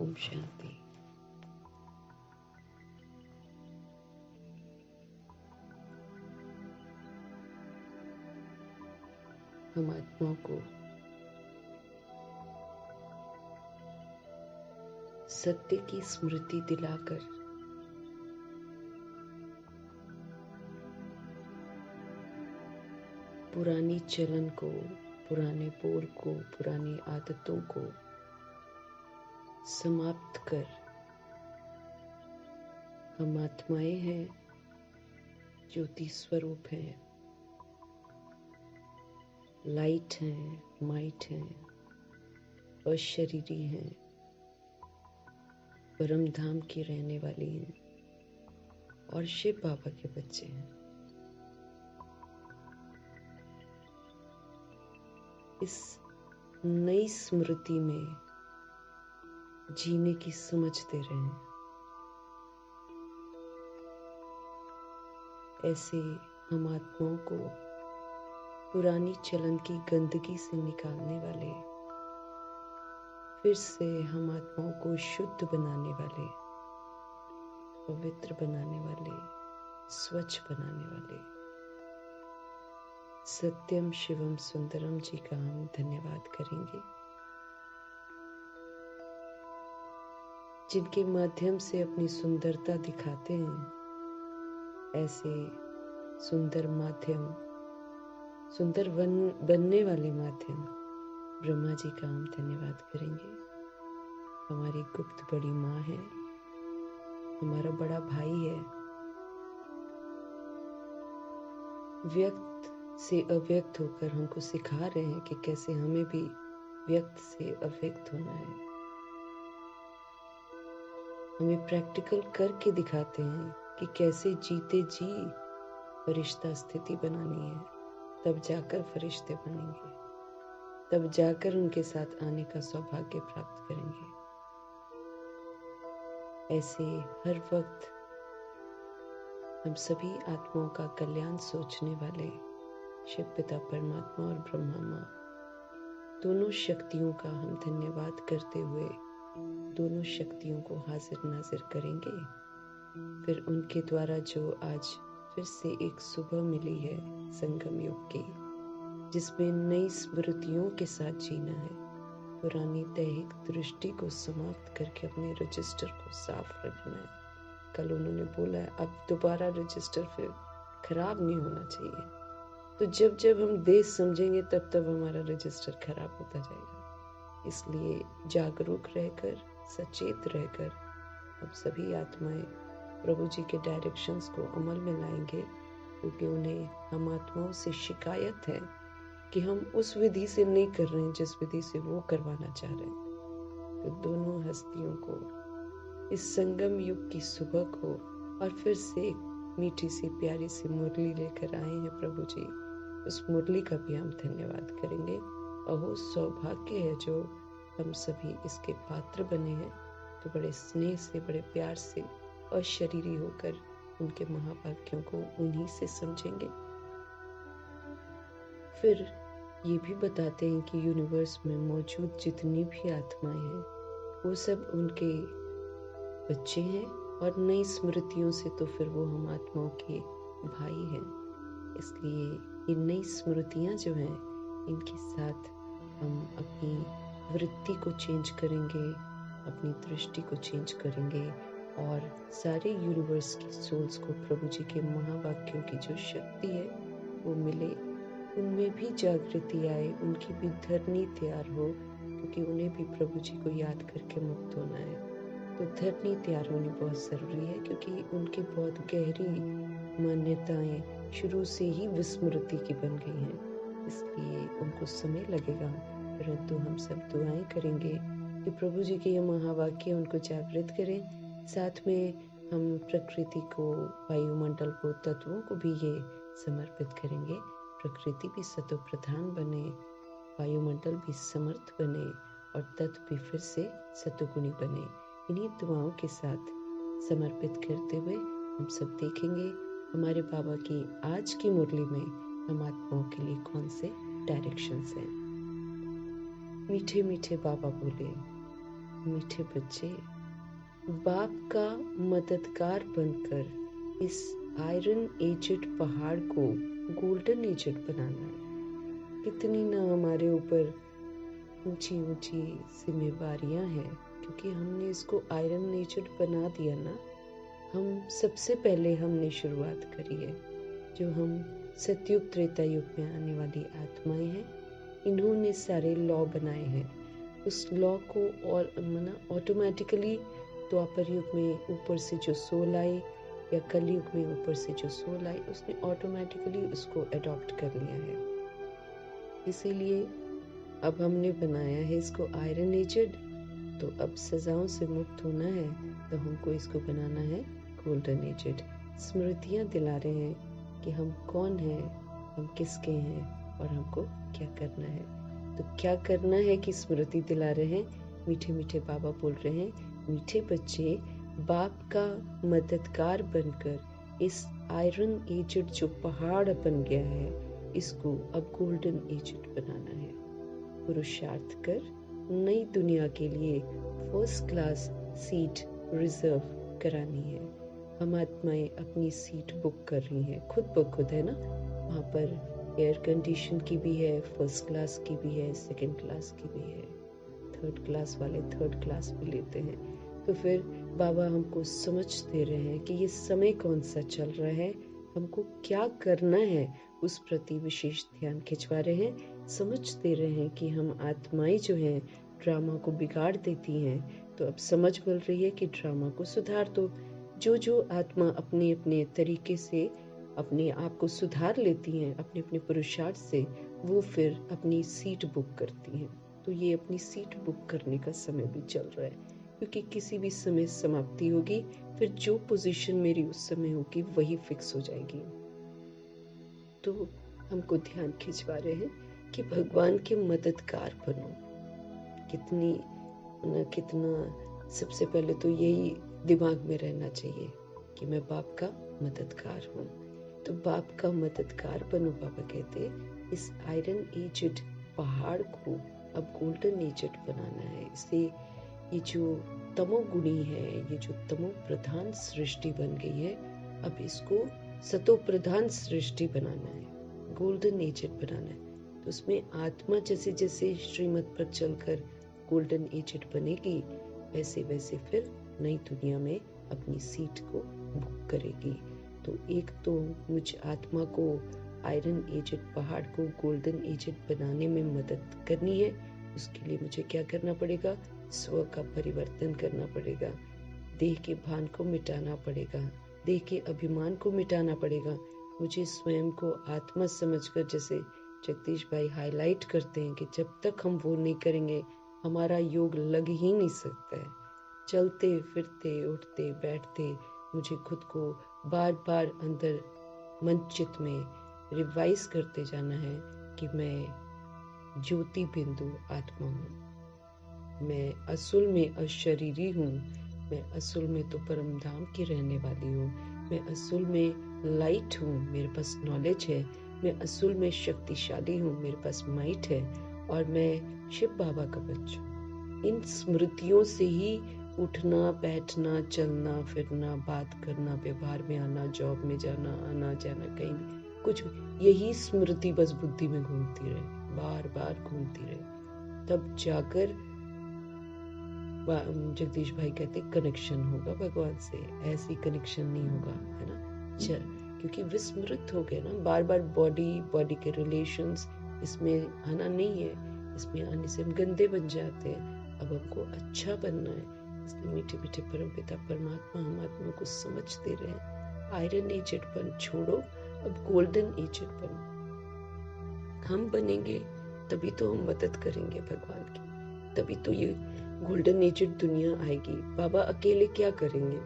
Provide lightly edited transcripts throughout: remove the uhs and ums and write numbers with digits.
ओम शांति। हम आत्माओं को सत्य की स्मृति दिलाकर पुरानी चलन को, पुराने बोल को, पुरानी आदतों को समाप्त कर हम आत्माएं हैं, ज्योति स्वरूप हैं, लाइट हैं, माइट हैं, अशरीरी हैं, परम धाम की रहने वाली हैं और शिव बाबा के बच्चे हैं। इस नई स्मृति में जीने की समझ दे रहे हैं। ऐसे हम आत्माओं को पुरानी चलन की गंदगी से निकालने वाले, फिर से हम आत्माओं को शुद्ध बनाने वाले, पवित्र बनाने वाले, स्वच्छ बनाने वाले सत्यम शिवम सुंदरम जी का हम धन्यवाद करेंगे, जिनके माध्यम से अपनी सुंदरता दिखाते हैं। ऐसे सुंदर माध्यम, सुंदर बनने वाले माध्यम ब्रह्मा जी का हम धन्यवाद करेंगे। हमारी गुप्त बड़ी माँ है, हमारा बड़ा भाई है, व्यक्त से अव्यक्त होकर हमको सिखा रहे हैं कि कैसे हमें भी व्यक्त से अव्यक्त होना है। हमें प्रैक्टिकल करके दिखाते हैं कि कैसे जीते जी फरिश्ता स्थिति बनानी है, तब जाकर फरिश्ते बनेंगे, तब जाकर उनके साथ आने का सौभाग्य प्राप्त करेंगे। ऐसे हर वक्त हम सभी आत्माओं का कल्याण सोचने वाले शिव पिता परमात्मा और ब्रह्मा माँ, दोनों शक्तियों का हम धन्यवाद करते हुए दोनों शक्तियों को हाजिर नाजिर करेंगे। फिर उनके द्वारा जो आज फिर से एक सुबह मिली है संगम युग की, जिसमें नई स्मृतियों के साथ जीना है, पुरानी दैहिक दृष्टि को समाप्त करके अपने रजिस्टर को साफ रखना है। कल उन्होंने बोला है अब दोबारा रजिस्टर फिर खराब नहीं होना चाहिए। तो जब जब हम देश समझेंगे तब तब हमारा रजिस्टर खराब होता जाएगा। इसलिए जागरूक रहकर, सचेत रहकर अब सभी आत्माएं प्रभु जी के डायरेक्शंस को अमल में लाएंगे, क्योंकि उन्हें हम आत्माओं से शिकायत है कि हम उस विधि से नहीं कर रहे हैं जिस विधि से वो करवाना चाह रहे हैं। तो दोनों हस्तियों को इस संगम युग की सुबह को और फिर से एक मीठी सी प्यारी सी मुरली लेकर आए हैं प्रभु जी। उस मुरली का भी हम धन्यवाद करेंगे। अहो सौभाग्य है जो हम सभी इसके पात्र बने हैं। तो बड़े स्नेह से, बड़े प्यार से और शरीरी होकर उनके महावाक्यों को उन्हीं से समझेंगे। फिर ये भी बताते हैं कि यूनिवर्स में मौजूद जितनी भी आत्माएं हैं वो सब उनके बच्चे हैं, और नई स्मृतियों से तो फिर वो हम आत्माओं के भाई हैं। इसलिए ये नई स्मृतियाँ जो हैं, इनके साथ हम अपनी वृत्ति को चेंज करेंगे, अपनी दृष्टि को चेंज करेंगे और सारे यूनिवर्स की सोल्स को प्रभु जी के महावाक्यों की जो शक्ति है वो मिले, उनमें भी जागृति आए, उनकी भी धरनी तैयार हो, क्योंकि उन्हें भी प्रभु जी को याद करके मुक्त होना है। तो धरनी तैयार होनी बहुत ज़रूरी है, क्योंकि उनकी बहुत गहरी मान्यताएं शुरू से ही विस्मृति की बन गई हैं। इसलिए उनको समय लगेगा, परंतु हम सब दुआएं करेंगे कि प्रभु जी के ये महावाक्य उनको जागृत करें। साथ में हम प्रकृति को, वायुमंडल को, तत्वों को भी ये समर्पित करेंगे। प्रकृति भी सतो प्रधान बने, वायुमंडल भी समर्थ बने और तत्व भी फिर से सतोगुणी बने। इन्हीं दुआओं के साथ समर्पित करते हुए हम सब देखेंगे हमारे बाबा की आज की मुरली में हम आत्माओं के लिए कौन से डायरेक्शंस हैं। मीठे मीठे बाबा बोले, मीठे बच्चे, बाप का मददगार बनकर इस आयरन एजेड पहाड़ को गोल्डन एजेड बनाना है। कितनी ना हमारे ऊपर ऊंची ऊंची जिम्मेवारियां हैं, क्योंकि हमने इसको आयरन एजेड बना दिया ना। हम सबसे पहले हमने शुरुआत करी है। जो हम सतयुग त्रेता युग में आने वाली आत्माएं हैं, इन्होंने सारे लॉ बनाए हैं। उस लॉ को और ऑटोमेटिकली द्वापर युग में ऊपर से जो सोल आई, या कलयुग में ऊपर से जो सोल आई, उसने ऑटोमेटिकली उसको अडॉप्ट कर लिया है। इसीलिए अब हमने बनाया है इसको आयरन एजेड। तो अब सजाओं से मुक्त होना है, तो हमको इसको बनाना है गोल्डन एजेड। स्मृतियाँ दिला रहे हैं कि हम कौन हैं, हम किसके हैं और हमको क्या करना है। तो क्या करना है कि स्मृति दिला रहे हैं। मीठे मीठे बाबा बोल रहे हैं, मीठे बच्चे, बाप का मददगार बनकर इस आयरन एजेड जो पहाड़ बन गया है, इसको अब गोल्डन एजेड बनाना है। पुरुषार्थ कर नई दुनिया के लिए फर्स्ट क्लास सीट रिजर्व करानी है। हम आत्माएं अपनी सीट बुक कर रही हैं, खुद ब खुद है ना। वहाँ पर एयर कंडीशन की भी है, फर्स्ट क्लास की भी है, सेकंड क्लास की भी है। थर्ड क्लास वाले थर्ड क्लास भी लेते हैं। तो फिर बाबा हमको समझ दे रहे हैं कि ये समय कौन सा चल रहा है, हमको क्या करना है, उस प्रति विशेष ध्यान खिंचवा रहे हैं। समझ दे रहे हैं कि हम आत्माएं जो हैं ड्रामा को बिगाड़ देती हैं। तो अब समझ मिल रही है कि ड्रामा को सुधार दो। जो जो आत्मा अपने अपने तरीके से अपने आप को सुधार लेती हैं, अपने अपने पुरुषार्थ से, वो फिर अपनी सीट बुक करती हैं। तो ये अपनी सीट बुक करने का समय भी चल रहा है, क्योंकि किसी भी समय समाप्ति होगी, फिर जो पोजीशन मेरी उस समय होगी वही फिक्स हो जाएगी। तो हमको ध्यान खिंचवा रहे हैं कि भगवान के मददगार बनो। कितना सबसे पहले तो यही दिमाग में रहना चाहिए कि मैं बाप का मददगार हूँ। तो बाप का मददगार बनो, बाबा कहते इस आयरन एजेड पहाड़ को अब गोल्डन एजेड बनाना है। इसे ये जो तमोगुणी है, ये जो तमो प्रधान सृष्टि बन गई है, अब इसको सतो प्रधान सृष्टि बनाना है, गोल्डन एजेड बनाना है। तो उसमें आत्मा जैसे जैसे श्रीमत पर चलकर गोल्डन एजेड बनेगी, वैसे वैसे फिर नई दुनिया में अपनी सीट को बुक करेगी। तो एक तो मुझ आत्मा को आयरन एजेड पहाड़ को गोल्डन एजेड बनाने में मदद करनी है। उसके लिए मुझे क्या करना पड़ेगा? स्व का परिवर्तन करना पड़ेगा, देह के भान को मिटाना पड़ेगा, देह के अभिमान को मिटाना पड़ेगा। मुझे स्वयं को आत्मा समझकर, जैसे जगदीश भाई हाईलाइट करते हैं कि जब तक हम वो नहीं करेंगे हमारा योग लग ही नहीं सकता है। चलते फिरते उठते बैठते मुझे खुद को बार बार अंदर मन चित्त में रिवाइज करते जाना है कि मैं ज्योति बिंदु आत्मा हूँ, मैं असल में अशरीरी हूँ, मैं असल में तो परम धाम की रहने वाली हूँ, मैं असल में लाइट हूँ, मेरे पास नॉलेज है, मैं असल में शक्तिशाली हूँ, मेरे पास माइट है, और मैं शिव बाबा का बच्चा हूँ। इन स्मृतियों से ही उठना बैठना चलना फिरना बात करना व्यवहार में आना जॉब में जाना आना जाना कहीं भी कुछ भी, यही स्मृति बस बुद्धि में घूमती रहे, बार बार घूमती रहे, तब जाकर जगदीश भाई कहते कनेक्शन होगा भगवान से। ऐसी कनेक्शन नहीं होगा, है ना। क्योंकि विस्मृत हो गए ना, बार बार बॉडी के रिलेशंस इसमें आना नहीं है। इसमें आने से हम गंदे बन जाते हैं। अब हमको अच्छा बनना है, इसलिए मीठे मीठे परम पिता परमात्मा हम आत्मा को समझ दे रहे हैं। आयरन एजेड बन छोड़ो, अब गोल्डन एजेड बनो। हम बनेंगे तभी तो हम मदद करेंगे भगवान की, तभी तो ये गोल्डन एजेड दुनिया आएगी। बाबा अकेले क्या करेंगे?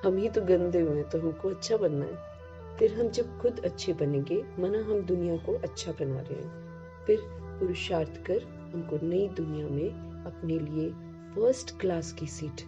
हम ही तो गंदे हुए, तो हमको अच्छा बनना है। फिर हम जब खुद अच्छे बनेंगे, माना हम दुनिया को अच्छा बना रहे हैं, फिर पुरुषार्थ कर हमको नई दुनिया में अपने लिए फर्स्ट क्लास की सीट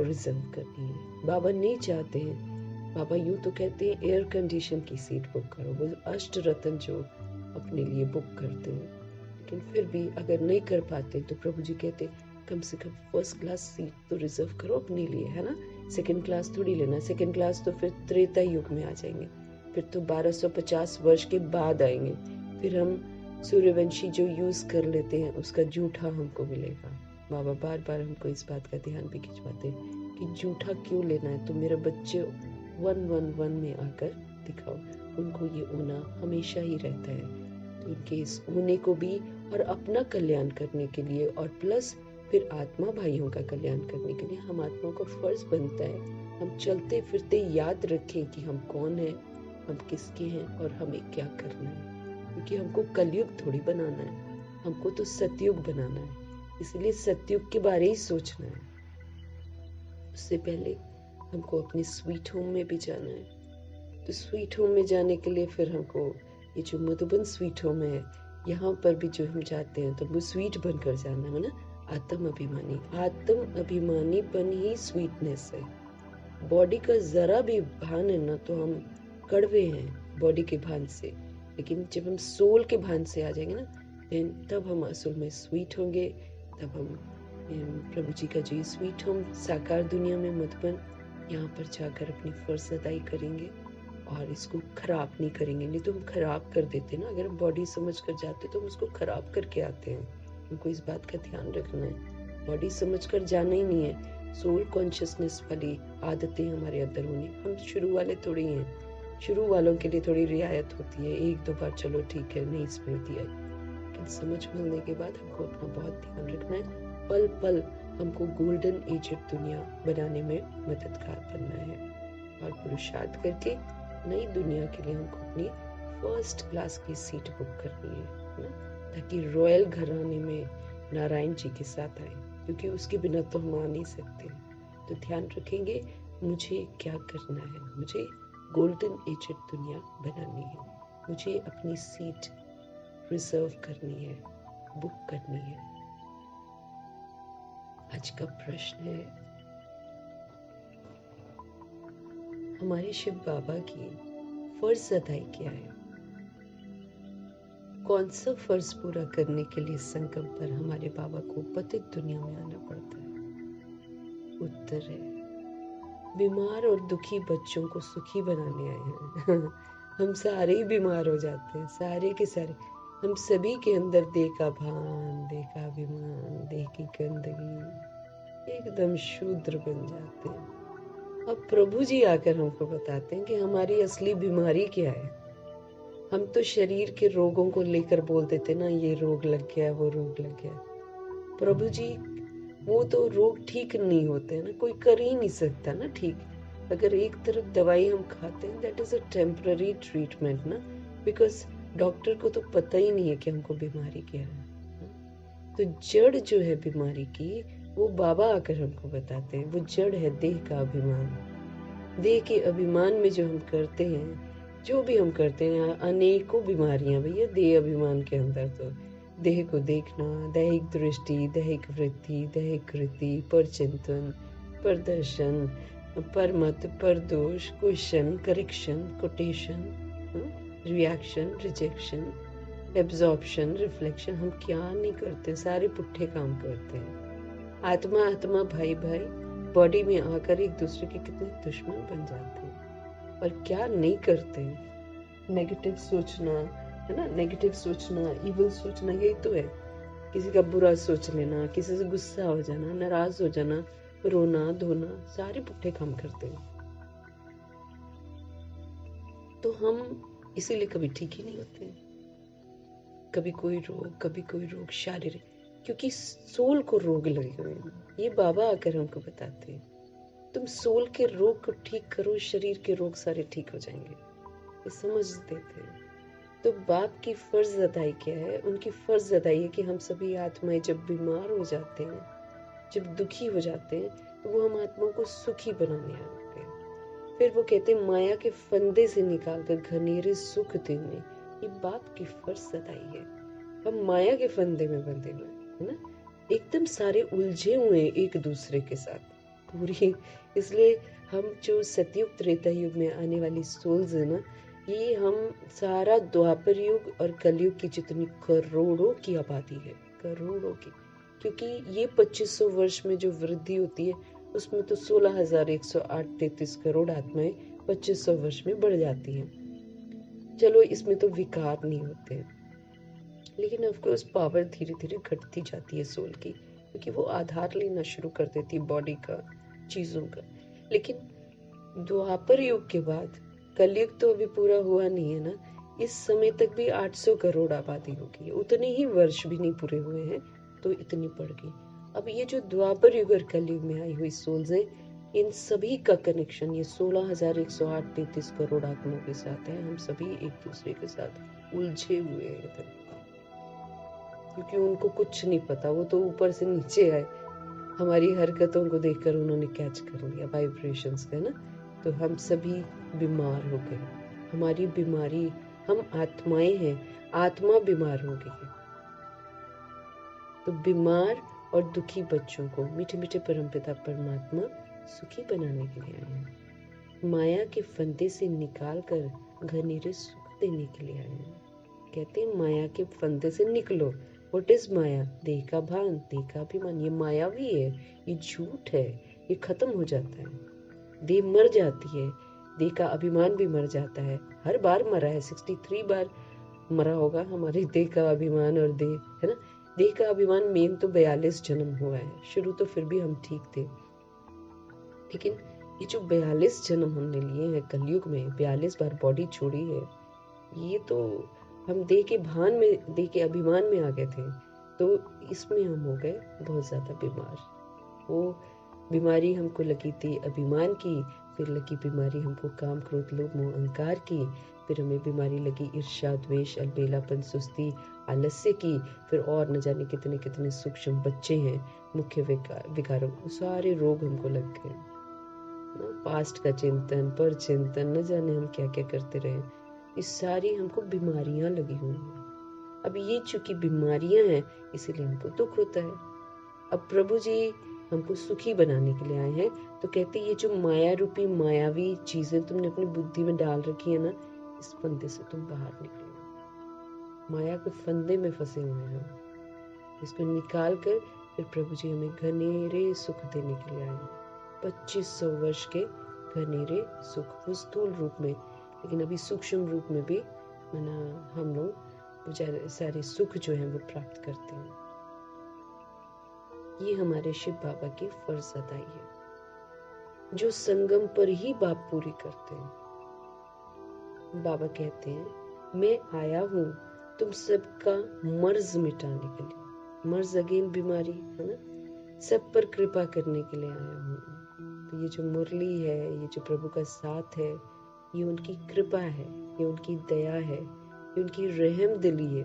रिजर्व करनी है। बाबा नहीं चाहते हैं, बाबा यूं तो कहते हैं एयर कंडीशन की सीट बुक करो, वो अष्ट रत्न जो अपने लिए बुक करते हैं। लेकिन फिर भी अगर नहीं कर पाते तो प्रभु जी कहते कम से कम फर्स्ट क्लास सीट तो रिजर्व करो अपने लिए, है ना। सेकंड क्लास थोड़ी लेना, सेकंड क्लास तो फिर त्रेता युग में आ जाएंगे, फिर तो 1250 वर्ष के बाद आएंगे, फिर हम सूर्यवंशी जो यूज कर लेते हैं उसका जूठा हमको मिलेगा। बाबा बार बार हमको इस बात का ध्यान भी खिंचवाते हैं कि जूठा क्यों लेना है, तो मेरे बच्चे 111 में आकर दिखाओ, उनको ये होना हमेशा ही रहता है। तो उनके इस होने को भी और अपना कल्याण करने के लिए और प्लस फिर आत्मा भाइयों का कल्याण करने के लिए हम आत्मा को फर्ज बनता है हम चलते फिरते याद रखें कि हम कौन हैं, हम किसके हैं और हमें क्या करना है। क्योंकि हमको कलयुग थोड़ी बनाना है, हमको तो सतयुग बनाना है, इसलिए सतयुग के बारे ही सोचना है। उससे पहले हमको अपने स्वीट होम में भी जाना है। तो स्वीट होम में जाने के लिए फिर हमको ये जो मधुबन स्वीट होम है, यहाँ पर भी जो हम जाते हैं तो वो स्वीट बनकर जाना है ना। आत्म अभिमानीपन ही स्वीटनेस है। बॉडी का जरा भी भान है ना तो हम कड़वे हैं बॉडी के भान से, लेकिन जब हम सोल के भान से आ जाएंगे ना तब हम असल में स्वीट होंगे। तब हम प्रभु जी का जो ये स्वीट होम साकार दुनिया में मधुबन, यहाँ पर जाकर अपनी फर्ज अदाई करेंगे और इसको खराब नहीं करेंगे। नहीं तो हम खराब कर देते ना, अगर हम बॉडी समझ कर जाते तो हम उसको खराब करके आते हैं। हमको इस बात का ध्यान रखना है, बॉडी समझ कर जाना ही नहीं है। सोल कॉन्शियसनेस वाली आदतें हमारे अंदर होनी, हम शुरू वाले थोड़ी हैं। शुरू वालों के लिए थोड़ी रियायत होती है, एक दो बार चलो ठीक है नहीं स्मृति आई, लेकिन समझ मिलने के बाद हमको अपना बहुत ध्यान रखना है। पल पल हमको गोल्डन एजेड दुनिया बनाने में मददगार बनना है और पुरुषार्थ करके नई दुनिया के लिए हमको अपनी फर्स्ट क्लास की सीट बुक करनी है ना, ताकि रॉयल घराने में नारायण जी के साथ आए, क्योंकि उसके बिना तो हम आ नहीं सकते। तो ध्यान रखेंगे मुझे क्या करना है, मुझे गोल्डन एजेड दुनिया बनानी है, मुझे अपनी सीट रिजर्व करनी है, बुक करनी है। आज का प्रश्न है, हमारे शिव बाबा की फर्ज अदाई क्या है? कौन सा फर्ज पूरा करने के लिए संगम पर हमारे बाबा को पतित दुनिया में आना पड़ता है? उत्तर है, बीमार और दुखी बच्चों को सुखी बनाने आए हैं। हम सारे ही बीमार हो जाते हैं, सारे के सारे। हम सभी के अंदर देह का भान, देह का अभिमान, देह की गंदगी एकदम शूद्र बन जाते हैं। अब प्रभु जी आकर हमको बताते हैं कि हमारी असली बीमारी क्या है। हम तो शरीर के रोगों को लेकर बोल देते ना, ये रोग लग गया, वो रोग लग गया। प्रभु जी वो तो रोग ठीक नहीं होते ना, कोई कर ही नहीं सकता ना ठीक। अगर एक तरफ दवाई हम खाते हैं that is a temporary treatment ना, बिकॉज डॉक्टर को तो पता ही नहीं है कि हमको बीमारी क्या है। तो जड़ जो है बीमारी की वो बाबा आकर हमको बताते हैं, वो जड़ है देह का अभिमान। देह के अभिमान में जो हम करते हैं, जो भी हम करते हैं, अनेकों बीमारियां भैया देह अभिमान के अंदर। तो देह को देखना, दैहिक दृष्टि, दैहिक वृत्ति, दैहिक कृति, परचिंतन, प्रदर्शन, परमत, परदोष, question, correction, quotation, reaction, rejection, absorption, reflection, हम क्या नहीं करते, सारे पुट्ठे काम करते हैं। आत्मा आत्मा भाई भाई बॉडी में आकर एक दूसरे के कितने दुश्मन बन जाते हैं और क्या नहीं करते हैं। नेगेटिव सोचना है ना, नेगेटिव सोचना, इविल सोचना, यही तो है। किसी का बुरा सोच लेना, किसी से गुस्सा हो जाना, नाराज हो जाना, रोना धोना, सारे पुट्ठे काम करते हैं। तो हम इसीलिए कभी ठीक ही नहीं होते, कभी कोई रोग शारीरिक, क्योंकि सोल को रोग लगे हुए हैं। ये बाबा आकर हमको बताते हैं तुम सोल के रोग को ठीक करो, शरीर के रोग सारे ठीक हो जाएंगे। ये समझ देते हैं। तो बाप की फर्ज अदाई क्या है? उनकी फर्ज अदाई है कि हम सभी आत्माएं जब बीमार हो जाते हैं, जब दुखी हो जाते हैं, तो वो हम आत्माओं को सुखी बनाने आते हैं। फिर वो कहते हैं माया के फंदे से निकालकर घनेरे सुख देने, ये बाप की फर्ज अदाई है। हम माया के फंदे में बंधे हुए है ना, एकदम सारे उलझे हुए एक दूसरे के साथ पूरी। इसलिए हम जो सतयुग त्रेता युग में आने वाली सोल्स है ना, ये हम सारा द्वापर युग और कलयुग की जितनी करोड़ों की आबादी है, करोड़ों की, क्योंकि ये 2500 वर्ष में जो वृद्धि होती है उसमें तो 16,108.33 करोड़ आत्माएं 2500 वर्ष में बढ़ जाती हैं। चलो इसमें तो विकार नहीं होते हैं, लेकिन ऑफकोर्स पावर धीरे धीरे घटती जाती है सोल की, क्योंकि वो आधार लेना शुरू कर देती है बॉडी का, चीजों का। लेकिन द्वापर युग के बाद, कलयुग तो अभी पूरा हुआ नहीं है ना, इस समय तक भी 800 करोड़ आबादी होगी, उतने ही वर्ष भी नहीं पूरे हुए हैं तो इतनी बढ़ गई। अब ये जो द्वापर युग और कलयुग में आई हुई सोल्स है, इन सभी का कनेक्शन ये 16,108.33 करोड़ आत्माओं के साथ है। हम सभी एक दूसरे के साथ उलझे हुए हैं, क्योंकि उनको कुछ नहीं पता, वो तो ऊपर से नीचे आए, हमारी हरकतों को देखकर उन्होंने कैच कर लिया वाइब्रेशंस का ना। तो हम सभी बीमार हो गए। हमारी बीमारी, हम आत्माएं हैं, आत्मा बीमार हो गई है। तो बीमार और दुखी बच्चों को मीठे मीठे परमपिता परमात्मा सुखी बनाने के लिए आए हैं। माया के फंदे से निकाल कर घनेरे सुख देने के लिए आए हैं। कहते हैं माया के फंदे से निकलो। व्हाट इज माया? देह का भान, देह का अभिमान। ये मायावी है, ये झूठ है, ये खत्म हो जाता है। देह मर जाती है, देह का अभिमान भी मर जाता है। हर बार मरा है, 63 बार मरा होगा हमारे देह का अभिमान और देह, है ना। देह का अभिमान मेन तो 42 जन्म हुआ है, शुरू तो फिर भी हम ठीक थे, लेकिन ये जो 42 जन्म हमने लिए हैं कलयुग में, 42 बार बॉडी छोड़ी है, ये तो हम देह के भान में, देह के अभिमान में आ गए थे, तो इसमें हम हो गए बहुत ज्यादा बीमार। वो बीमारी हमको लगी थी अभिमान की, फिर लगी बीमारी हमको काम क्रोध लोभ मोह अहंकार की, फिर हमें बीमारी लगी ईर्ष्या द्वेष अलबेलापन सुस्ती आलस्य की, फिर और न जाने कितने कितने सूक्ष्म बच्चे हैं मुख्य विकारों, सारे रोग हमको लग गए। पास्ट का चिंतन, पर चिंतन, न जाने हम क्या क्या करते रहे, ये सारी हमको बीमारियां लगी हुई हैं। अब ये चूंकि बीमारियां हैं इसीलिए हमको दुख होता है। अब प्रभु जी हमको सुखी बनाने के लिए आए हैं, तो कहते ये जो माया रूपी मायावी चीजें तुमने अपनी बुद्धि में डाल रखी है ना, इस फंदे से तुम बाहर निकलो। माया के फंदे में फंसे हुए हैं, इसको निकाल कर फिर प्रभु जी हमें घनेरे सुख देने के लिए आए हैं। 2500 वर्ष के घनेरे सुख, वो स्थूल रूप में, लेकिन अभी सूक्ष्म रूप में भी हम लोग सारे सुख जो है वो प्राप्त करते हैं। ये हमारे शिव बाबा की फर्ज अदाई है, जो संगम पर ही बाप पूरी करते हैं। बाबा कहते हैं मैं आया हूँ तुम सबका मर्ज मिटाने के लिए। मर्ज अगेन बीमारी है ना, सब पर कृपा करने के लिए आया हूँ। तो ये जो मुरली है, ये जो प्रभु का साथ है, ये उनकी कृपा है, ये उनकी दया है, ये उनकी रहम दिली है,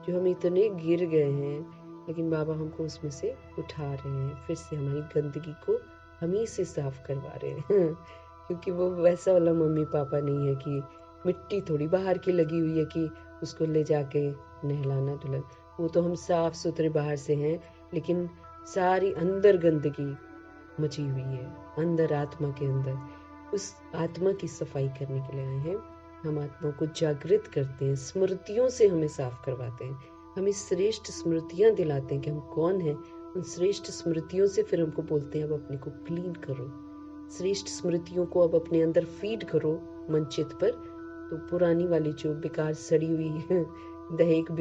जो हम इतने गिर गए हैं, लेकिन बाबा हमको उसमें से उठा रहे हैं, फिर से हमारी गंदगी को हम ही से साफ करवा रहे हैं क्योंकि वो वैसा वाला मम्मी पापा नहीं है कि मिट्टी थोड़ी बाहर की लगी हुई है कि उसको ले जाके नहलाना धुलाना। वो तो हम साफ सुथरे बाहर से हैं, लेकिन सारी अंदर गंदगी मची हुई है, अंदर आत्मा के अंदर। उस आत्मा की सफाई करने के लिए आए हैं। हम आत्मा को जागृत करते हैं, स्मृतियों से हमें साफ करवाते हैं, हमें श्रेष्ठ स्मृतियां दिलाते हैं कि हम कौन हैं। उन श्रेष्ठ स्मृतियों से फिर हमको बोलते हैं अब अपने को क्लीन करो, श्रेष्ठ स्मृतियों को अब अपने अंदर फीड करो मनचित पर। तो पुरानी वाली जो बेकार सड़ी हुई दहेक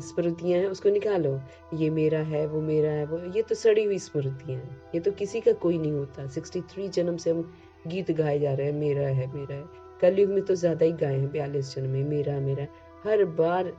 स्मृतियां हैं उसको निकालो, ये मेरा है, वो मेरा है, वो ये तो सड़ी हुई स्मृतियां हैं, ये तो किसी का कोई नहीं होता। 63 जन्म से हम गीत गाए जा रहे हैं मेरा है मेरा है, कलयुग में तो ज्यादा ही गाए हैं 42 जन्म में मेरा मेरा। हर बार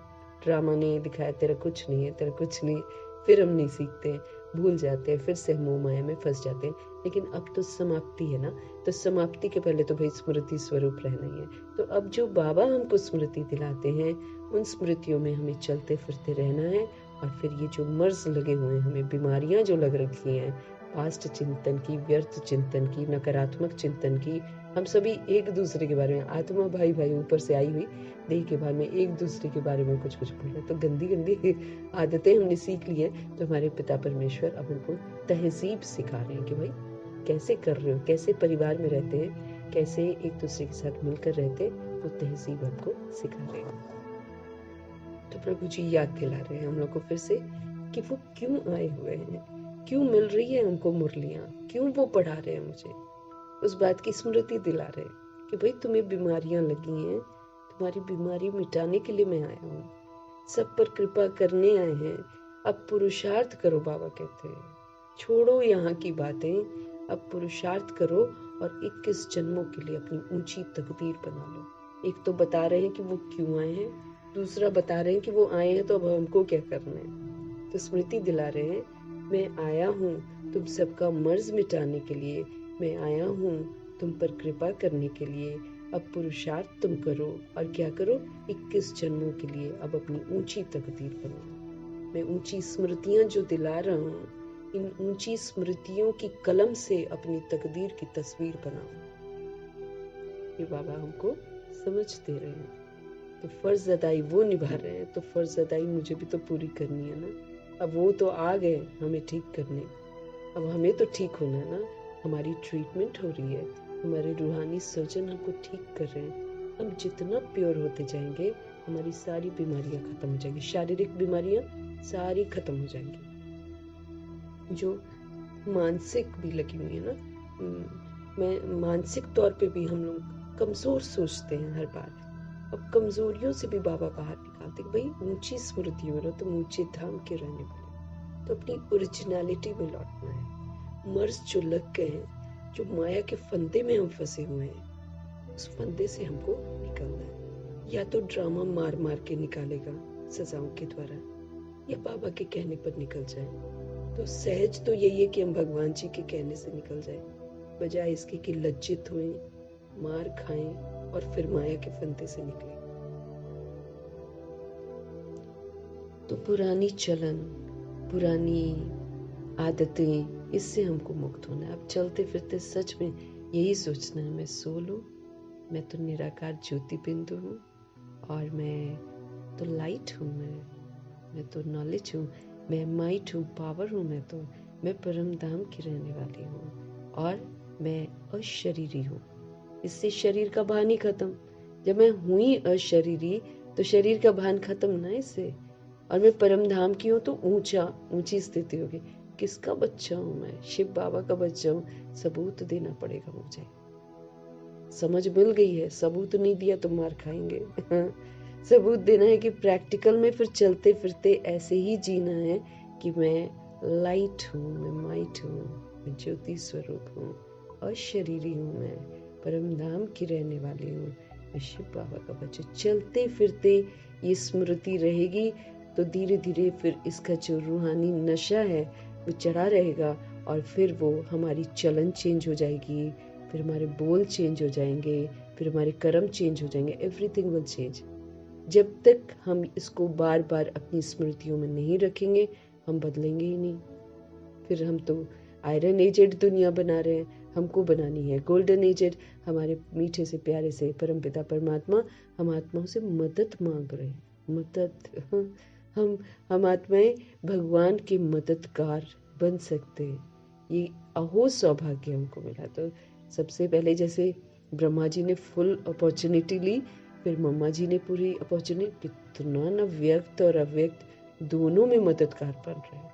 ड्रामा ने दिखाया तेरा कुछ नहीं है, तेरा कुछ नहीं, फिर हम नहीं सीखते, भूल जाते हैं, फिर से हम मोह माया में फंस जाते हैं। लेकिन अब तो समाप्ति है ना, तो समाप्ति के पहले तो भाई स्मृति स्वरूप रहना ही है। तो अब जो बाबा हमको स्मृति दिलाते हैं, उन स्मृतियों में हमें चलते फिरते रहना है। और फिर ये जो मर्ज लगे हुए हैं, हमें बीमारियां जो लग रखी हैं, पास्ट चिंतन की, व्यर्थ चिंतन की, नकारात्मक चिंतन की, हम सभी एक दूसरे के बारे में, आत्मा भाई भाई ऊपर से आई हुई देह के बारे में एक दूसरे के बारे में कुछ कुछ बोल रहे, तो गंदी गंदी आदतें हमने सीख ली हैं। तो हमारे पिता परमेश्वर अब हमको तहजीब सिखा रहे हैं कि भाई कैसे कर रहे हो, कैसे परिवार में रहते हैं, कैसे एक दूसरे के साथ मिलकर रहते हैं, वो तहजीब हमको सिखा रहे हैं। तो प्रभु जी याद दिला रहे हैं हम लोग को फिर से कि वो क्यों आए हुए हैं, क्यों मिल रही है हमको मुरलियाँ, क्यों वो पढ़ा रहे हैं मुझे, उस बात की स्मृति दिला रहे कि भाई तुम्हें बीमारियां लगी हैं, तुम्हारी बीमारी मिटाने के लिए मैं आया हूँ, सब पर कृपा करने आए हैं, अब पुरुषार्थ करो। बाबा कहते हैं छोड़ो यहाँ की बातें, अब पुरुषार्थ करो और 21 जन्मों के लिए अपनी ऊंची तकदीर बना लो। एक तो बता रहे हैं कि वो क्यों आए हैं, दूसरा बता रहे हैं कि वो आए हैं तो अब हमको क्या करना है। तो स्मृति दिला रहे हैं मैं आया हूँ तुम सबका मर्ज मिटाने के लिए, मैं आया हूँ तुम पर कृपा करने के लिए, अब पुरुषार्थ तुम करो और क्या करो 21 जन्मों के लिए अब अपनी ऊंची तकदीर बनाओ। मैं ऊंची स्मृतियां जो दिला रहा हूँ, इन ऊंची स्मृतियों की कलम से अपनी तकदीर की तस्वीर बनाओ। ये बाबा हमको समझ दे रहे हैं। तो फर्ज अदाई वो निभा रहे हैं, तो फर्ज अदाई मुझे भी तो पूरी करनी है ना। अब वो तो आ गए हमें ठीक करने, अब हमें तो ठीक होना है ना। हमारी ट्रीटमेंट हो रही है, हमारे रूहानी सर्जन हमको ठीक कर रहे हैं। हम जितना प्योर होते जाएंगे हमारी सारी बीमारियां खत्म हो जाएंगी, शारीरिक बीमारियां सारी खत्म हो जाएंगी, जो मानसिक भी लगी हुई है ना। मैं मानसिक तौर पे भी हम लोग कमजोर सोचते हैं हर बार। अब कमजोरियों से भी बाबा बाहर निकालते भाई ऊंची स्मृतियों में रहो, तुम ऊंचे धाम के रहने वाले, तो अपनी ओरिजिनलिटी में लौटना है। मर्ज जो लग गए हैं, जो माया के फंदे में हम फंसे हुए हैं, उस फंदे से हमको निकलना है। या तो ड्रामा मार मार के निकालेगा सजाओं के द्वारा, या बाबा के कहने पर निकल जाए। तो सहज तो यही है कि हम भगवान जी के कहने से निकल जाए, बजाय इसके कि लज्जित हुए, मार खाएं और फिर माया के फंदे से निकले। तो पुरानी चलन, पुरानी आदतें, इससे हमको मुक्त होना है। अब चलते फिरते सच में यही सोचना है मैं सोल हूँ, मैं तो निराकार ज्योति बिंदु हूँ, और मैं तो लाइट हूँ, मैं तो नॉलेज हूँ, मैं माइट हूँ, पावर हूँ, मैं परम धाम की रहने वाली हूँ, और मैं अशरीरी हूँ। इससे शरीर का भान ही खत्म। जब मैं हुई अशरीरी तो शरीर का भान खत्म ना इससे। और मैं परम धाम की हूँ तो ऊंची स्थिति होगी। किसका बच्चा हूँ मैं? शिव बाबा का बच्चा हूँ। सबूत देना पड़ेगा मुझे। समझ मिल गई है, सबूत नहीं दिया तो मार खाएंगे। सबूत देना है कि प्रैक्टिकल में फिर चलते फिरते ऐसे ही जीना है कि मैं लाइट हूँ, मैं माइट हूँ, मैं ज्योति स्वरूप हूँ, अशरीरी हूँ, मैं परम धाम की रहने वाली हूँ, मैं शिव बाबा का बच्चा। चलते फिरते ये स्मृति रहेगी तो धीरे धीरे फिर इसका जो रूहानी नशा है वो चढ़ा रहेगा, और फिर वो हमारी चलन चेंज हो जाएगी, फिर हमारे बोल चेंज हो जाएंगे, फिर हमारे कर्म चेंज हो जाएंगे, एवरीथिंग विल चेंज। जब तक हम इसको बार बार अपनी स्मृतियों में नहीं रखेंगे हम बदलेंगे ही नहीं। फिर हम तो आयरन एजेड दुनिया बना रहे हैं, हमको बनानी है गोल्डन एजेड। हमारे मीठे से प्यारे से परमपिता परमात्मा हम आत्माओं से मदद मांग रहे हैं, मदद। हम आत्माएं भगवान के मददगार बन सकते हैं। ये अहो सौभाग्य हमको मिला। तो सबसे पहले जैसे ब्रह्मा जी ने फुल अपॉर्चुनिटी ली, फिर मम्मा जी ने पूरी अपॉर्चुनिटी, कितना न व्यक्त और अव्यक्त दोनों में मददगार बन रहे हैं।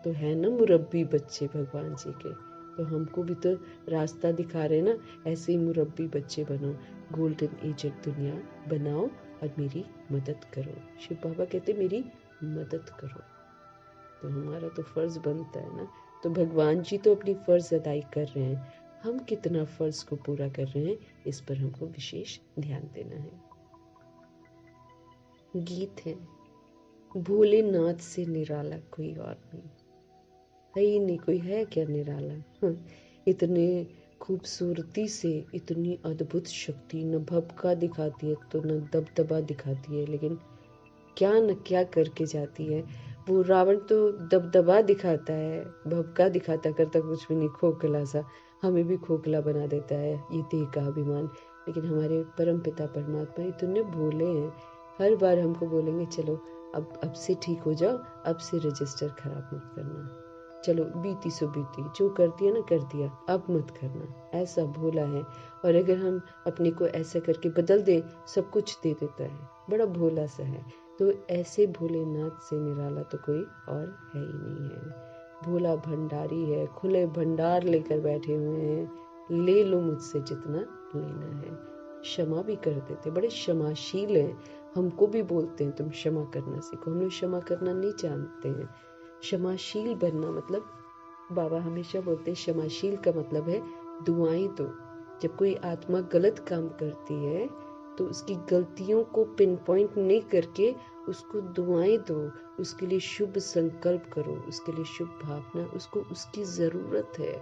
तो है ना मुरब्बी बच्चे भगवान जी के, तो हमको भी तो रास्ता दिखा रहे ना। ऐसे ही मुरब्बी बच्चे बनो, गोल्डन एजेड दुनिया बनाओ और मेरी मदद करो। शिव बाबा कहते मेरी मदद करो। तो हमारा तो फर्ज बनता है ना। तो भगवान जी तो अपनी फर्ज अदाई कर रहे हैं, हम कितना फर्ज को पूरा कर रहे हैं इस पर हमको विशेष ध्यान देना है। गीत है, भोलेनाथ से निराला कोई और नहीं है ही नहीं। कोई है क्या निराला? इतने खूबसूरती से, इतनी अद्भुत शक्ति, न भभका दिखाती है तो न दबदबा दिखाती है, लेकिन क्या न क्या करके जाती है। वो रावण तो दबदबा दिखाता है, भभका दिखाता, करता कुछ भी नहीं, खोखला सा, हमें भी खोखला बना देता है ये देह का अभिमान। लेकिन हमारे परम पिता परमात्मा इतने भोले हैं, हर बार हमको बोलेंगे चलो अब से ठीक हो जाओ, अब से रजिस्टर खराब मत करना, चलो बीती सो बीती, जो कर दिया ना कर दिया, अब मत करना। ऐसा भोला है। और अगर हम अपने को ऐसा करके बदल दें सब कुछ दे देता है, बड़ा भोला सा है। तो ऐसे भोलेनाथ से निराला तो कोई और है ही नहीं है। भोला भंडारी है, खुले भंडार लेकर बैठे हुए हैं, ले लो मुझसे जितना लेना है। क्षमा भी कर देते, बड़े क्षमाशील हैं। हमको भी बोलते हैं तुम क्षमा करना सीखो, हम लोग क्षमा करना नहीं जानते हैं। क्षमाशील बनना मतलब, बाबा हमेशा बोलते हैं क्षमाशील का मतलब है दुआएं दो। जब कोई आत्मा गलत काम करती है तो उसकी गलतियों को पिन पॉइंट नहीं करके उसको दुआएं दो, उसके लिए शुभ संकल्प करो, उसके लिए शुभ भावना, उसको उसकी ज़रूरत है।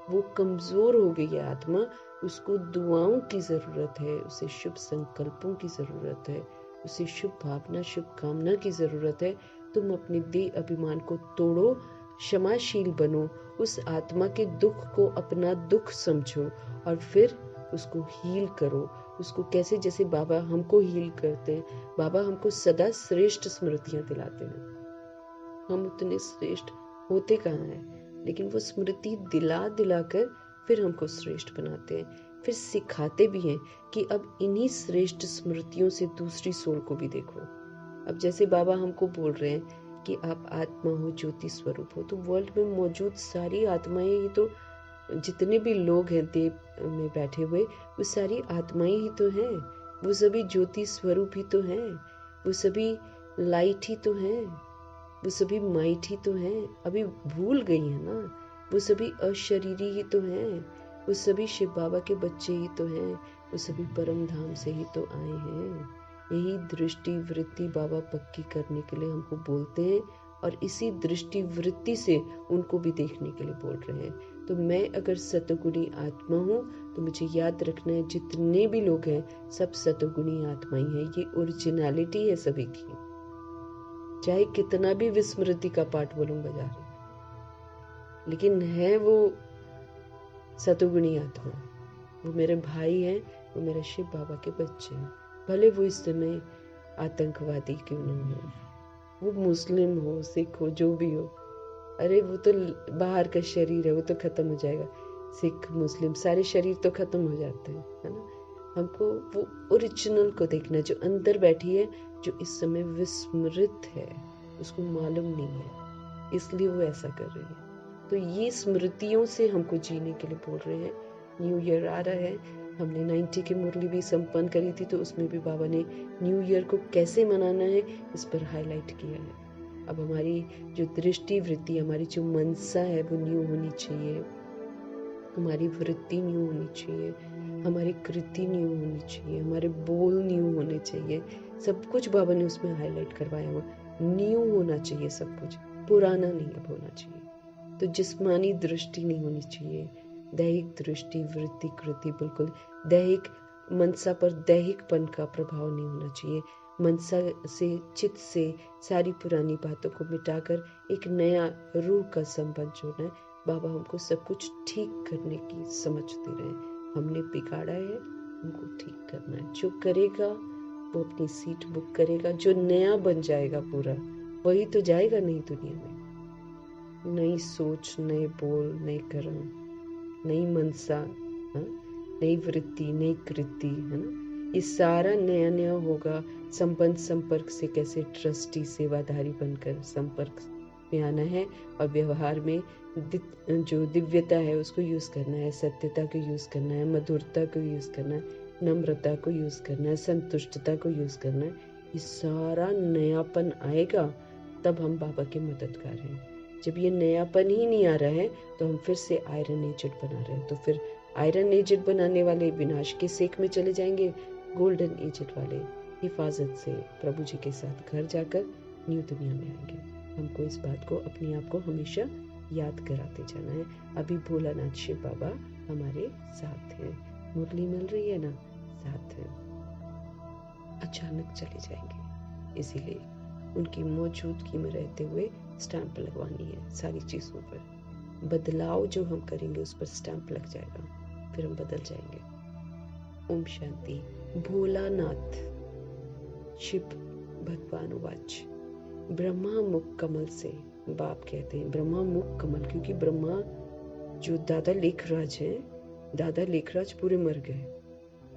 वो कमज़ोर हो गई है आत्मा, उसको दुआओं की ज़रूरत है, उसे शुभ संकल्पों की ज़रूरत है, उसे शुभ भावना शुभ कामना की ज़रूरत है। तुम अपने देह अभिमान को तोड़ो, क्षमाशील बनो, उस आत्मा के दुख को अपना दुख समझो और फिर उसको हील करो। उसको कैसे, जैसे बाबा हमको हील करते हैं, बाबा हमको सदा श्रेष्ठ स्मृतियां दिलाते हैं। हम उतने श्रेष्ठ होते कहाँ हैं, लेकिन वो स्मृति दिला दिला कर फिर हमको श्रेष्ठ बनाते हैं, फिर सिखाते भी हैं कि अब इन्हीं श्रेष्ठ स्मृतियों से दूसरी सोल को भी देखो। अब जैसे बाबा हमको बोल रहे हैं कि आप आत्मा हो, ज्योति स्वरूप हो, तो वर्ल्ड में मौजूद सारी आत्माएं ही तो, जितने भी लोग हैं देव में बैठे हुए, वो सारी आत्माएं ही तो हैं, वो सभी ज्योति स्वरूप ही तो हैं, वो सभी लाइट ही तो हैं, वो सभी माइट ही तो हैं। अभी भूल गई है ना, वो सभी अशरीरी ही तो हैं, वो सभी शिव बाबा के बच्चे ही तो हैं, वो सभी परम धाम से ही तो आए हैं। यही दृष्टि वृत्ति बाबा पक्की करने के लिए हमको बोलते हैं और इसी दृष्टि वृत्ति से उनको भी देखने के लिए बोल रहे हैं। तो मैं अगर सतोगुणी आत्मा हूँ तो मुझे याद रखना है जितने भी लोग हैं सब सतोगुणी आत्मा ही है। ये ओरिजिनलिटी है सभी की, चाहे कितना भी विस्मृति का पाठ बोलूं बजा रही, लेकिन है वो सतोगुणी आत्मा। वो मेरे भाई हैं, वो मेरे शिव बाबा के बच्चे हैं, भले वो इस समय आतंकवादी क्यों ना हो, वो मुस्लिम हो, सिख हो, जो भी हो। अरे वो तो बाहर का शरीर है, वो तो खत्म हो जाएगा। सिख मुस्लिम सारे शरीर तो खत्म हो जाते हैं, है ना। हमको वो ओरिजिनल को देखना है, जो अंदर बैठी है, जो इस समय विस्मृत है, उसको मालूम नहीं है, इसलिए वो ऐसा कर रही है। तो ये स्मृतियों से हमको जीने के लिए बोल रहे हैं। न्यू ईयर आ रहा है, हमने 90 की मुरली भी संपन्न करी थी, तो उसमें भी बाबा ने न्यू ईयर को कैसे मनाना है इस पर हाईलाइट किया है। अब हमारी जो दृष्टि वृत्ति, हमारी जो मनसा है वो न्यू होनी चाहिए, हमारी वृत्ति न्यू होनी चाहिए, हमारी कृति न्यू होनी चाहिए, हमारे बोल न्यू होने चाहिए। सब कुछ बाबा ने उसमें हाईलाइट करवाया हुआ, न्यू होना चाहिए सब कुछ, पुराना नहीं अब होना चाहिए। तो जिस्मानी दृष्टि नहीं होनी चाहिए, दैहिक दृष्टि वृत्ति कृति बिल्कुल दैहिक मनसा पर दैहिकपन का प्रभाव नहीं होना चाहिए। मनसा से चित्त से सारी पुरानी बातों को मिटाकर एक नया रूह का संबंध जोड़ना है। बाबा हमको सब कुछ ठीक करने की समझ दे रहे हैं। हमने बिगाड़ा है, हमको ठीक करना है। जो करेगा वो अपनी सीट बुक करेगा, जो नया बन जाएगा पूरा वही तो जाएगा नई दुनिया में। नई सोच, नए बोल, नए कर्म, नई मनसा, नई वृत्ति, नई कृति, है ना। ये सारा नया नया होगा। संबंध संपर्क से कैसे ट्रस्टी सेवाधारी बनकर संपर्क में आना है और व्यवहार में जो दिव्यता है उसको यूज करना है, सत्यता को यूज करना है, मधुरता को यूज करना है, नम्रता को यूज करना है, संतुष्टता को यूज करना है। ये सारा नयापन आएगा तब हम बाबा के मददगार हैं। जब ये नयापन ही नहीं आ रहा है तो हम फिर से आयरन एजेड बना रहे हैं, तो फिर आयरन एजेड बनाने वाले विनाश के सेक में चले जाएंगे, गोल्डन एजेड वाले हिफाजत से प्रभु जी के साथ घर जाकर न्यू दुनिया में आएंगे। हमको इस बात को, अपने आप को हमेशा याद कराते जाना है। अभी भोलानाथ शिव बाबा हमारे साथ हैं, मुरली मिल रही है ना, साथ हैं। अचानक चले जाएंगे, इसीलिए उनकी मौजूदगी में रहते हुए स्टैंप लगवानी है सारी चीज़ों पर। बदलाव जो हम करेंगे उस पर स्टैंप लग जाएगा, फिर हम बदल जाएंगे। ओम शांति। भोलानाथ शिव भगवान उवाच। ब्रह्मा मुख कमल से, बाप कहते हैं ब्रह्मा मुख कमल, क्योंकि ब्रह्मा जो दादा लेखराज हैं, दादा लेखराज पूरे मर गए,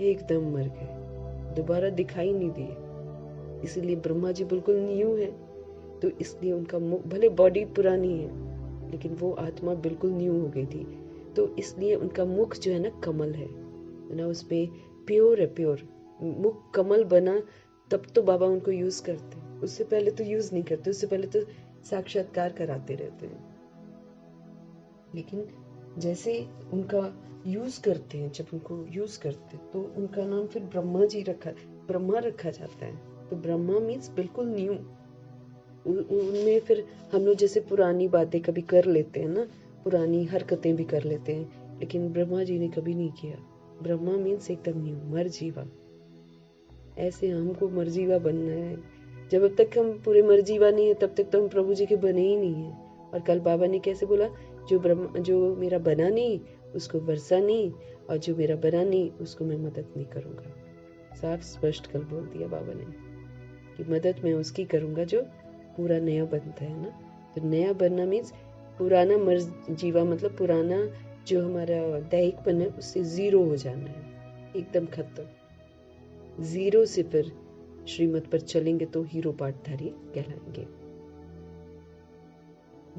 एकदम मर गए, दोबारा दिखाई नहीं दिए। इसीलिए ब्रह्मा जी बिल्कुल न्यू है, तो इसलिए उनका मुख, भले बॉडी पुरानी है लेकिन वो आत्मा बिल्कुल न्यू हो गई थी, तो इसलिए उनका मुख जो है ना कमल है ना, उसपे प्योर है, प्योर मुख कमल बना, तब तो बाबा उनको यूज करते हैं, उससे पहले तो यूज नहीं करते, उससे पहले तो साक्षात्कार कराते रहते हैं। लेकिन जैसे उनका यूज करते हैं, जब उनको यूज करते हैं तो उनका नाम फिर ब्रह्मा रखा जाता है। तो ब्रह्मा मीन्स बिल्कुल न्यू। उनमें फिर हम लोग जैसे पुरानी बातें कभी कर लेते हैं ना, पुरानी हरकतें भी कर लेते हैं, लेकिन ब्रह्मा जी ने कभी नहीं किया। ब्रह्मा मीन्स एकदम न्यू, मरजीवा। ऐसे हमको मरजीवा बनना है। जब तक हम पूरे मरजीवा नहीं है तब तक तो हम प्रभु जी के बने ही नहीं है। और कल बाबा ने कैसे बोला, जो मेरा बना नहीं उसको वर्षा नहीं, और जो मेरा बना नहीं उसको मैं मदद नहीं करूंगा। साफ स्पष्ट कल बोल दिया बाबा ने कि मदद मैं उसकी करूंगा जो पूरा नया बनता है ना। तो नया बनना मीन्स पुराना मरजीवा, मतलब पुराना जो हमारा दैहिकपन है उससे जीरो हो जाना है, एकदम खत्म। जीरो से फिर श्रीमत पर चलेंगे तो हीरो पाठधारी कहलाएंगे।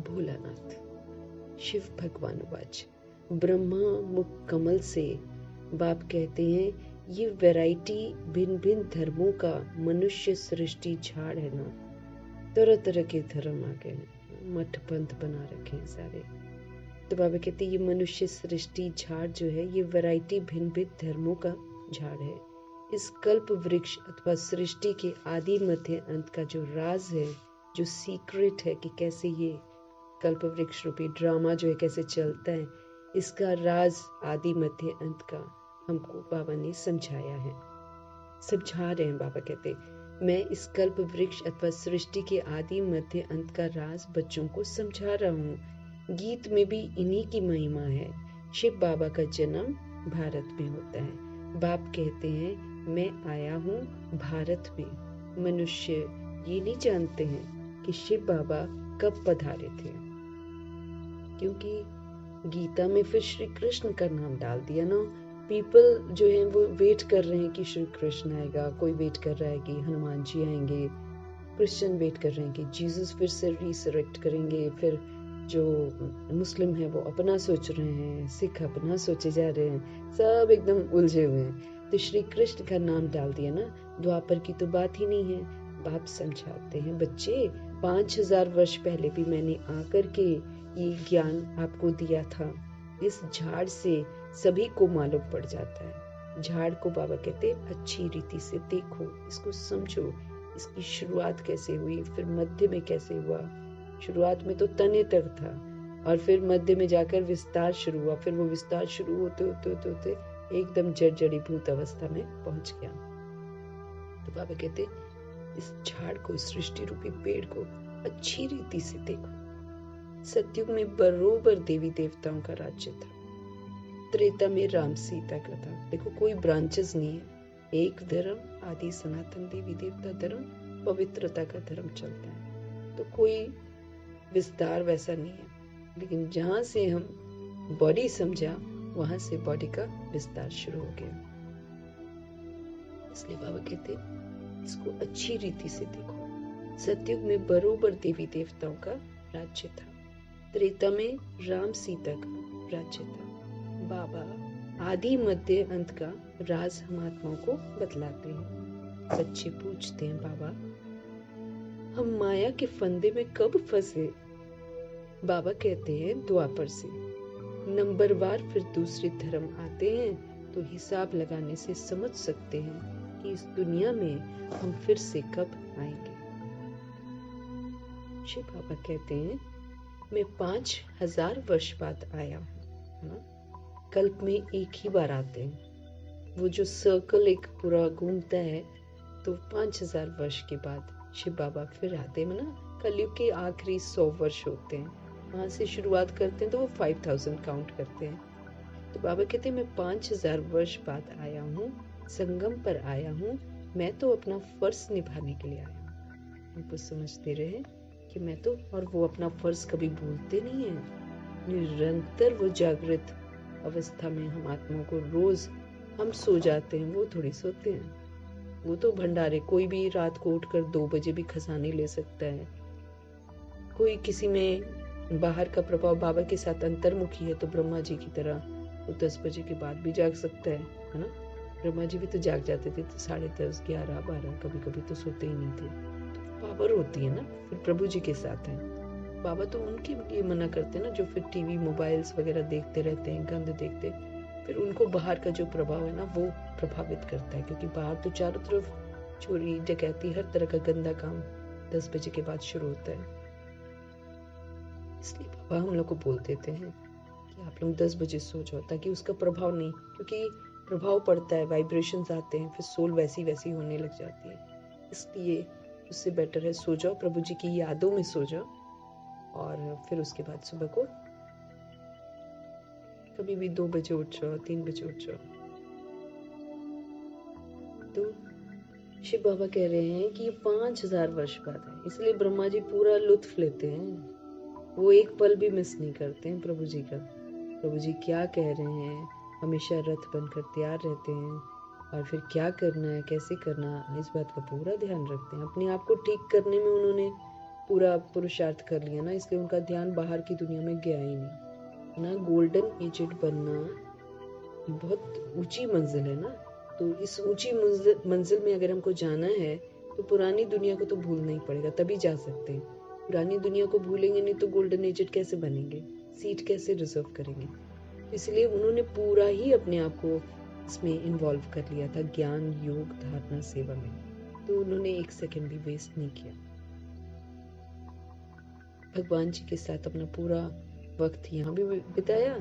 भोलानाथ। शिव भगवान वाच। ब्रह्मा मुख कमल से बाप कहते हैं ये वैरायटी भिन्न भिन्न धर्मों का मनुष्य सृष्टि झाड़ है ना। तरह तरह के धर्म आ गए, मठ पंथ बना रखे हैं सारे। तो बाबा कहते हैं ये मनुष्य सृष्टि झाड़ जो है ये वैरायटी भिन्न भिन्न धर्मों का झाड़ है। इस कल्प वृक्ष अथवा सृष्टि के आदि मध्य अंत का जो राज है, जो सीक्रेट है कि कैसे ये कल्प वृक्ष रूपी ड्रामा जो है कैसे चलता है, इसका राज आदि मध्य अंत का हमको बाबा ने समझाया है, समझा रहे हैं। बाबा कहते मैं इस कल्प वृक्ष अथवा सृष्टि के आदि मध्य अंत का राज बच्चों को समझा रहा हूँ। गीत में भी इन्हीं की महिमा है। शिव बाबा का जन्म भारत में होता है। बाप कहते हैं मैं आया हूँ भारत में। मनुष्य ये नहीं जानते हैं कि शिव बाबा कब पधारे थे, क्योंकि गीता में फिर श्री कृष्ण का नाम डाल दिया ना। पीपल जो है वो वेट कर रहे हैं कि श्री कृष्ण आएगा, कोई वेट कर रहा है कि हनुमान जी आएंगे, क्रिश्चियन वेट कर रहे हैं कि जीसस फिर से रिसरेक्ट करेंगे, फिर जो मुस्लिम है वो अपना सोच रहे हैं, सिख अपना सोचे जा रहे हैं, सब एकदम उलझे हुए हैं। तो श्री कृष्ण का नाम डाल दिया ना, द्वापर की तो बात ही नहीं है। बाप समझाते हैं बच्चे 5000 वर्ष पहले भी मैंने आकर के ये ज्ञान आपको दिया था। इस झाड़ से सभी को मालूम पड़ जाता है। झाड़ को बाबा कहते अच्छी रीति से देखो, इसको समझो, इसकी शुरुआत कैसे हुई, फिर मध्य में कैसे हुआ। शुरुआत में तो तने तक था और फिर मध्य में जाकर विस्तार शुरू हुआ, फिर वो विस्तार शुरू होते होते होते होते एकदम जड़ीभूत अवस्था में पहुंच गया। तो बाबा कहते इस झाड़ को, सृष्टि रूपी पेड़ को अच्छी रीति से देखो। सतयुग में बरोबर देवी देवताओं का राज्य था। त्रेता में राम सीता का था। देखो कोई ब्रांचेस नहीं है, एक धर्म आदि सनातन देवी देवता धर्म, पवित्रता का धर्म चलता है। तो कोई विस्तार वैसा नहीं है। लेकिन जहां से हम बॉडी समझा वहां से बॉडी का विस्तार शुरू हो गया। इसलिए बाबा कहते इसको अच्छी रीति से देखो। सतयुग में बरोबर देवी देवताओं का राज्य था। त्रेता में राम सीता का राज्य था। बाबा आदि मध्य अंत का राज हम आत्माओं को बतलाते हैं। बच्चे पूछते हैं बाबा हम माया के फंदे में कब फंसे? बाबा कहते हैं द्वापर से। नंबरवार फिर दूसरे धर्म आते हैं तो हिसाब लगाने से समझ सकते हैं कि इस दुनिया में हम फिर से कब आएंगे। शिव बाबा कहते हैं मैं 5000 वर्ष बाद आया हूँ। कल्प में एक ही बार आते हैं। वो जो सर्कल एक पूरा घूमता है तो 5000 वर्ष के बाद शिव बाबा फिर आते हैं ना। कलयुग के आखिरी 100 वर्ष होते हैं, वहां से शुरुआत करते हैं तो वो 5000 काउंट करते हैं। तो बाबा कहते हैं मैं 5000 वर्ष बाद आया हूँ, संगम पर आया हूँ। मैं तो अपना फर्ज निभाने के लिए आया हूँ। उनको समझते रहे कि मैं तो, और वो अपना फर्ज कभी भूलते नहीं है। निरंतर वो जागृत अवस्था में हम आत्मा को, रोज हम सो जाते हैं, वो थोड़ी सोते हैं। वो तो भंडारे, कोई भी रात को उठकर 2 बजे भी खजाने ले सकता है। कोई किसी में बाहर का प्रभाव बाबा के साथ अंतर्मुखी है तो ब्रह्मा जी की तरह वो 10 बजे के बाद भी जाग सकता है ना। ब्रह्मा जी भी तो जाग जाते थे, तो 10:30, 11, 12 कभी कभी तो सोते ही नहीं थे। तो पावर होती है ना, फिर प्रभु जी के साथ है। बाबा तो उनके लिए मना करते हैं ना, जो फिर टीवी मोबाइल्स वगैरह देखते रहते हैं, गंद देखते, फिर उनको बाहर का जो प्रभाव है ना वो प्रभावित करता है, क्योंकि बाहर तो चारों तरफ चोरी डकैती हर तरह का गंदा काम 10 बजे के बाद शुरू होता है। इसलिए बाबा हम लोग को बोल देते हैं कि आप लोग 10 बजे सो जाओ, ताकि उसका प्रभाव नहीं, क्योंकि प्रभाव पड़ता है, वाइब्रेशंस आते हैं, फिर सोल वैसी वैसी होने लग जाती है। इसलिए उससे बेटर है सो जाओ, प्रभु जी की यादों में सो जाओ, और फिर उसके बाद सुबह को कभी भी 2 बजे उठ जाओ, 3 बजे उठ जाओ। तो शिव बाबा कह रहे हैं कि ये 5000 वर्ष बाद है, इसलिए ब्रह्मा जी पूरा लुत्फ लेते हैं, वो एक पल भी मिस नहीं करते हैं प्रभु जी का। प्रभु जी क्या कह रहे हैं, हमेशा रथ बनकर तैयार रहते हैं, और फिर क्या करना है, कैसे करना, इस बात का पूरा ध्यान रखते हैं। अपने आप को ठीक करने में उन्होंने पूरा पुरुषार्थ कर लिया ना, इसलिए उनका ध्यान बाहर की दुनिया में गया ही नहीं ना। गोल्डन एजेड बनना बहुत ऊंची मंजिल है ना, तो इस ऊंची मंजिल में अगर हमको जाना है तो पुरानी दुनिया को तो भूलना ही पड़ेगा, तभी जा सकते हैं। पुरानी दुनिया को भूलेंगे नहीं तो गोल्डन एजेड कैसे बनेंगे, सीट कैसे रिजर्व करेंगे। इसलिए उन्होंने पूरा ही अपने आप को इसमें इन्वॉल्व कर लिया था, ज्ञान योग धारणा सेवा में। तो उन्होंने 1 सेकंड भी वेस्ट नहीं किया। भगवान जी के साथ अपना पूरा वक्त यहाँ भी बिताया,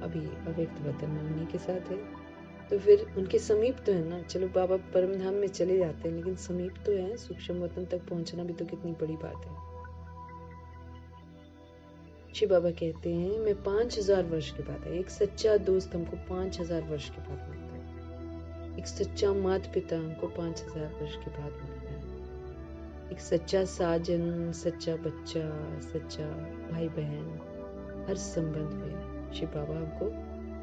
अभी अव्यक्त वतन में उन्हीं के साथ है। तो फिर उनके समीप तो है ना, चलो बाबा परम धाम में चले जाते हैं, लेकिन समीप तो है, सूक्ष्म वतन तक पहुंचना भी तो कितनी बड़ी बात है। शिव बाबा कहते हैं मैं 5000 वर्ष के बाद आया। एक सच्चा दोस्त हमको 5000 वर्ष के बाद मिलता है, एक सच्चा माता पिता हमको 5000 वर्ष के बाद मिलता है, एक सच्चा साजन, सच्चा बच्चा, सच्चा भाई बहन, हर संबंध में शिव बाबा हमको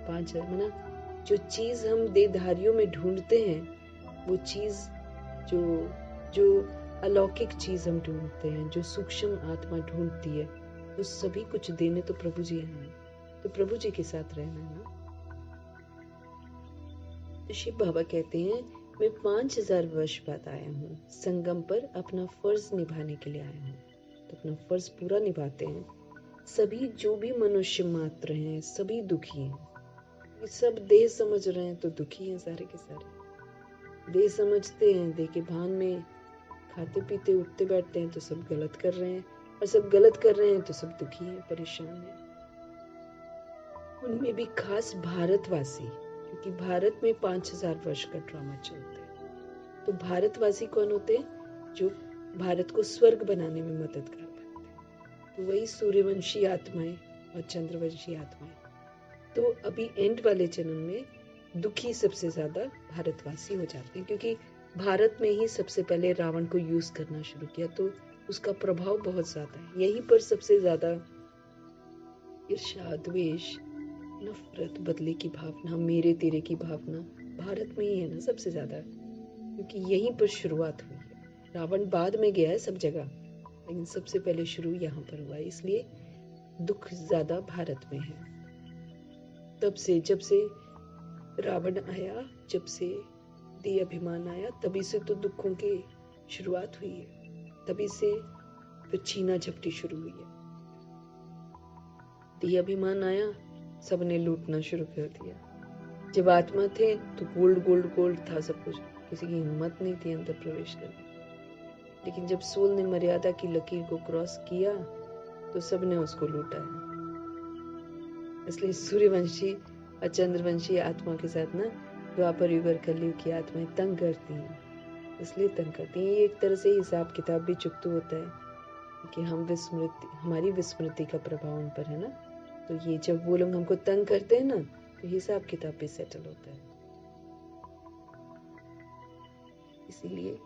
5000 मना। जो चीज हम देहधारियों में ढूंढते हैं, वो चीज जो जो अलौकिक चीज हम ढूंढते हैं, जो सूक्ष्म आत्मा ढूंढती है, वो सभी कुछ देने तो प्रभु जी हैं, तो प्रभु जी के साथ रहना है ना। तो शिव बाबा कहते हैं मैं 5000 वर्ष बाद आया हूँ, संगम पर अपना फर्ज निभाने के लिए आया हूँ। तो अपना फर्ज पूरा निभाते हैं। सभी जो भी मनुष्य मात्र हैं सभी दुखी हैं, सब देह समझ रहे हैं तो दुखी हैं, सारे के सारे देह समझते हैं, देह के भान में खाते पीते उठते बैठते हैं तो सब गलत कर रहे हैं, और सब गलत कर रहे हैं तो सब दुखी हैं, परेशान हैं। उनमें भी खास भारतवासी, क्योंकि भारत में 5000 वर्ष का ड्रामा चलता है। तो भारतवासी कौन होते हैं? जो भारत को स्वर्ग बनाने में मददगार बनते हैं। तो वही सूर्यवंशी आत्माएं और चंद्रवंशी आत्माएं। तो अभी एंड वाले जन्म में दुखी सबसे ज्यादा भारतवासी हो जाते हैं, क्योंकि भारत में ही सबसे पहले रावण को यूज करना शुरू किया, तो उसका प्रभाव बहुत ज्यादा है। यहीं पर सबसे ज्यादा ईर्ष्या, द्वेष, नफरत, बदले की भावना, मेरे तेरे की भावना भारत में ही है ना सबसे ज्यादा, क्योंकि यहीं पर शुरुआत हुई है। रावण बाद में गया है सब जगह, लेकिन सबसे पहले शुरू यहाँ पर हुआ है, इसलिए दुख ज्यादा भारत में है। तब से जब से रावण आया, जब से देह अभिमान आया, तभी से तो दुखों की शुरुआत हुई है, तभी से फिर छीना झपटी शुरू हुई है। देह अभिमान आया, सबने लूटना शुरू कर दिया। जब आत्मा थे तो गोल्ड गोल्ड गोल्ड था सब कुछ, किसी की हिम्मत नहीं थी अंदर प्रवेश करने। लेकिन जब सोल ने मर्यादा की लकीर को क्रॉस किया तो सबने उसको लूटा है। इसलिए सूर्यवंशी और चंद्रवंशी आत्मा के साथ ना द्वापर युग और कलयुग की आत्माएं तंग करती हैं, इसलिए तंग करती हैं। ये एक तरह से हिसाब किताब भी चुकता होता है कि हमारी विस्मृति का प्रभाव उन पर है ना। तो ये जब वो लोग हमको तंग करते हैं ना, तो हिसाब किताब भी सेटल होता है। इसीलिए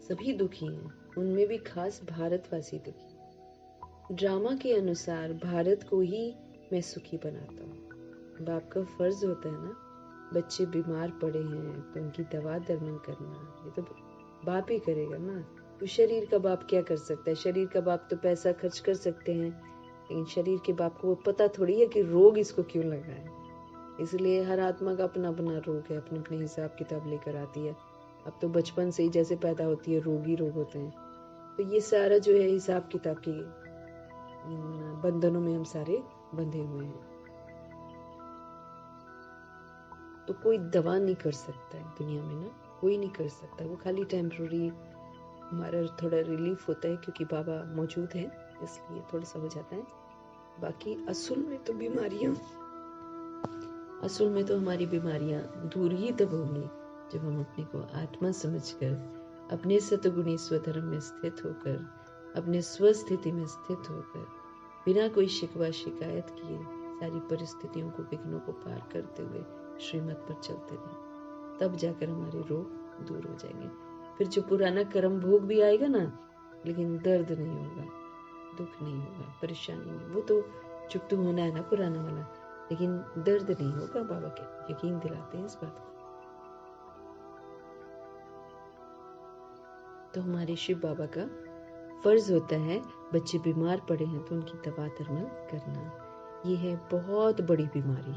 सभी दुखी हैं, उनमें भी खास भारतवासी दुखी। ड्रामा के अनुसार भारत को ही मैं सुखी बनाता हूँ। बाप का फर्ज होता है ना बच्चे बीमार पड़े हैं तो उनकी दवा दरमन करना, ये तो बाप ही करेगा ना। तो शरीर का बाप क्या कर सकता है? शरीर का बाप तो पैसा खर्च कर सकते हैं, लेकिन शरीर के बाप को वो पता थोड़ी है कि रोग इसको क्यों लगा है। इसलिए हर आत्मा का अपना अपना रोग है, अपने अपने हिसाब किताब लेकर आती है। अब तो बचपन से ही जैसे पैदा होती है रोग ही रोग होते हैं। तो ये सारा जो है हिसाब किताब की बंधनों में हम सारे बंधे हुए हैं। तो कोई दवा नहीं कर सकता है दुनिया में ना, कोई नहीं कर सकता। वो खाली टेम्पररी हमारा थोड़ा रिलीफ होता है क्योंकि बाबा मौजूद हैं, इसलिए थोड़ा सा हो जाता है। बाकी असल में तो हमारी बीमारियां दूर ही तब होंगी जब हम अपने को आत्मा समझकर अपने सतगुणी स्वधर्म में स्थित होकर, अपने स्वस्थिति में स्थित होकर, बिना कोई शिकवा शिकायत किए सारी परिस्थितियों को, विघ्नों को पार करते हुए श्रीमत पर चलते रहें, तब जाकर हमारे रोग दूर हो जाएंगे। फिर जो पुराना कर्म भोग भी आएगा ना, लेकिन दर्द नहीं होगा, दुख नहीं होगा, परेशानी नहीं। वो तो चुप तो होना है ना पुराना वाला, लेकिन दर्द नहीं होगा। बाबा के यकीन दिलाते हैं इस बात को। तो हमारे शिव बाबा का फर्ज होता है, बच्चे बीमार पड़े हैं तो उनकी दवा दरमन करना। ये है बहुत बड़ी बीमारी,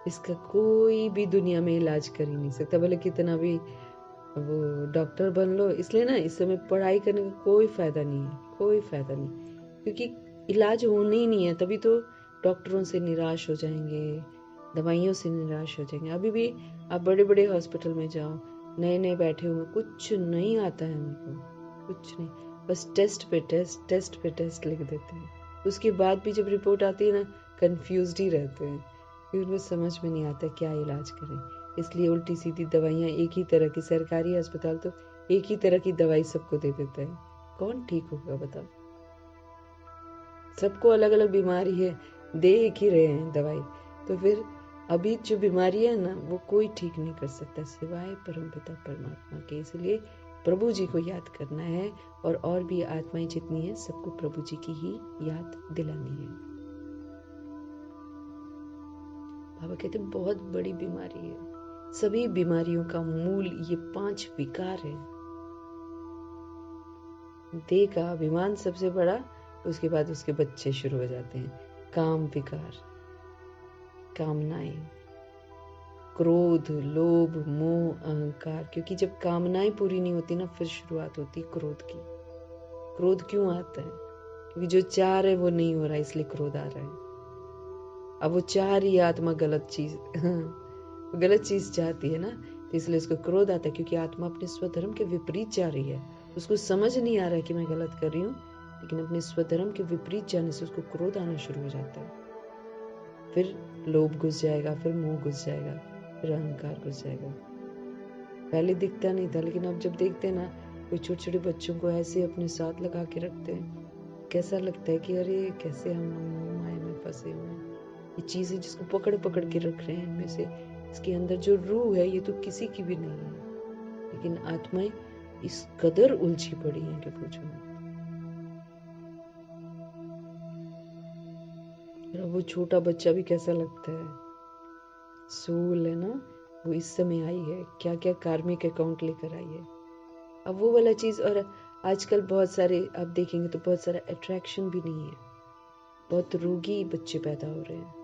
इसका कोई भी दुनिया में इलाज कर ही नहीं सकता, भले कितना भी वो डॉक्टर बन लो। इसलिए ना इस समय पढ़ाई करने का कोई फायदा नहीं है, कोई फायदा नहीं, क्योंकि इलाज होना ही नहीं है। तभी तो डॉक्टरों से निराश हो जाएंगे, दवाइयों से निराश हो जाएंगे। अभी भी आप बड़े बड़े हॉस्पिटल में जाओ, नए नए बैठे हुए, कुछ नहीं आता है उनको, कुछ नहीं, बस टेस्ट पे टेस्ट लिख देते हैं। उसके बाद भी जब रिपोर्ट आती है ना, कंफ्यूज्ड ही रहते हैं, क्योंकि उनको समझ में नहीं आता क्या इलाज करें। इसलिए उल्टी सीधी दवाइयाँ, एक ही तरह की, सरकारी अस्पताल तो एक ही तरह की दवाई सबको दे देता है, कौन ठीक होगा बताओ? सबको अलग अलग बीमारी है, दे एक ही रहे हैं दवाई। तो फिर अभी जो बीमारी है ना, वो कोई ठीक नहीं कर सकता सिवाय परमपिता परमात्मा के। इसलिए प्रभु जी को याद करना है, और भी आत्माएं जितनी है सबको प्रभु जी की ही याद दिलानी है। बाबा कहते हैं बहुत बड़ी बीमारी है, सभी बीमारियों का मूल ये 5 विकार है। देह का अभिमान सबसे बड़ा, उसके बाद उसके बच्चे शुरू हो जाते हैं। काम विकार, कामनाएं, क्रोध, लोभ, मोह, अहंकार। क्योंकि जब कामनाएं पूरी नहीं होती ना, फिर शुरुआत होती क्रोध की। क्रोध क्यों आता है? क्योंकि जो चाह रहे वो नहीं हो रहा, इसलिए क्रोध आ रहा है। अब वो चाह रही है आत्मा गलत चीज चाहती है ना, तो इसलिए उसको क्रोध आता है, क्योंकि आत्मा अपने स्वधर्म के विपरीत जा रही है। उसको समझ नहीं आ रहा है कि मैं गलत कर रही हूँ, लेकिन अपने स्वधर्म के विपरीत जाने से उसको क्रोध आना शुरू हो जाता है। फिर लोभ घुस जाएगा, फिर मोह घुस जाएगा, फिर अहंकार घुस जाएगा। पहले दिखता नहीं था, लेकिन अब जब देखते हैं ना, कोई छोटे छोटे बच्चों को ऐसे अपने साथ लगा के रखते हैं, कैसा लगता है कि अरे कैसे हम मोह माया में फंसे हुए हैं। ये चीजें जिसको पकड़ पकड़ के रख रहे हैं, इनमें से इसके अंदर जो रूह है ये तो किसी की भी नहीं है, लेकिन आत्माएं इस कदर उलझी पड़ी हैं कि पूछो मत। वो छोटा बच्चा भी कैसा लगता है, सोल है ना, वो इस समय आई है, क्या क्या कार्मिक अकाउंट लेकर आई है। अब वो वाला चीज, और आजकल बहुत सारे आप देखेंगे तो बहुत सारा अट्रैक्शन भी नहीं है, बहुत रोगी बच्चे पैदा हो रहे हैं।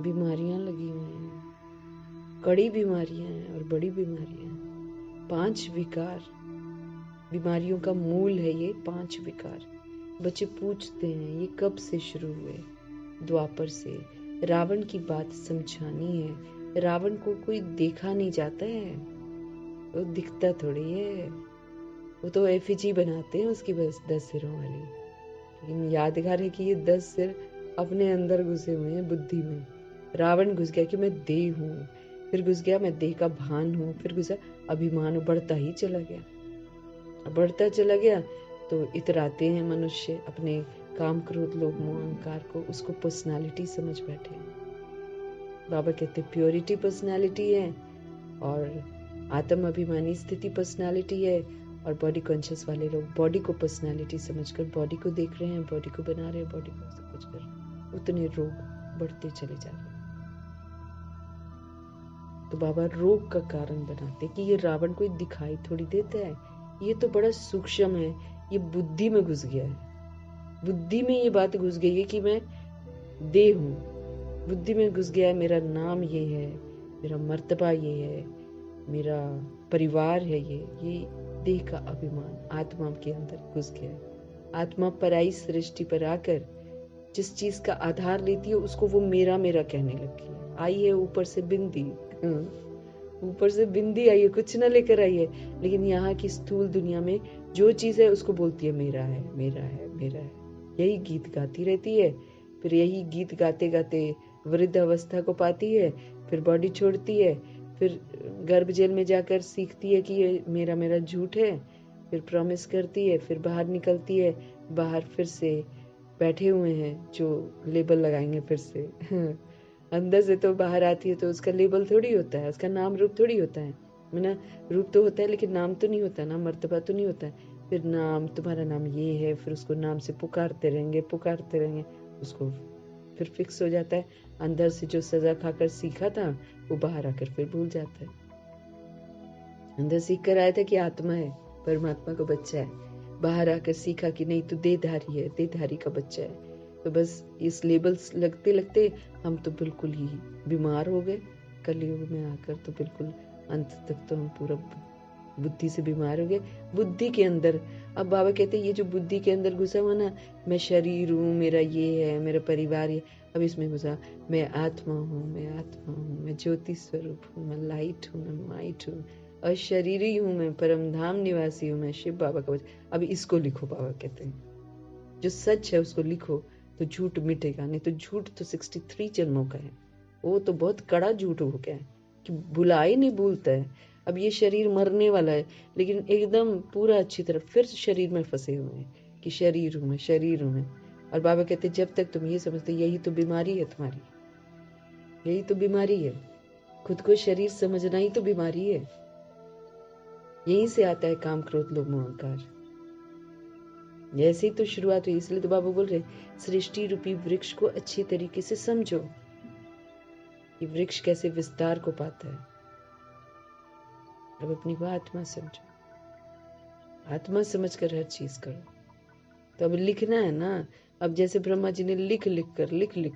बीमारियां लगी हुई हैं, कड़ी बीमारियां हैं और बड़ी बीमारियां हैं। 5 विकार, बीमारियों का मूल है ये 5 विकार। बच्चे पूछते हैं ये कब से शुरू हुए? द्वापर से। रावण की बात समझानी है। रावण को कोई देखा नहीं जाता है, वो दिखता थोड़ी है, वो तो एफिजी बनाते हैं उसकी बस 10 सिरों वाली। लेकिन यादगार है कि ये 10 सिर अपने अंदर घुसे हुए हैं बुद्धि में। रावण घुस गया कि मैं देह हूँ, फिर घुस गया मैं देह का भान हूँ, फिर घुसा अभिमान, बढ़ता ही चला गया, बढ़ता चला गया। तो इतराते हैं मनुष्य अपने काम, क्रोध, लोभ, मोह, अहंकार को, उसको पर्सनालिटी समझ बैठे। बाबा कहते प्योरिटी पर्सनालिटी है, और आत्म अभिमानी स्थिति पर्सनालिटी है, और बॉडी कॉन्शियस वाले लोग बॉडी को पर्सनालिटी समझकर बॉडी को देख रहे हैं, बॉडी को बना रहे हैं, बॉडी को सब कुछ कर रहे हैं। उतने रोग बढ़ते चले जाते हैं। तो बाबा रोग का कारण बनाते कि ये रावण कोई दिखाई थोड़ी देता है, ये तो बड़ा सूक्ष्म है, ये बुद्धि में घुस गया है, बुद्धि में ये बात घुस गई है कि मैं देह हूँ, बुद्धि में घुस गया है, मेरा नाम ये है, मेरा मर्तबा ये है, मेरा परिवार है, ये देह का अभिमान आत्मा के अंदर घुस गया है। आत्मा पराई सृष्टि पर आकर जिस चीज का आधार लेती है उसको वो मेरा मेरा कहने लगी है। आई है ऊपर से बिंदी, ऊपर से बिंदी आई है, कुछ ना लेकर आई है, लेकिन यहाँ की स्थूल दुनिया में जो चीज है उसको बोलती है मेरा है, मेरा है, मेरा है। यही गीत गाती रहती है, फिर यही गीत गाते गाते वृद्ध अवस्था को पाती है, फिर बॉडी छोड़ती है, फिर गर्भ जेल में जाकर सीखती है कि ये मेरा मेरा झूठ है, फिर प्रॉमिस करती है, फिर बाहर निकलती है, बाहर फिर से बैठे हुए हैं जो लेबल लगाएंगे फिर से अंदर से तो बाहर आती है तो उसका लेबल थोड़ी होता है, उसका नाम रूप थोड़ी होता है ना, रूप तो होता है लेकिन नाम तो नहीं होता ना, मर्तबा तो नहीं होता है। फिर नाम, तुम्हारा नाम ये है, फिर उसको नाम से पुकारते रहेंगे, उसको फिर फिक्स हो जाता है। अंदर से जो सजा खाकर सीखा था वो बाहर आकर फिर भूल जाता है। अंदर सीख कर आया था कि आत्मा है, परमात्मा का बच्चा है, बाहर आकर सीखा कि नहीं तो देहधारी है, देहधारी का बच्चा है। तो बस इस लेबल्स लगते लगते हम तो बिल्कुल ही बीमार हो गए। कलयुग में आकर तो बिल्कुल अंत तक तो हम पूरा बुद्धि से बीमार हो गए। बुद्धि के अंदर अब बाबा कहते हैं ये जो बुद्धि के अंदर घुसा हुआ ना, मैं शरीर हूँ, मेरा ये है, मेरा परिवार ये, अब इसमें घुसा मैं आत्मा हूँ, मैं आत्मा हूँ, मैं ज्योति स्वरूप हूँ, मैं लाइट हूँ, मैं माइट हूँ, और शरीरी हूँ, मैं परम धाम निवासी हूँ, मैं शिव बाबा का बच्चा। अब इसको लिखो, बाबा कहते हैं जो सच है उसको लिखो तो झूठ मिटेगा, नहीं तो झूठ तो 63 जन्मों का है, वो तो बहुत कड़ा झूठ हो गया है कि भुला ही नहीं भूलता है। अब ये शरीर मरने वाला है लेकिन एकदम पूरा अच्छी तरह फिर शरीर में फंसे हुए हैं कि शरीर हूं मैं, शरीर हूं मैं। और बाबा कहते जब तक तुम ये समझते, यही तो बीमारी है तुम्हारी, यही तो बीमारी है, खुद को शरीर समझना ही तो बीमारी है। यहीं से आता है काम, क्रोध, लोभ, मोह, अहंकार। ऐसे ही तो शुरुआत हुई, इसलिए तो बाबा बोल रहे सृष्टि रूपी वृक्ष को अच्छी तरीके से समझो, ये वृक्ष कैसे विस्तार को पाता है। अब अपनी को आत्मा समझो, आत्मा समझकर हर चीज करो। तो अब लिखना है ना, अब जैसे ब्रह्मा जी ने लिख लिख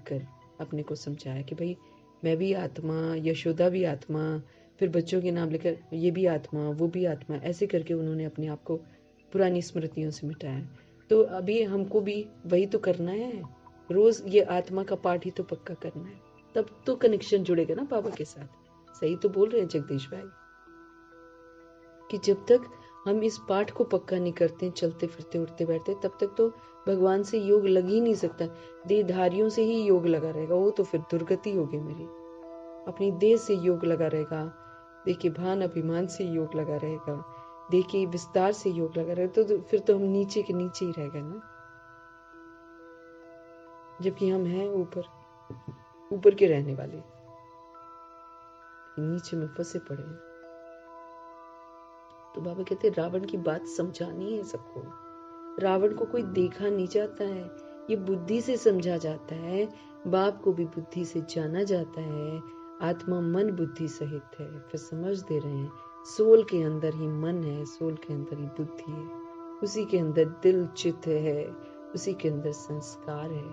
कर अपने को समझाया कि भाई मैं भी आत्मा, यशोदा भी आत्मा, फिर बच्चों के नाम लेकर ये भी आत्मा, वो भी आत्मा, ऐसे करके उन्होंने अपने आप को पुरानी स्मृतियों से मिटाया। तो अभी हमको भी वही तो करना है, रोज ये आत्मा का पाठ ही तो पक्का करना है, तब तो कनेक्शन जुड़ेगा ना बाबा के साथ। सही तो बोल रहे हैं जगदीश भाई कि जब तक हम इस पाठ को पक्का नहीं करते, चलते फिरते उठते बैठते, तब तक तो भगवान से योग लग ही नहीं सकता। देहधारियों से ही योग लगा रहेगा, वो तो फिर दुर्गति होगी मेरी। अपनी देह से योग लगा रहेगा, देखिए भान अभिमान से योग लगा रहेगा, देखिए विस्तार से योग लगा रहेगा, तो फिर तो हम नीचे के नीचे ही रह गए ना, जबकि हम हैं ऊपर के रहने वाले, नीचे में फंसे पड़े हैं। तो बाबा कहते रावण की बात समझानी है सबको। रावण को कोई देखा नहीं जाता है, ये बुद्धि से समझा जाता है, बाप को भी बुद्धि से जाना जाता है। आत्मा मन बुद्धि सहित है, फिर समझ दे रहे हैं सोल के अंदर ही मन है, सोल के अंदर ही बुद्धि है, उसी के अंदर दिल चित्त है, उसी के अंदर संस्कार है।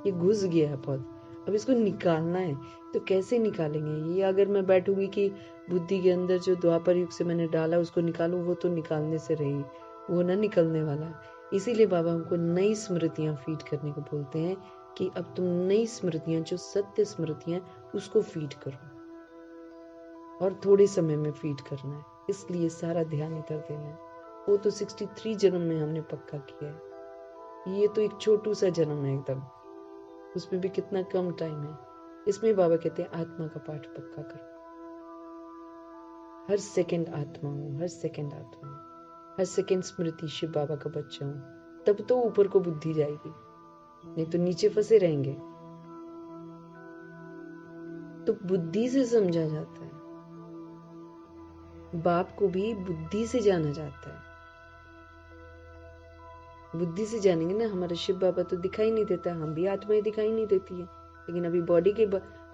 ये घुस गया है बहुत, अब इसको निकालना है। तो कैसे निकालेंगे ये? अगर मैं बैठूंगी कि बुद्धि के अंदर जो द्वापर युग से मैंने डाला उसको निकालूं, वो तो निकालने से रही, वो ना निकलने वाला। इसीलिए बाबा हमको नई स्मृतियां फीड करने को बोलते हैं कि अब तुम नई स्मृतियां, जो सत्य स्मृतियां, उसको फीड करो, और थोड़े समय में फीड करना है, इसलिए सारा ध्यान इधर देना है। वो तो 63 जन्म में हमने पक्का किया है, ये तो एक छोटू सा जन्म है एकदम, उसमें भी कितना कम टाइम है। इसमें बाबा कहते हैं आत्मा का पाठ पक्का करो, हर सेकंड आत्मा हूँ, हर सेकंड आत्मा हूँ, हर सेकंड स्मृति शिव बाबा का बच्चा हूँ, तब तो ऊपर को बुद्धि जाएगी, नहीं तो नीचे फंसे रहेंगे। तो बुद्धि से समझा जाता है, बाप को भी बुद्धि से जाना जाता है। बुद्धि से जानेंगे ना, हमारा शिव बाबा तो दिखाई नहीं देता, हम भी आत्माएं दिखाई नहीं देती है, लेकिन अभी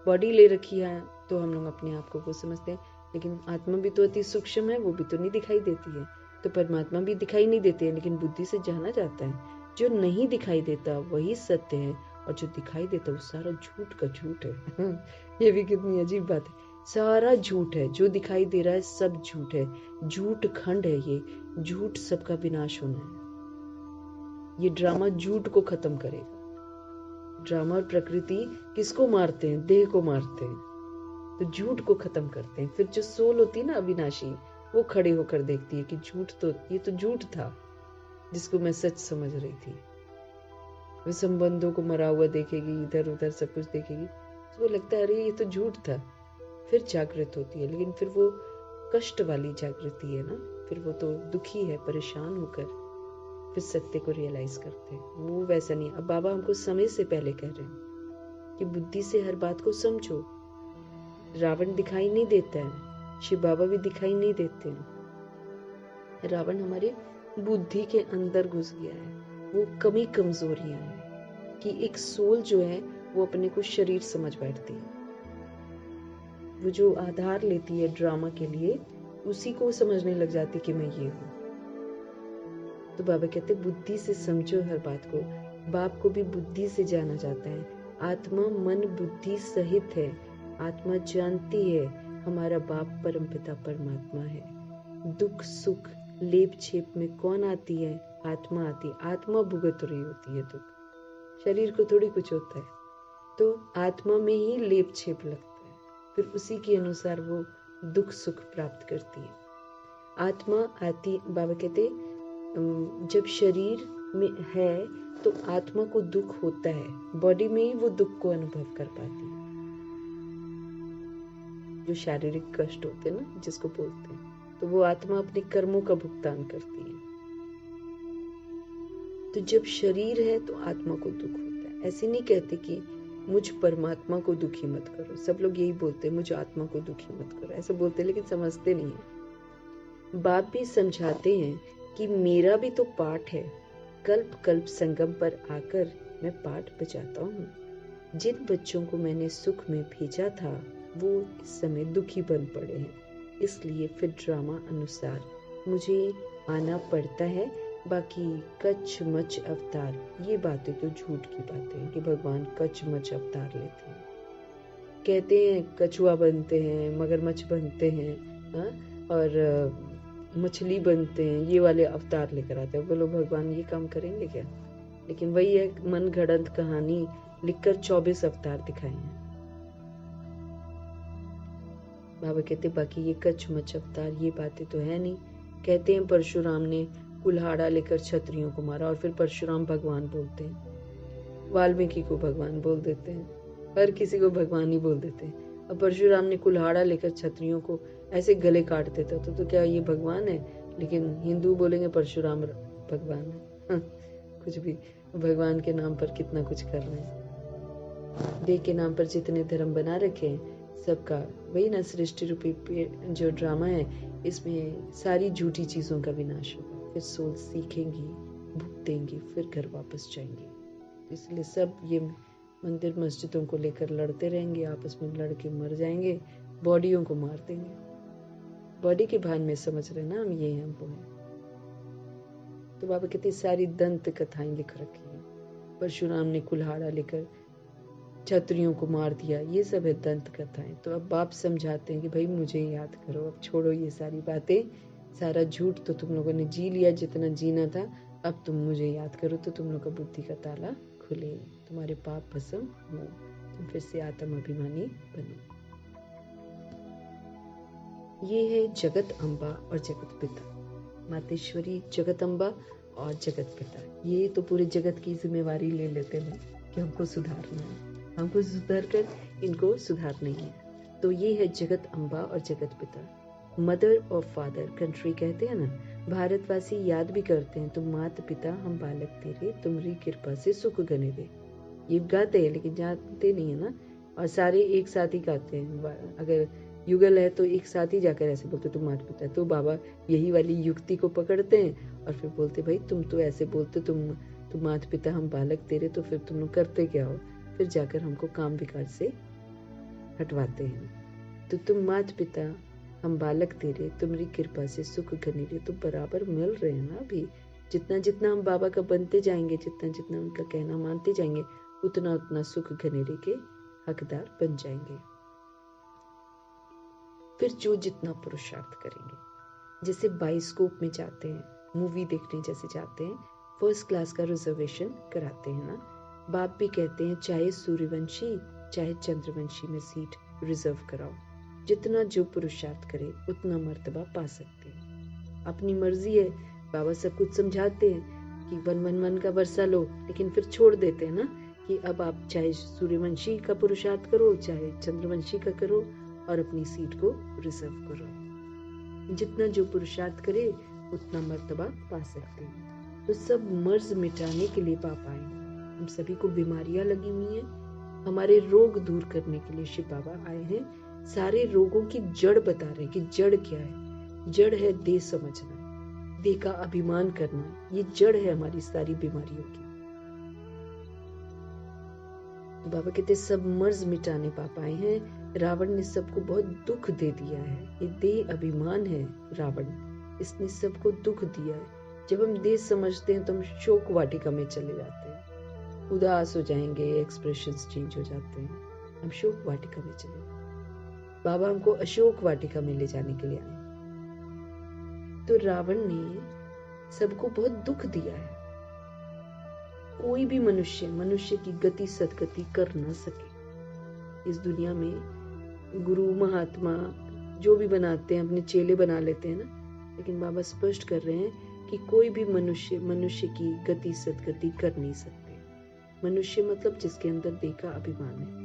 बॉडी ले रखी है तो हम लोग अपने आप को वो समझते हैं, लेकिन आत्मा भी तो अति सूक्ष्म है, वो भी तो नहीं दिखाई देती है। तो परमात्मा भी दिखाई नहीं देते हैं, लेकिन बुद्धि से जाना जाता है। जो नहीं दिखाई देता वही सत्य है, और जो दिखाई देता वो सारा झूठ का झूठ है। ये भी कितनी अजीब बात है, सारा झूठ है, जो दिखाई दे रहा है सब झूठ है, झूठ खंड है, ये झूठ सबका विनाश होना है। ये ड्रामा झूठ को खत्म करेगा। ड्रामा और प्रकृति किसको मारते हैं? देह को मारते हैं, तो झूठ को खत्म करते हैं। फिर जो सोल होती है ना अविनाशी, वो खड़े होकर देखती है कि झूठ तो, ये तो झूठ था जिसको मैं सच समझ रही थी। वो संबंधों को मरा हुआ देखेगी, इधर उधर सब कुछ देखेगी, उसको लगता है अरे ये तो झूठ था। फिर जागृत होती है, लेकिन फिर वो कष्ट वाली जागृति है ना, फिर वो तो दुखी है, परेशान होकर फिर सत्य को रियलाइज करते हैं। वो वैसा नहीं। अब बाबा हमको समय से पहले कह रहे हैं कि बुद्धि से हर बात को समझो। रावण दिखाई नहीं देता है, शिव बाबा भी दिखाई नहीं देते हैं। रावण हमारे बुद्धि के अंदर घुस गया है। वो कमी कमजोरियां हैं कि एक सोल जो है वो अपने को शरीर समझ बैठती है। वो जो आधार लेती है ड्रामा के लिए, उसी को समझने लग जाती कि मैं ये हूँ। तो बाबा कहते बुद्धि से समझो हर बात को। बाप को भी बुद्धि से जाना जाता है। आत्मा मन बुद्धि सहित है। आत्मा जानती है हमारा बाप परमपिता परमात्मा है। दुख सुख लेप छेप में कौन आती है? आत्मा आती है। आत्मा भुगत रही होती है दुख, शरीर को थोड़ी कुछ होता है। तो आत्मा में ही लेप छेप लगता है, फिर उसी के अनुसार वो दुख सुख प्राप्त करती है। आत्मा आती, बाबा कहते जब शरीर में है तो आत्मा को दुख होता है, बॉडी में ही वो दुख को अनुभव कर पाती है। जो शारीरिक कष्ट होते हैं ना, जिसको बोलते हैं, तो वो आत्मा अपने कर्मों का भुगतान करती है। तो जब शरीर है तो आत्मा को दुख होता है। ऐसे नहीं कहते कि मुझ परमात्मा को दुखी मत करो। सब लोग यही बोलते हैं, मुझ आत्मा को दुखी मत करो, ऐसा बोलते हैं, लेकिन समझते नहीं है। बाप भी समझाते हैं कि मेरा भी तो पाठ है। कल्प कल्प संगम पर आकर मैं पाठ बजाता हूँ। जिन बच्चों को मैंने सुख में भेजा था वो इस समय दुखी बन पड़े हैं, इसलिए फिर ड्रामा अनुसार मुझे आना पड़ता है। बाकी कच्छ मच अवतार, ये बातें तो झूठ की बातें हैं कि भगवान कच्छ मच अवतार लेते हैं। कहते हैं कछुआ बनते हैं, मगरमच्छ बनते हैं, हाँ, और मछली बनते हैं, ये वाले अवतार लेकर आते हैं। बोलो भगवान ये काम करेंगे क्या? लेकिन वही है, मन घड़ंत कहानी लिखकर 24 अवतार दिखाए हैं। बाबा कहते बाकी ये कच्छ मच्छ अवतार ये बातें तो है नहीं। कहते हैं परशुराम ने कुल्हाड़ा लेकर क्षत्रियों को मारा, और फिर परशुराम भगवान बोलते हैं। वाल्मीकि को भगवान बोल देते हैं, हर किसी को भगवान ही बोल देते हैं। अब परशुराम ने कुल्हाड़ा लेकर क्षत्रियों को ऐसे गले काट देता तो क्या ये भगवान है? लेकिन हिंदू बोलेंगे परशुराम भगवान है। कुछ भी, भगवान के नाम पर कितना कुछ कर रहे हैं। देह के नाम पर जितने धर्म बना रखे हैं सबका वही ना, सृष्टि रूपी जो ड्रामा है, इसमें सारी झूठी चीजों का विनाश होगा। फिर सोल सीखेंगी, भुगतेंगी, फिर घर वापस जाएंगी। इसलिए सब ये मंदिर मस्जिदों को लेकर लड़ते रहेंगे, आपस में लड़के मर जाएंगे, बॉडियों को मार देंगे। बॉडी के भान में समझ रहे ना हम, ये हैं वो हैं। तो बाबा कहते सारी दंत कथाएं लिख रखी है। परशुराम ने कुल्हाड़ा लेकर क्षत्रियों को मार दिया, ये सब है दंत कथाएं। तो अब बाप समझाते हैं कि भाई मुझे याद करो, अब छोड़ो ये सारी बातें, सारा झूठ तो तुम लोगों ने जी लिया जितना जीना था, अब तुम मुझे याद करो तो तुम लोग का बुद्धि का ताला खुले, तुम्हारे पाप भस्म हो, तुम फिर से आत्म अभिमानी बनो। ये है जगत अम्बा और जगत पिता, मातेश्वरी जगत अम्बा और जगत पिता। ये तो पूरे जगत की जिम्मेवारी ले लेते हैं कि हमको सुधारना है, हमको सुधार कर इनको सुधारना है। तो ये है जगत अम्बा और जगत पिता। मदर और फादर कंट्री कहते हैं ना, भारतवासी याद भी करते हैं, तुम मात पिता हम बालक तेरे, तुम्हारी कृपा से सुख गने दे। ये गाते हैं लेकिन जानते नहीं है ना, और सारे एक साथ ही गाते हैं। अगर युगल है तो एक साथ ही जाकर ऐसे बोलते तुम माता पिता। तो बाबा यही वाली युक्ति को पकड़ते हैं और फिर बोलते भाई तुम तो ऐसे बोलते, तुम माता पिता हम बालक तेरे, तो फिर तुम लोग करते क्या हो? फिर जाकर हमको काम विकार से हटवाते हैं। तो तुम माता पिता हम बालक तेरे, तुम्हारी कृपा से सुख घनेरे तो बराबर मिल रहे हैं ना अभी। जितना जितना हम बाबा का बनते जाएंगे, जितना जितना उनका कहना मानते जाएंगे, उतना उतना सुख घनेरे के हकदार बन जाएंगे। फिर जो जितना पुरुषार्थ करेंगे, जैसे बाइस्कोप में जाते हैं, मूवी देखने जैसे जाते हैं, फर्स्ट क्लास का रिजर्वेशन कराते हैं ना, बाप भी कहते हैं चाहे सूर्यवंशी चाहे चंद्रवंशी में सीट रिजर्व कराओ। जितना जो पुरुषार्थ करे उतना मर्तबा पा सकते हैं। अपनी मर्जी है, बाबा सब कुछ समझाते हैं कि 111 का वर्षा लो, लेकिन फिर छोड़ देते हैं ना कि अब आप चाहे सूर्यवंशी का पुरुषार्थ करो चाहे चंद्रवंशी का करो और अपनी सीट को रिजर्व करो। जितना जो पुरुषार्थ करे उतना मर्तबा पा सकते हैं। तो सब मर्ज मिटाने के लिए पापा आए। हम सभी को बीमारियां लगी हुई हैं, हमारे रोग दूर करने के लिए शिव बाबा आए हैं। सारे रोगों की जड़ बता रहे हैं कि जड़ क्या है। जड़ है देह समझना, देह का अभिमान करना, ये जड़ है हमारी सारी बीमारियों की। तो बाबा कहते सब मर्ज मिटाने पापा आए हैं। रावण ने सबको बहुत दुख दे दिया है, ये देह अभिमान है रावण, इसने सबको दुख दिया है। जब हम देह समझते हैं तो हम शोक वाटिका में चले जाते हैं, उदास हो जाएंगे, एक्सप्रेशंस चेंज हो जाते हैं, हम शोक वाटिका में चले। बाबा हमको अशोक वाटिका में ले जाने के लिए आए। तो रावण ने सबको बहुत दुख दिया है। कोई भी मनुष्य की गति सदगति कर ना सके। इस दुनिया में गुरु महात्मा जो भी बनाते हैं अपने चेले बना लेते हैं ना, लेकिन बाबा स्पष्ट कर रहे हैं कि कोई भी मनुष्य की गति सदगति कर नहीं सकते। मनुष्य मतलब जिसके अंदर देह का अभिमान है।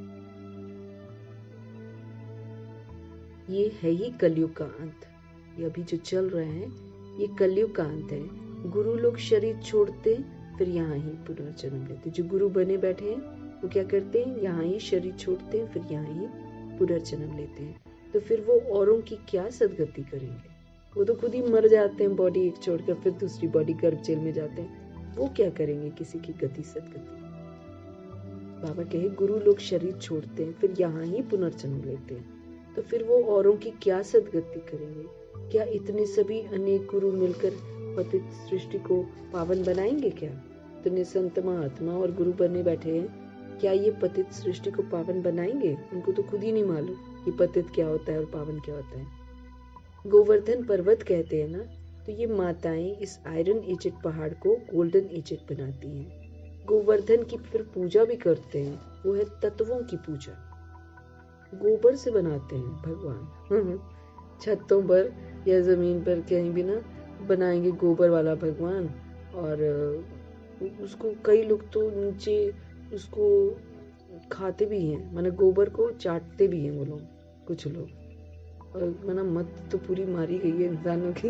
ये है ही कलयुग का अंत। ये अभी जो चल रहा है ये कलयुग का अंत है। गुरु लोग शरीर छोड़ते फिर यहाँ ही पुनर्जन्म लेते। जो गुरु बने बैठे हैं वो क्या करते हैं, यहाँ ही शरीर छोड़ते हैं फिर यहाँ ही पुनर्जन्म लेते हैं। तो फिर वो औरों की क्या सदगति करेंगे? वो तो खुद ही मर जाते हैं बॉडी एक छोड़कर, फिर दूसरी बॉडी गर्भ जेल में जाते हैं। वो क्या करेंगे किसी की गति सदगति? बाबा कहे गुरु लोग शरीर छोड़ते हैं फिर यहाँ ही पुनर्जन्म लेते हैं, तो फिर वो औरों की क्या सदगति करेंगे? क्या इतने सभी अनेक गुरु मिलकर पतित सृष्टि को पावन बनाएंगे? क्या इतने संत महात्मा और गुरु बने बैठे हैं, क्या ये पतित सृष्टि को पावन बनाएंगे? उनको तो खुद ही नहीं मालूम कि पतित क्या होता है और पावन क्या होता है। गोवर्धन पर्वत कहते हैं ना, तो ये माताएं इस आयरन एजेड पहाड़ को गोल्डन एजेड बनाती हैं। गोवर्धन की फिर पूजा भी करते हैं, वो है तत्वों की पूजा। गोबर से बनाते हैं भगवान। छतों पर या जमीन पर कहीं भी ना बनाएंगे गोबर वाला भगवान, और उसको कई लोग तो नीचे उसको खाते भी हैं, माने गोबर को चाटते भी हैं वो लोग, कुछ लोग। और माना मत तो पूरी मारी गई है इंसानों की,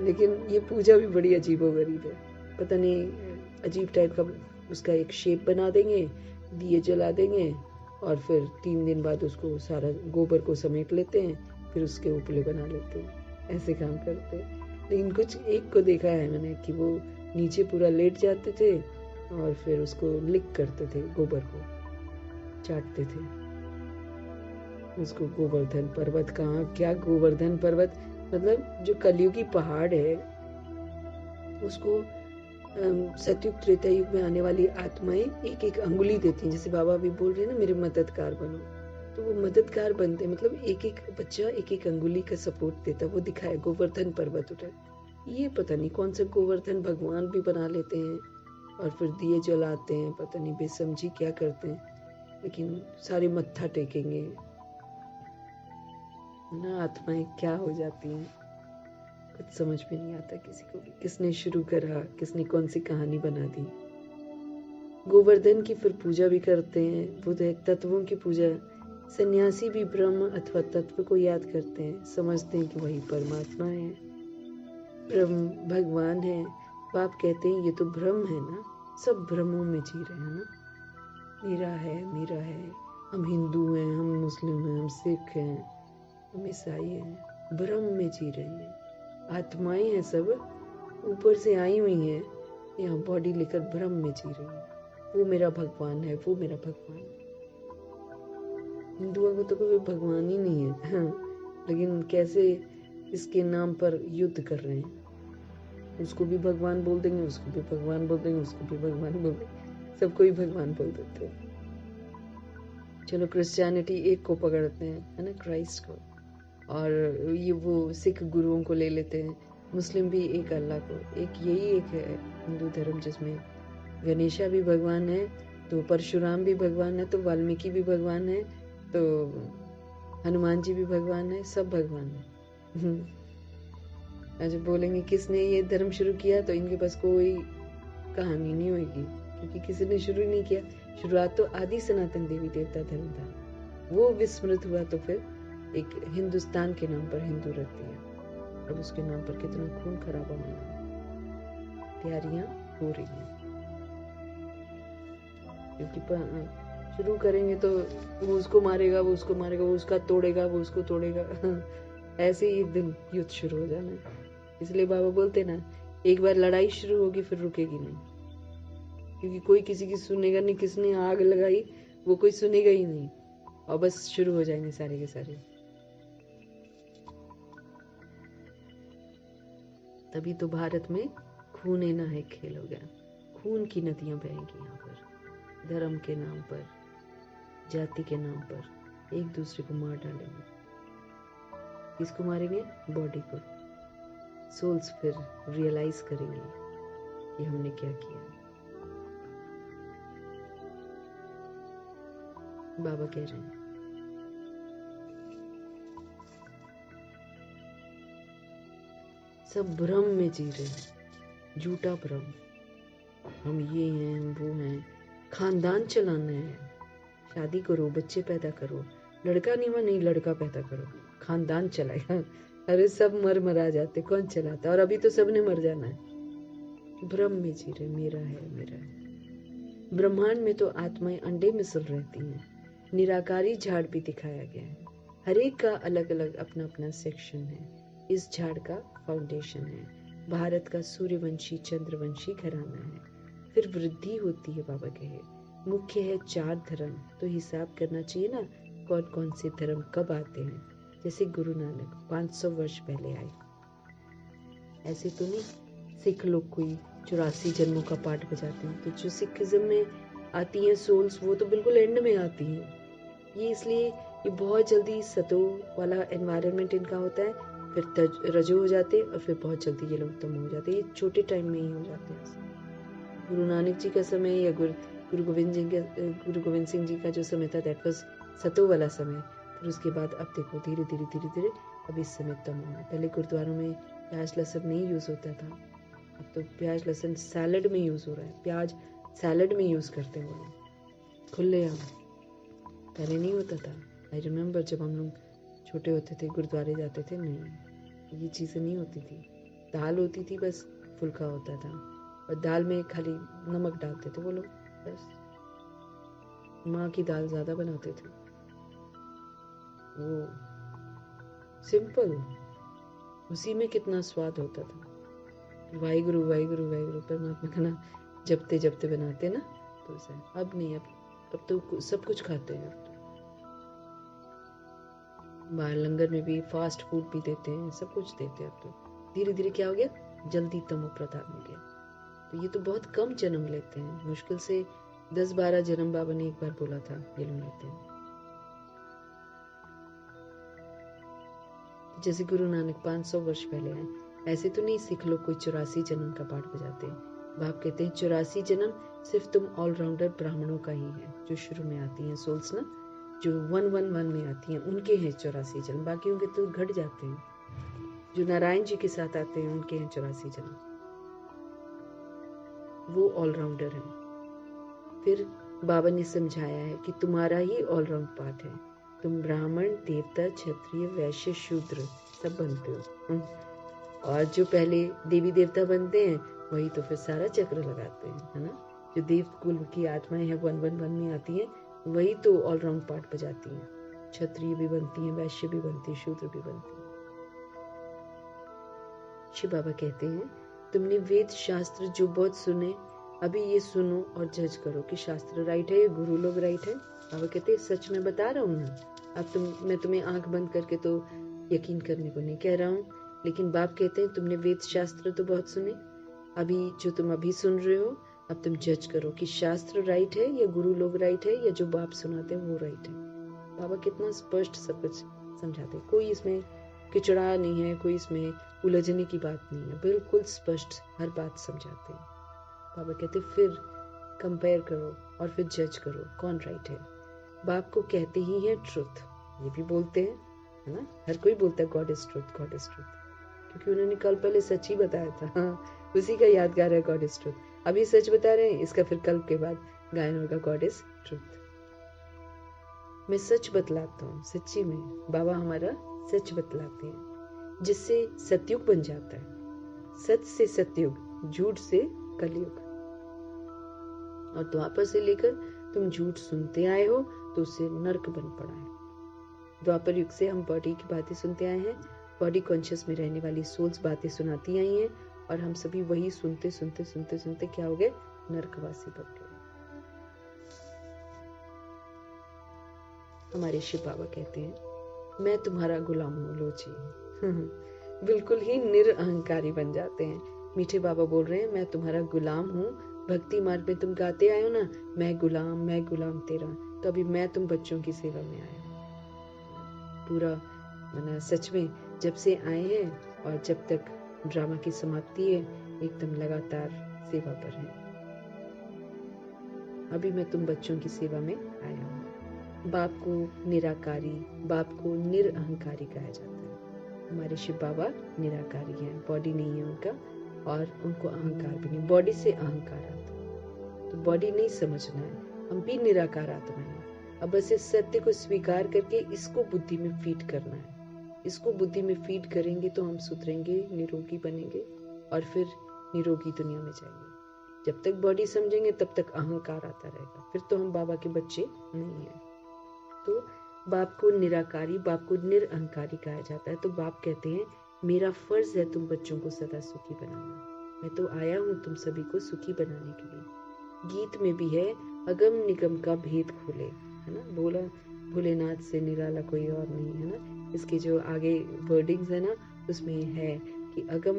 लेकिन ये पूजा भी बड़ी अजीबोगरीब है। पता नहीं अजीब टाइप का उसका एक शेप बना देंगे, दिए जला देंगे और फिर 3 दिन बाद उसको सारा गोबर को समेट लेते हैं, फिर उसके उपले बना लेते हैं। ऐसे काम करते हैं। लेकिन कुछ एक को देखा है मैंने कि वो नीचे पूरा लेट जाते थे और फिर उसको लिक करते थे, गोबर को चाटते थे। उसको गोवर्धन पर्वत कहाँ, क्या गोवर्धन पर्वत, मतलब जो कलयुगी पहाड़ है उसको सतयुग त्रेता युग में आने वाली आत्माएं एक एक अंगुली देती हैं। जैसे बाबा भी बोल रहे हैं ना, मेरे मददगार बनो, तो वो मददगार बनते, मतलब एक एक बच्चा एक एक अंगुली का सपोर्ट देता। वो दिखाया गोवर्धन पर्वत उठा। ये पता नहीं कौन सा गोवर्धन भगवान भी बना लेते हैं और फिर दिए जलाते हैं, पता नहीं बेसमझी क्या करते हैं, लेकिन सारे मत्था टेकेंगे ना। आत्माएं क्या हो जाती हैं कुछ समझ में नहीं आता किसी को भी। किसने शुरू करा, किसने कौन सी कहानी बना दी। गोवर्धन की फिर पूजा भी करते हैं, वो है तत्वों की पूजा। सन्यासी भी ब्रह्म अथवा तत्व को याद करते हैं, समझते हैं कि वही परमात्मा है, ब्रह्म भगवान है। बाप कहते हैं ये तो भ्रम है ना, सब भ्रमों में जी रहे हैं ना। मेरा है, हम हिंदू हैं, हम मुस्लिम हैं, हम सिख हैं, हम ईसाई हैं, भ्रम में जी रहे हैं। आत्माएं हैं सब, ऊपर से आई हुई हैं, यहाँ बॉडी लेकर भ्रम में जी रही है। वो मेरा भगवान है, वो मेरा भगवान है। हिंदुओं को तो कोई भगवान ही नहीं है। हाँ, लेकिन कैसे इसके नाम पर युद्ध कर रहे हैं। उसको भी भगवान बोल देंगे, उसको भी भगवान बोल देंगे, उसको भी भगवान बोल देंगे, सबको ही भगवान बोल देते हैं। चलो क्रिश्चियनिटी एक को पकड़ते हैं, है ना, क्राइस्ट को, और ये वो सिख गुरुओं को ले लेते हैं। मुस्लिम भी एक अल्लाह को, एक यही एक है हिंदू धर्म जिसमें गणेशा भी भगवान है, तो परशुराम भी भगवान है, तो वाल्मीकि भी भगवान है, तो हनुमान जी भी भगवान है, सब भगवान है। आज बोलेंगे किसने ये धर्म शुरू किया, तो इनके पास कोई कहानी नहीं होगी, क्योंकि किसी ने शुरू नहीं किया। शुरुआत तो आदि सनातन देवी देवता धर्म था, वो विस्मृत हुआ तो फिर एक हिंदुस्तान के नाम पर हिंदू रख दिया। अब उसके नाम पर कितना खून खराबा होना, तैयारियां हो रही हैं, क्योंकि शुरू करेंगे तो वो उसको मारेगा, वो उसको मारेगा, वो उसका तोड़ेगा, वो उसको तोड़ेगा। ऐसे ही एक दिन युद्ध शुरू हो जाना है। इसलिए बाबा बोलते ना, एक बार लड़ाई शुरू होगी फिर रुकेगी नहीं, क्योंकि कोई किसी की सुनेगा नहीं। किसने आग लगाई वो कोई सुनेगा ही नहीं, और बस शुरू हो जाएंगे सारे के सारे। तभी तो भारत में खून ना है खेल हो गया। खून की नदियां बहेंगी यहाँ पर, धर्म के नाम पर, जाति के नाम पर एक दूसरे को मार डालेंगे। किसको मारेंगे? बॉडी को। सोल्स फिर रियलाइज करेंगे कि हमने क्या किया। बाबा कह रहे हैं सब भ्रम में जी रहे हैं, झूठा भ्रम। हम ये हैं, हम वो हैं, खानदान चलाना है, शादी करो, बच्चे पैदा करो, लड़का नहीं लड़का पैदा करो, खानदान चलाएगा। अरे सब मर जाते, कौन चलाता? और अभी तो सबने मर जाना है। भ्रम में जी रहे, मेरा है मेरा है। ब्रह्मांड में तो आत्माएं अंडे में सुल रहती हैं। निराकारी झाड़ भी दिखाया गया है, हर एक का अलग अलग अपना अपना सेक्शन है। इस झाड़ का फाउंडेशन है, भारत का सूर्यवंशी चंद्रवंशी घराना है। फिर वृद्धि होती है, बाबा कहे मुख्य है 4 धर्म। तो हिसाब करना चाहिए ना, कौन कौन से धर्म कब आते हैं। जैसे गुरु नानक 500 वर्ष पहले आए, ऐसे तो नहीं सिख लोग कोई 84 जन्मों का पाठ बजाते हैं। तो जो सिखिज्म में आती हैं सोल्स, वो तो बिल्कुल एंड में आती हैं। ये इसलिए ये बहुत जल्दी सतो वाला एनवायरनमेंट इनका होता है, फिर रजो हो जाते और फिर बहुत जल्दी ये लोग तम हो जाते। ये छोटे टाइम में ही हो जाते हैं। गुरु नानक जी का समय या गुरु गोविंद सिंह जी का जो समय था, दैट वाज सतो वाला समय। फिर उसके बाद अब देखो धीरे धीरे अब इस समय तम हुआ। पहले गुरुद्वारों में प्याज लहसुन नहीं यूज होता था, अब तो प्याज लहसुन सैलड में यूज हो रहा है। प्याज सैलड में यूज करते हैं वो लोग खुलेआम, पहले नहीं होता था। आई रिमेम्बर जब हम लोग छोटे होते थे, गुरुद्वारे जाते थे, नहीं ये चीज़ें नहीं होती थी। दाल होती थी, बस फुल्का होता था, और दाल में खाली नमक डालते थे वो लोग, बस। माँ की दाल ज़्यादा बनाते थे, वो सिंपल, उसी में कितना स्वाद होता था। वाहिगुरु वाहिगुरु वाहिगुरु परमात्मा का नाम जपते जपते बनाते ना, तो उसे अब नहीं, अब तो सब कुछ खाते हैं। अब तो बाहर लंगर में भी फास्ट फूड भी देते हैं, सब कुछ देते हैं। अब तो धीरे धीरे क्या हो गया, जल्दी तमो प्रधान हो गया। तो ये तो बहुत कम जन्म लेते हैं, मुश्किल से 10-12 जन्म बाबा ने एक बार बोला था ये लोग लेते हैं। जैसे गुरु नानक 500 वर्ष पहले आए, ऐसे तो नहीं सिख लोग कोई 84 जन्म का पाठ बजाते हैं। बाप कहते हैं 84 जन्म सिर्फ तुम ऑलराउंडर ब्राह्मणों का ही है, जो शुरू में आती हैं सोल्स ना, जो 111 में आती हैं, उनके हैं 84 जन्म। बाकियों के तो घट जाते हैं। जो नारायण जी के साथ आते हैं उनके हैं 84 जन्म, वो ऑलराउंडर हैं। फिर बाबा ने समझाया है कि तुम्हारा ही ऑलराउंड पाठ है, तुम ब्राह्मण देवता क्षत्रिय वैश्य शूद्र सब बनते हो। और जो पहले देवी देवता बनते हैं वही तो फिर सारा चक्र लगाते हैं, है ना। जो देव कुल की आत्माएं हैं 111 में आती हैं, वही तो ऑलराउंड पार्ट बजाती हैं। क्षत्रिय भी बनती हैं, वैश्य भी बनती है, शूद्र भी बनती है। शिव बाबा कहते हैं तुमने वेद शास्त्र जो बहुत सुने, अभी ये सुनो और जज करो कि शास्त्र राइट है या गुरु लोग राइट है। बाबा कहते हैं सच में बता रहा हूँ ना, अब मैं तुम्हें आंख बंद करके तो यकीन करने को नहीं कह रहा हूँ, लेकिन बाप कहते हैं तुमने वेद शास्त्र तो बहुत सुने, अभी जो तुम अभी सुन रहे हो, अब तुम जज करो कि शास्त्र राइट है या गुरु लोग राइट है या जो बाप सुनाते हैं वो राइट है। बाबा कितना स्पष्ट सब कुछ समझाते हैं, कोई इसमें किचड़ा नहीं है, कोई इसमें उलझने की बात नहीं है, बिल्कुल स्पष्ट हर बात समझाते हैं। बाबा कहते फिर कंपेयर करो और फिर जज करो कौन राइट है। बाप को कहते ही है ट्रुथ, ये भी बोलते हैं, है ना, हर कोई बोलता है God is truth, God is truth, क्योंकि उन्होंने कल पहले सच ही बताया था। हाँ, उसी का यादगार है गॉड इज ट्रुथ। अभी सच बता रहे हैं, इसका फिर कल के बाद गायन होगा गॉड इज ट्रुथ। मैं सच बतलाता हूँ, सच्ची में बाबा हमारा सच बतलाते हैं, जिससे सतयुग बन जाता है। सच से सतयुग, झूठ से कलयुग। और द्वापर से लेकर तुम झूठ सुनते आए हो तो उससे नर्क बन पड़ा है। द्वापर युग से हम बॉडी की बातें सुनते आए हैं, बॉडी कॉन्शियस में रहने वाली सोल्स बातें सुनाती आई हैं, और हम सभी वही सुनते सुनते सुनते सुनते क्या हो गए, नर्कवासी बन गए। हमारे शिव बाबा कहते हैं मैं तुम्हारा गुलाम हूँ, लो जी। बिल्कुल ही निरअहंकारी बन जाते हैं। मीठे बाबा बोल रहे हैं मैं तुम्हारा गुलाम हूँ। भक्ति मार्ग में तुम गाते आए हो ना, मैं गुलाम तेरा, तो अभी मैं तुम बच्चों की सेवा में आया हूँ। पूरा माना सच में जब से आए हैं और जब तक ड्रामा की समाप्ति है, एकदम लगातार सेवा पर है। अभी मैं तुम बच्चों की सेवा में आया हूँ। बाप को निराकारी, बाप को निरअहंकारी कहा जाता है। हमारे शिव बाबा निराकारी हैं, बॉडी नहीं है उनका, और उनको अहंकार भी नहीं, बॉडी से अहंकार आता है, तो बॉडी नहीं समझना है। हम भी निराकार आत्मा है। अब बस इस सत्य को स्वीकार करके इसको बुद्धि में फीड करना है। इसको बुद्धि में फीड करेंगे तो हम सुधरेंगे, निरोगी बनेंगे और फिर निरोगी दुनिया में जाएंगे। जब तक बॉडी समझेंगे तब तक अहंकार आता रहेगा, फिर तो हम बाबा के बच्चे नहीं हैं। तो बाप को निराकारी, बाप को निरअहंकारी कहा जाता है। तो बाप कहते हैं मेरा फर्ज है तुम बच्चों को सदा सुखी बनाना। मैं तो आया हूँ तुम सभी को सुखी बनाने के लिए। गीत में भी है अगम निगम का भेद खोले, है ना, बोला भोलेनाथ से निराला कोई और नहीं, है ना। इसके जो आगे वर्डिंग्स है ना, उसमें है कि अगम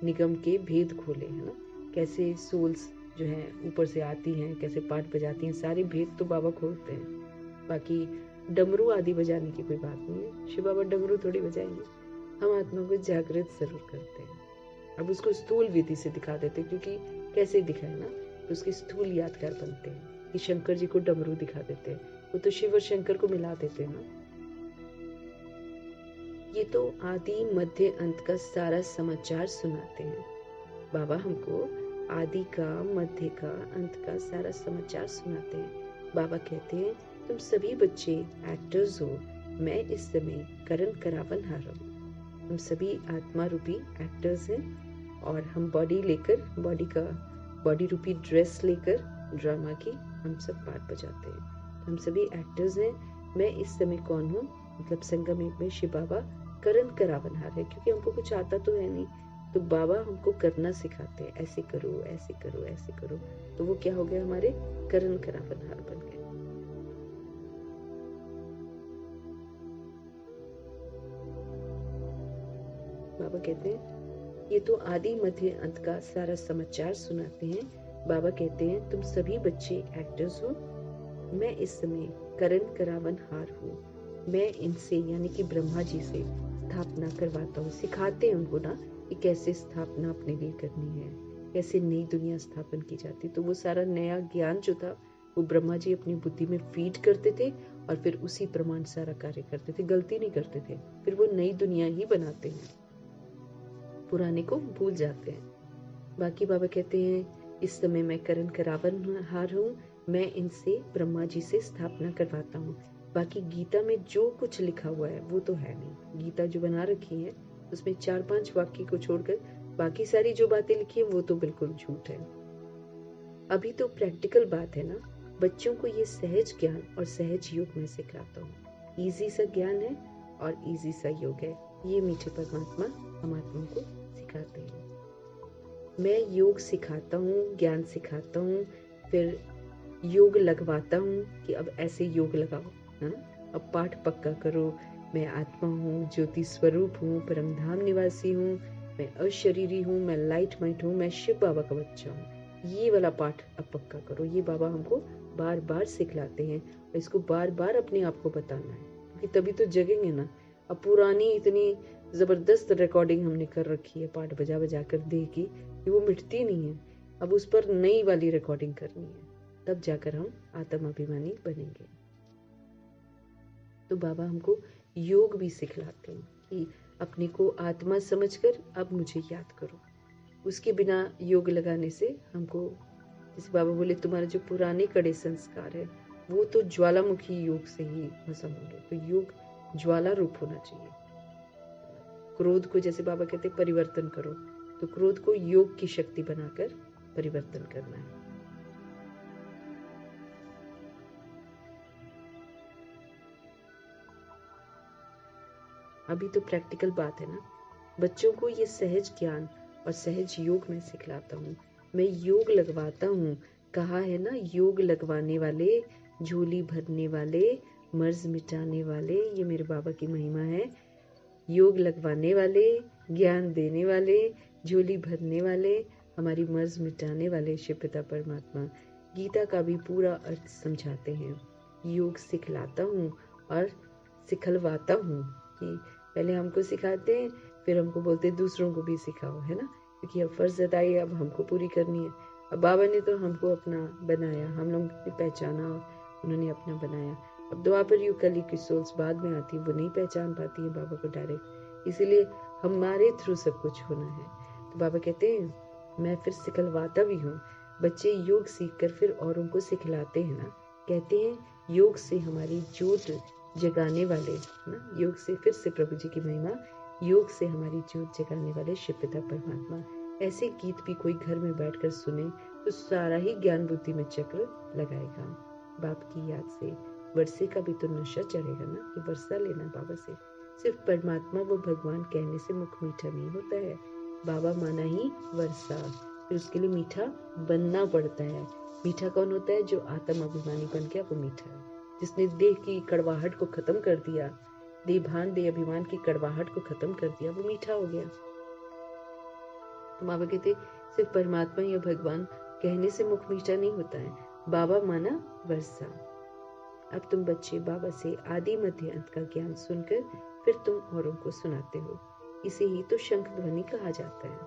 निगम के भेद खोले, है ना, कैसे सोल्स जो है ऊपर से आती हैं, कैसे पाठ बजाती हैं, सारे भेद तो बाबा खोलते हैं। बाकी डमरू आदि बजाने की कोई बात नहीं है, शिव बाबा डमरू थोड़ी बजाएंगे, हम आत्मा को जागृत जरूर करते हैं। अब उसको स्थूल विधि से दिखा देते हैं, क्योंकि कैसे दिखाए ना, तो उसके स्थूल यादगार बनते हैं कि शंकर जी को डमरू दिखा देते हैं, वो तो शिव और शंकर को मिला देते हैं ना। ये तो आदि मध्य अंत का सारा समाचार सुनाते हैं। बाबा हमको आदि का, मध्य का, अंत का सारा समाचार सुनाते हैं। बाबा कहते हैं तुम सभी बच्चे एक्टर्स हो, मैं इस समय करण करावन हार हूँ। हम सभी आत्मा रूपी एक्टर्स हैं और हम बॉडी लेकर, बॉडी रूपी ड्रेस लेकर ड्रामा की हम सब पार्ट बजाते हैं। हम सभी एक्टर्स हैं। मैं इस समय कौन हूँ, मतलब संगम युग में शिव बाबा करण करावन हार है, क्योंकि हमको कुछ आता तो है नहीं, तो बाबा हमको करना सिखाते हैं, ऐसे करो ऐसे करो ऐसे करो, तो वो क्या हो गया, हमारे करण करावन हार बन गए। बाबा कहते हैं ये तो आदि मध्य अंत का सारा समाचार सुनाते हैं। बाबा कहते हैं तुम सभी बच्चे एक्टर्स हो, मैं इस समय करण करावन हार हूँ। मैं इनसे यानी कि ब्रह्मा जी से स्थापना करवाता हूँ, सिखाते हैं उनको ना कि कैसे स्थापना अपने लिए करनी है, कैसे नई दुनिया स्थापन की जाती। तो वो सारा नया ज्ञान जो था वो ब्रह्मा जी अपनी बुद्धि में फीड करते थे और फिर उसी प्रमाण सारा कार्य करते थे, गलती नहीं करते थे, फिर वो नई दुनिया ही बनाते हैं, पुराने को भूल जाते हैं। बाकी बाबा कहते हैं इस समय मैं करण करावन हार हूँ, मैं इनसे ब्रह्मा जी से स्थापना करवाता हूँ। बाकी गीता में जो कुछ लिखा हुआ है वो तो है नहीं, गीता जो बना रखी है उसमें 4-5 वाक्य को छोड़कर बाकी सारी जो बातें लिखी है वो तो बिल्कुल झूठ है। अभी तो प्रैक्टिकल बात है ना, बच्चों को ये सहज ज्ञान और सहज योग में सिखाता हूँ। इजी सा ज्ञान है और इजी सा योग है, ये मीठे परमात्मा हम आत्मा को सिखाते हैं। मैं योग सिखाता हूँ, ज्ञान सिखाता हूँ, फिर योग लगवाता हूँ कि अब ऐसे योग लगाओ, है ना। अब पाठ पक्का करो, मैं आत्मा हूँ, ज्योति स्वरूप हूँ, परमधाम निवासी हूँ, मैं अशरीरी हूँ, मैं लाइट माइट हूँ, मैं शिव बाबा का बच्चा हूँ। ये वाला पाठ अब पक्का करो। ये बाबा हमको बार बार सिखलाते हैं और इसको बार बार अपने आप को बताना है, क्योंकि तभी तो जगेंगे ना। अब पुरानी इतनी जबरदस्त रिकॉर्डिंग हमने कर रखी है पाठ बजा बजा कर दे की, कि वो मिटती नहीं है। अब उस पर नई वाली रिकॉर्डिंग करनी है, तब जाकर हम आत्म अभिमानी बनेंगे। तो बाबा हमको योग भी सिखलाते हैं कि अपने को आत्मा समझकर अब मुझे याद करो। उसके बिना योग लगाने से हमको, जैसे बाबा बोले, तुम्हारे जो पुराने कड़े संस्कार है वो तो ज्वालामुखी योग से ही भस्म होंगे। तो योग ज्वाला रूप होना चाहिए। क्रोध को, जैसे बाबा कहते हैं, परिवर्तन करो, तो क्रोध को योग की शक्ति बनाकर परिवर्तन करना है। अभी तो प्रैक्टिकल बात है ना। बच्चों को ये सहज ज्ञान और सहज योग में सिखलाता हूँ। मैं योग लगवाता हूँ, कहा है ना, योग लगवाने वाले, झोली भरने वाले, मर्ज मिटाने वाले, ये मेरे बाबा की महिमा है। योग लगवाने वाले, ज्ञान देने वाले, झोली भरने वाले, हमारी मर्ज मिटाने वाले शिव पिता परमात्मा गीता का भी पूरा अर्थ समझाते हैं। योग सिखलाता हूँ और सिखलवाता हूँ कि पहले हमको सिखाते हैं, फिर हमको बोलते हैं दूसरों को भी सिखाओ, है ना, क्योंकि अब फर्ज अदाई अब हमको पूरी करनी है। अब बाबा ने तो हमको अपना बनाया, हम लोग ने पहचाना और उन्होंने अपना बनाया। अब द्वापर युग कली की सोल्स बाद में आती है, वो नहीं पहचान पाती है बाबा को डायरेक्ट, इसीलिए हमारे थ्रू सब कुछ होना है। तो बाबा कहते हैं मैं फिर सिखलवाता भी हूँ। बच्चे योग सीखकर फिर औरों को सिखलाते हैं ना। कहते हैं योग से हमारी जोत जगाने वाले ना, योग से, फिर से प्रभु जी की महिमा, योग से हमारी जोत जगाने वाले शिव पिता परमात्मा। ऐसे गीत भी कोई घर में बैठकर सुने तो सारा ही ज्ञान बुद्धि में चक्र लगाएगा। बाप की याद से वर्षे का भी तो नशा चढ़ेगा ना, कि वर्षा लेना बाबा से। सिर्फ परमात्मा वो भगवान कहने से मुख मीठा नहीं होता है, बाबा माना ही वर्षा, फिर उसके लिए मीठा बनना पड़ता है। मीठा कौन होता है? जो आत्म अभिमानी बन गया वो मीठा है। जिसने देह की कड़वाहट को खत्म कर दिया, देह भान देह अभिमान की कड़वाहट को खत्म कर दिया, वो मीठा हो गया। तो बाबा कहते सिर्फ परमात्मा या भगवान कहने से मुख मीठा नहीं होता है, बाबा माना वर्षा। अब तुम बच्चे बाबा से आदि मध्य अंत का ज्ञान सुनकर फिर तुम औरों को सुनाते हो। इसे ही तो शंख ध्वनि कहा जाता है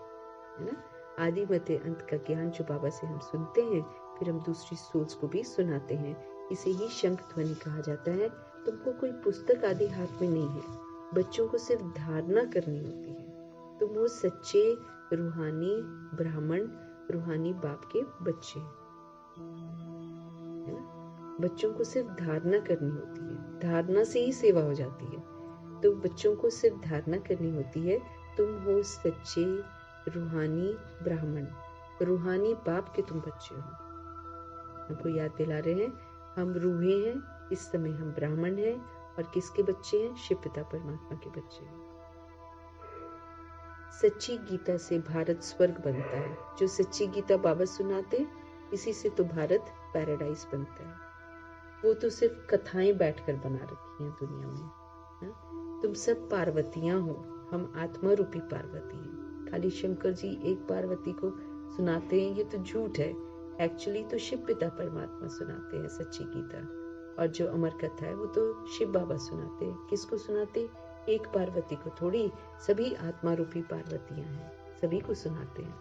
ना। आदि मध्य अंत का ज्ञान जो बाबा से हम सुनते हैं, फिर हम दूसरी सोल्स को भी सुनाते हैं, इसे ही शंख ध्वनि कहा जाता है। तुमको कोई पुस्तक आदि हाथ में नहीं है, बच्चों को सिर्फ धारणा करनी होती है। तुम वो सच्चे रूहानी ब्राह्मण, रूहानी बाप के बच्चे, है ना। बच्चों को सिर्फ धारणा करनी होती है, धारणा से ही सेवा हो जाती है। तो बच्चों को सिर्फ धारणा करनी होती है। तुम हो सच्चे रूहानी ब्राह्मण, रूहानी बाप के तुम बच्चे हो। हमको याद दिला रहे हैं हम रूहे हैं, इस समय हम ब्राह्मण हैं, और किसके बच्चे हैं? शिव पिता परमात्मा के बच्चे हैं। सच्ची गीता से भारत स्वर्ग बनता है। जो सच्ची गीता बाबा सुनाते, इसी से तो भारत पैराडाइज बनता है। वो तो सिर्फ कथाएं बैठकर बना रखी हैं दुनिया में ना? तुम सब पार्वतियां हो, हम आत्मा रूपी पार्वती हैं। खाली शंकर जी एक पार्वती को सुनाते हैं, ये तो झूठ है। एक्चुअली तो शिव पिता परमात्मा सुनाते हैं सच्ची गीता, और जो अमर कथा है वो तो शिव बाबा सुनाते हैं। किसको सुनाते? एक पार्वती को थोड़ी, सभी आत्मा रूपी पार्वतियां हैं, सभी को सुनाते हैं।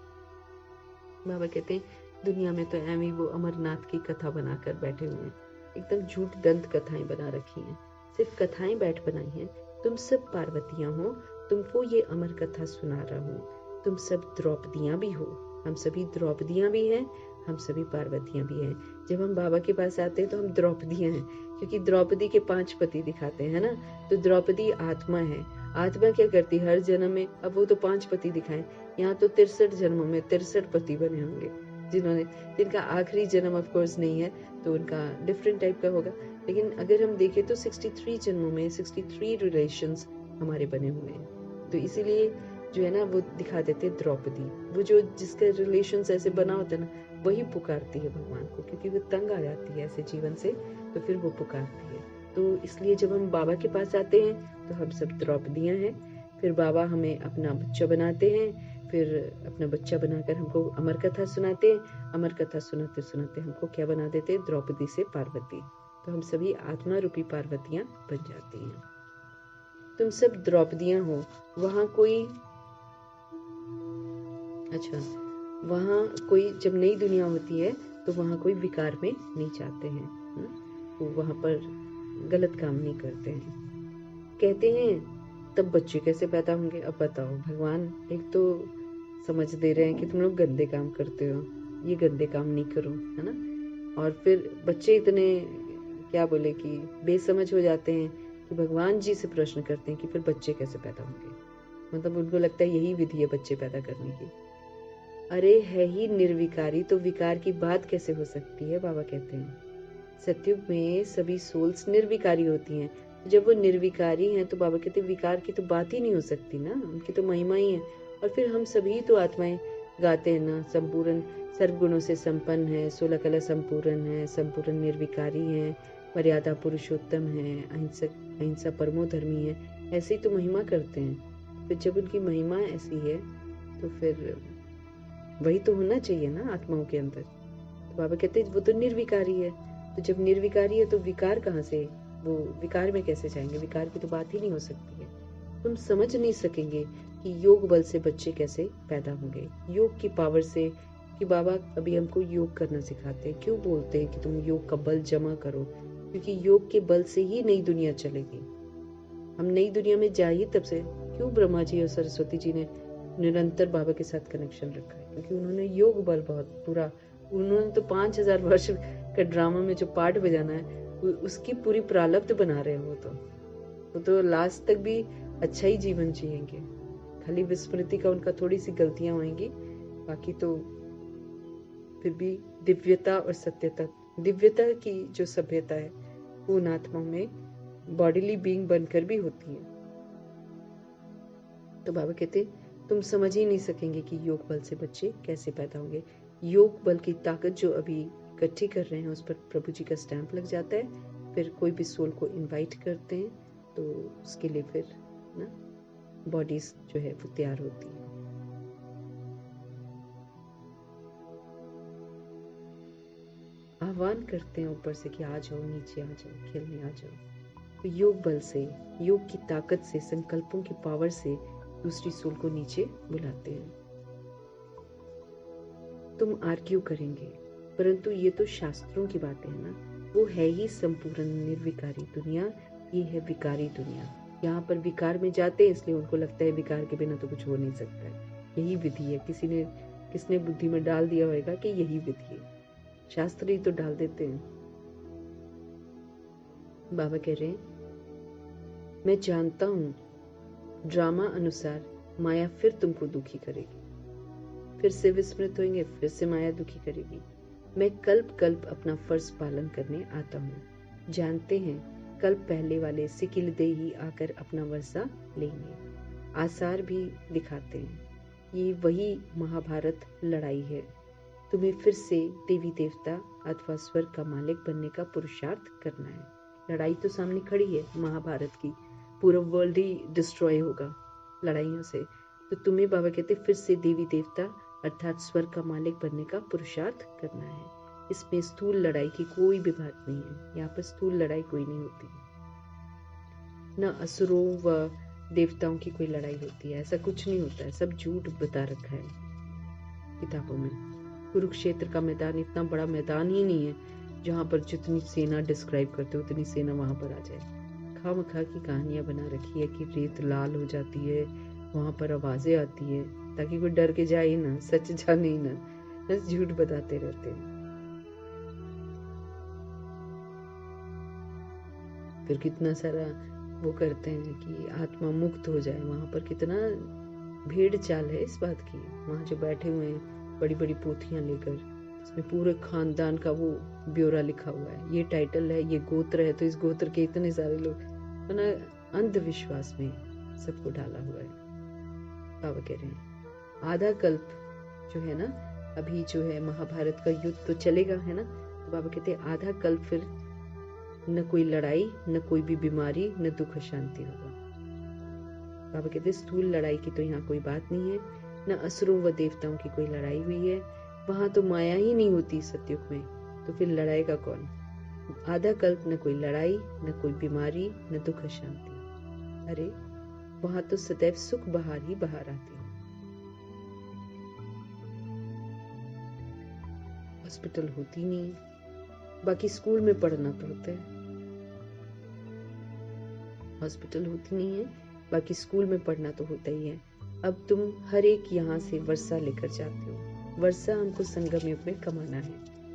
बाबा कहते हैं दुनिया में तो एवं वो अमरनाथ की कथा बनाकर बैठे हुए हैं, एकदम झूठ दंत कथाएं बना रखी हैं, सिर्फ कथाएं बैठ बनाई हैं। तुम सब पार्वतियां हो, तुमको ये अमर कथा सुना रहा हूँ। तुम सब द्रौपदियां भी हो, हम सभी द्रौपदियां भी हैं, हम सभी पार्वतियां भी हैं। जब हम बाबा के पास आते हैं तो हम द्रौपदियां हैं, क्योंकि द्रौपदी के 5 पति दिखाते हैं ना। तो द्रौपदी आत्मा है। आत्मा क्या करती है हर जन्म में? अब वो तो 5 पति दिखाए, यहाँ तो 63 जन्मों में 63 पति बने होंगे, जिनका आखिरी जन्म ऑफ कोर्स नहीं है, तो उनका डिफरेंट टाइप का होगा। लेकिन अगर हम देखें तो 63 जन्मों में 63 रिलेशंस हमारे बने हुए हैं। तो इसीलिए जो है ना वो दिखा देते हैं द्रौपदी, वो जो जिसका रिलेशन ऐसे बना होता है ना, वही पुकारती है भगवान को, क्योंकि वो तंग आ जाती है ऐसे जीवन से, तो फिर वो पुकारती है। तो इसलिए जब हम बाबा के पास आते हैं तो हम सब द्रौपदियाँ हैं। फिर बाबा हमें अपना बच्चा बनाते हैं, फिर अपना बच्चा बनाकर हमको अमर कथा सुनाते हैं। अमर कथा सुनाते सुनाते हमको क्या बना देते हैं, द्रौपदी से पार्वती। तो हम सभी आत्मा रूपी पार्वतियाँ बन जाती हैं। तुम सब द्रौपदियाँ हो। वहाँ कोई वहाँ कोई जब नई दुनिया होती है तो वहाँ कोई विकार में नहीं जाते हैं, वो वहाँ पर गलत काम नहीं करते हैं। कहते हैं तब बच्चे कैसे पैदा होंगे। अब बताओ, भगवान एक तो समझ दे रहे हैं कि तुम लोग गंदे काम करते हो, ये गंदे काम नहीं करो, है ना। और फिर बच्चे इतने क्या बोले कि बेसमझ हो जाते हैं कि भगवान जी से प्रश्न करते हैं कि फिर बच्चे कैसे पैदा होंगे। मतलब उनको लगता है यही विधि है बच्चे पैदा करने की। अरे है ही निर्विकारी, तो विकार की बात कैसे हो सकती है। बाबा कहते हैं सतयुग में सभी सोल्स निर्विकारी होती हैं। जब वो निर्विकारी हैं तो बाबा कहते हैं विकार की तो बात ही नहीं हो सकती ना, उनकी तो महिमा ही है। और फिर हम सभी तो आत्माएं गाते हैं ना, संपूर्ण सर्वगुणों से संपन्न है, 16 कला संपूर्ण है, संपूर्ण निर्विकारी है, मर्यादा पुरुषोत्तम है, अहिंसा परमो धर्मी है, ऐसे ही तो महिमा करते हैं। फिर जब उनकी महिमा ऐसी है तो फिर वही तो होना चाहिए ना आत्माओं के अंदर। तो बाबा कहते हैं वो तो निर्विकारी है। तो जब निर्विकारी है तो विकार कहाँ से, वो विकार में कैसे जाएंगे, विकार की तो बात ही नहीं हो सकती है। तुम समझ नहीं सकेंगे कि योग बल से बच्चे कैसे पैदा होंगे, योग की पावर से। कि बाबा अभी हमको योग करना सिखाते हैं, क्यों बोलते हैं कि तुम योग का बल जमा करो, क्योंकि योग के बल से ही नई दुनिया चलेगी। हम नई दुनिया में जा ही तब से, क्यों ब्रह्मा जी और सरस्वती जी ने निरंतर बाबा के साथ कनेक्शन रखा है, क्योंकि उन्होंने योग बल बहुत पूरा, उन्होंने तो 5000 वर्ष का ड्रामा में जो पार्ट बजाना है उसकी पूरी प्रारब्ध बना रहे हैं। वो तो लास्ट तक भी अच्छा ही जीवन जिएंगे, खाली विस्मृति का उनका थोड़ी सी गलतियां होंगी, बाकी तो फिर भी दिव्यता और सत्यता, दिव्यता की जो सभ्यता है वो उन आत्माओं में बॉडीली बीइंग बनकर भी होती है। तो बाबा कहते तुम समझ ही नहीं सकेंगे कि योग बल से बच्चे कैसे पैदा होंगे। योग बल की ताकत जो अभी इकट्ठी कर रहे हैं उस पर प्रभु जी का स्टैंप लग जाता है। फिर कोई भी सोल को इनवाइट करते हैं तो उसके लिए फिर ना बॉडीज जो है वो तैयार होती है। आह्वान करते हैं ऊपर से कि आ जाओ, नीचे आ जाओ, खेलने आ जाओ। तो योग बल से, योग की ताकत से, संकल्पों की पावर से दूसरी सोल को नीचे बुलाते हैं। तुम आर्ग्यू करेंगे, परंतु ये तो शास्त्रों की बातें हैं ना। वो है ही संपूर्ण निर्विकारी दुनिया, ये है विकारी दुनिया। यहाँ पर विकार में जाते हैं इसलिए उनको लगता है विकार के बिना तो कुछ हो नहीं सकता है, यही विधि है। किसने बुद्धि में डाल दिया होगा कि यही विधि है, शास्त्र ही तो डाल देते हैं। बाबा कह रहे हैं मैं जानता हूँ ड्रामा अनुसार माया फिर तुमको दुखी करेगी, फिर से विस्मृत होंगे, फिर से माया दुखी करेगी। मैं कल्प कल्प अपना फर्ज पालन करने आता हूँ। जानते हैं कल्प पहले वाले सिकिलदे ही आकर अपना वर्षा लेंगे, आसार भी दिखाते हैं। ये वही महाभारत लड़ाई है। तुम्हें फिर से देवी देवता अथवा स्वर्ग का मालिक बनने का पुरुषार्थ करना है। लड़ाई तो सामने खड़ी है महाभारत की, पूरा वर्ल्ड ही डिस्ट्रॉय होगा लड़ाइयों से। तो तुम्हें बाबा कहते फिर से देवी देवता अर्थात स्वर्ग का मालिक बनने का पुरुषार्थ करना है। इसमें स्थूल लड़ाई की कोई भी बात नहीं है, यहाँ पर स्थूल लड़ाई कोई नहीं होती, न असुरों व देवताओं की कोई लड़ाई होती है, ऐसा कुछ नहीं होता है, सब झूठ बता रखा है किताबों में। कुरुक्षेत्र का मैदान इतना बड़ा मैदान ही नहीं है जहाँ पर जितनी सेना डिस्क्राइब करते हो उतनी सेना वहां पर आ जाए। खामखा की कहानियां बना रखी है कि रेत लाल हो जाती है, वहां पर आवाजें आती है, ताकि कोई डर के जाए ना, सच जाने ही ना, बस झूठ बताते रहते हैं। फिर कितना सारा वो करते हैं कि आत्मा मुक्त हो जाए, वहां पर कितना भेड़ चाल है इस बात की। वहां जो बैठे हुए हैं बड़ी बड़ी पोथियां लेकर, इसमें पूरे खानदान का वो ब्यौरा लिखा हुआ है, ये टाइटल है, ये गोत्र है, तो इस गोत्र के इतने सारे लोग, अंधविश्वास में सबको डाला हुआ है। बाबा कह रहे हैं आधा कल्प जो है ना, अभी जो है महाभारत का युद्ध तो चलेगा है ना, तो बाबा कहते हैं आधा कल्प फिर न कोई लड़ाई, न कोई भी बीमारी, न दुख शांति होगा। बाबा कहते हैं स्थूल लड़ाई की तो यहाँ कोई बात नहीं है, न असुरों व देवताओं की कोई लड़ाई हुई है, वहां तो माया ही नहीं होती सतयुग में, तो फिर लड़ाएगा कौन। आधा कल्प न कोई लड़ाई, न कोई बीमारी, न दुख शांति। अरे वहां तो सदैव सुख बहार ही बहार आती है। हॉस्पिटल होती नहीं है, बाकी स्कूल में पढ़ना तो होता है। हॉस्पिटल होती नहीं है, बाकी स्कूल में पढ़ना तो होता ही है। अब तुम हर एक यहाँ से वर्षा लेकर जाते हो। वर्षा हमको संगम युग में कमाना है,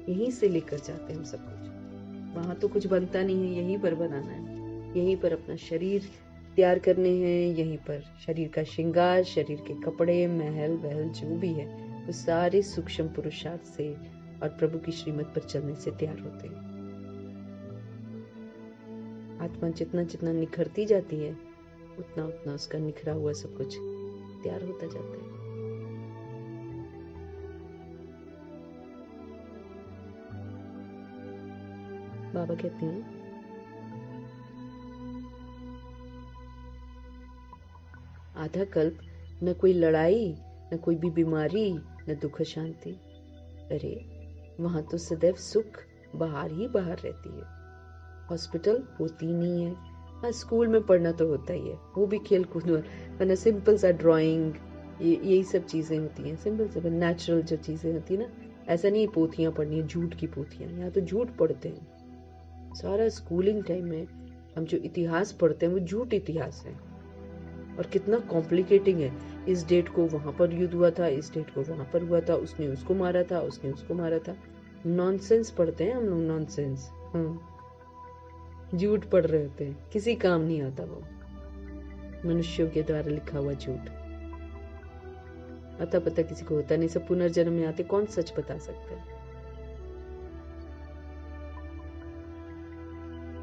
यहीं से लेकर जाते हैं हम सब कुछ। वहां तो कुछ बनता नहीं है, यहीं पर बनाना है, यहीं पर अपना शरीर तैयार करने हैं, यहीं पर शरीर का श्रृंगार, शरीर के कपड़े, महल वहल जो भी है वो सारे सूक्ष्म पुरुषार्थ से और प्रभु की श्रीमत पर चलने से तैयार होते हैं। आत्मा जितना जितना निखरती जाती है उतना उतना उसका निखरा हुआ सब कुछ तैयार होता जाता है। बाबा कहते हैं आधा कल्प न कोई लड़ाई, न कोई भी बीमारी, न दुख शांति। अरे वहां तो सदैव सुख बाहर ही बाहर रहती है। हॉस्पिटल होती नहीं है। हाँ स्कूल में पढ़ना तो होता ही है, वो भी खेल कूद, वरना सिंपल सा ड्राइंग, यही सब चीजें होती हैं, सिंपल से नेचुरल जो चीजें होती है ना। ऐसा नहीं पोथियां पढ़नी है, झूठ की पोथियां, यहाँ तो झूठ पढ़ते हैं। सारा स्कूलिंग टाइम में हम जो इतिहास पढ़ते हैं वो झूठ इतिहास है, और कितना कॉम्प्लिकेटिंग है। इस डेट को वहां पर युद्ध हुआ था, इस डेट को वहां पर हुआ था, उसने उसको मारा था, उसने उसको मारा था। नॉनसेंस पढ़ते हैं हम लोग, नॉनसेंस। हाँ झूठ पढ़ रहे होते हैं, किसी काम नहीं आता वो, मनुष्यों के द्वारा लिखा हुआ झूठ। अता पता किसी को होता नहीं, सब पुनर्जन्म में आते, कौन सच बता सकता है।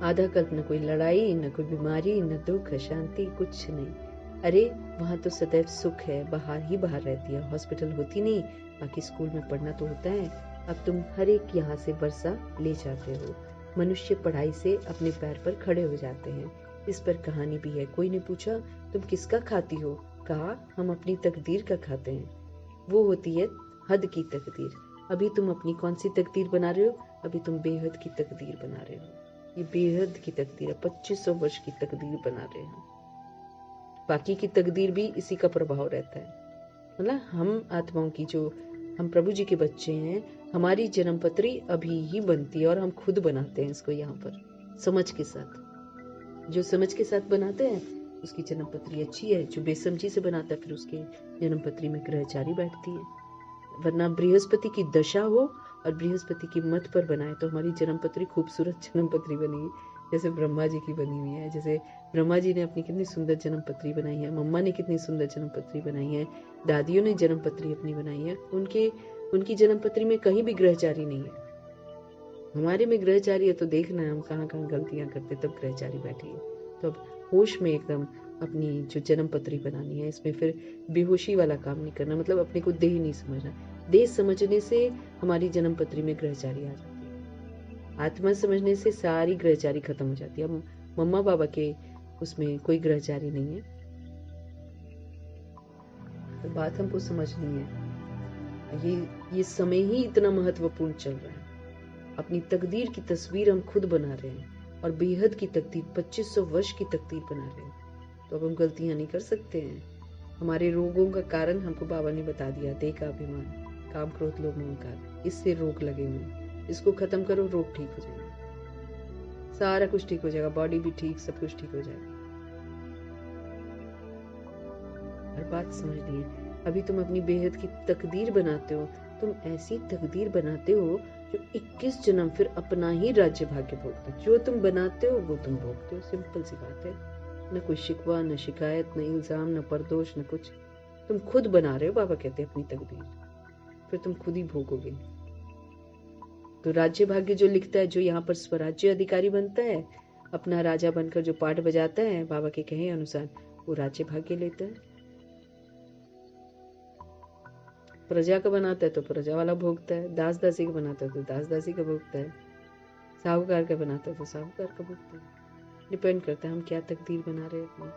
आधा कल्प न कोई लड़ाई, न कोई बीमारी, न दुख शांति, कुछ नहीं। अरे वहां तो सदैव सुख है, बाहर ही बाहर रहती है। हॉस्पिटल होती नहीं, बाकी स्कूल में पढ़ना तो होता है। अब तुम हर एक यहाँ से वर्षा ले जाते हो। मनुष्य पढ़ाई से अपने पैर पर खड़े हो जाते हैं। इस पर कहानी भी है। कोई ने पूछा तुम किसका खाती हो, कहा हम अपनी तकदीर का खाते हैं। वो होती है हद की तकदीर। अभी तुम अपनी कौन सी तकदीर बना रहे हो, अभी तुम बेहद की तकदीर बना रहे हो। ये बेहद की तकदीर है, 2500 वर्ष की तकदीर बना रहे हैं। बाकी की तकदीर भी इसी का प्रभाव रहता है। मतलब हम आत्माओं की, जो हम प्रभु जी के बच्चे हैं, हमारी जन्म पत्री अभी ही बनती है और हम खुद बनाते हैं इसको यहाँ पर समझ के साथ। जो समझ के साथ बनाते हैं उसकी जन्म पत्री अच्छी है, जो बेसमझी से बनाता है फिर उसके जन्म पत्री में ग्रहचारी बैठती है। वरना बृहस्पति की दशा हो और बृहस्पति की मत पर बनाए तो हमारी जन्म पत्री खूबसूरत जन्म पत्री बनेगी, जैसे ब्रह्मा जी की बनी हुई है। जैसे ब्रह्मा जी ने अपनी कितनी सुंदर जन्म पत्री बनाई है, मम्मा ने कितनी सुंदर जन्म पत्री बनाई है, दादियों ने जन्म पत्री अपनी बनाई है। उनकी जन्म पत्री में कहीं भी ग्रहचारी नहीं है। हमारे में ग्रहचारी है तो देखना है हम कहाँ कहाँ गलतियां करते, तब ग्रहचारी बैठी है। तो अब होश में एकदम अपनी जो जन्म पत्री बनानी है, इसमें फिर बेहोशी वाला काम नहीं करना, मतलब अपने को देह नहीं समझना। देह समझने से हमारी जन्म पत्री में ग्रहचारी आ जाती है, आत्मा समझने से सारी ग्रहचारी खत्म हो जाती है। अब मम्मा बाबा के उसमें कोई ग्रहचारी नहीं है, तो बात हमको समझनी है। ये समय ही इतना महत्वपूर्ण चल रहा है। अपनी तकदीर की तस्वीर हम खुद बना रहे हैं और बेहद की तकदीर, 2500 वर्ष की तकदीर बना रहे हैं। तो अब हम गलतियां नहीं कर सकते हैं। हमारे रोगों का कारण हमको बाबा ने बता दिया, देह का अभिमान, काम क्रोध लोभ अहंकार, इससे रोग लगे हुए। इसको खत्म करो, रोग ठीक हो जाएगा, सारा कुछ ठीक हो जाएगा, बॉडी भी ठीक, सब कुछ ठीक हो जाएगा। हर बात समझ लिए। अभी तुम अपनी बेहद की तकदीर बनाते हो, तुम ऐसी तकदीर बनाते हो जो 21 जन्म फिर अपना ही राज्य भाग्य भोगते हो। जो तुम बनाते हो वो तुम भोगते हो, सिंपल सी बात है। न कोई शिकवा, न शिकायत, न इल्जाम, न परदोष, न कुछ। तुम खुद बना रहे हो, बाबा कहते हैं अपनी तकदीर, फिर तुम खुद ही भोगोगे। तो राज्य भाग्य जो लिखता है, जो यहाँ पर स्वराज्य अधिकारी बनता है, अपना राजा बनकर जो पाठ बजाता है, बाबा के कहे अनुसार वो राज्य भाग्य लेता है। प्रजा का बनाता है तो प्रजा वाला भोगता है, दास दासी का बनाता है तो दास दासी का भोगता है, साहूकार का बनाता है तो साहूकार का भोगता है। डिपेंड करता है हम क्या तकदीर बना रहे हैं अपनी।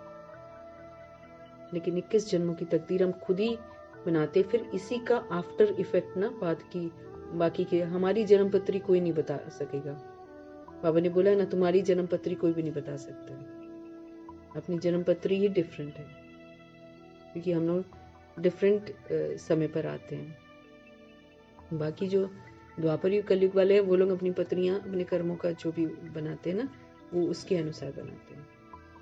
लेकिन 21 जन्मों की तकदीर हम खुद ही बनाते, फिर इसी का आफ्टर इफेक्ट ना बाद की बाकी के हमारी जन्म पत्री कोई नहीं बता सकेगा। बाबा ने बोला है ना, तुम्हारी जन्म पत्री कोई भी नहीं बता सकता। अपनी जन्म पत्री ही डिफरेंट है, क्योंकि हम लोग डिफरेंट समय पर आते हैं। बाकी जो द्वापर युग कलयुग वाले हैं वो लोग अपनी पत्रियां अपने कर्मों का जो भी बनाते हैं ना, वो उसके अनुसार बनाते हैं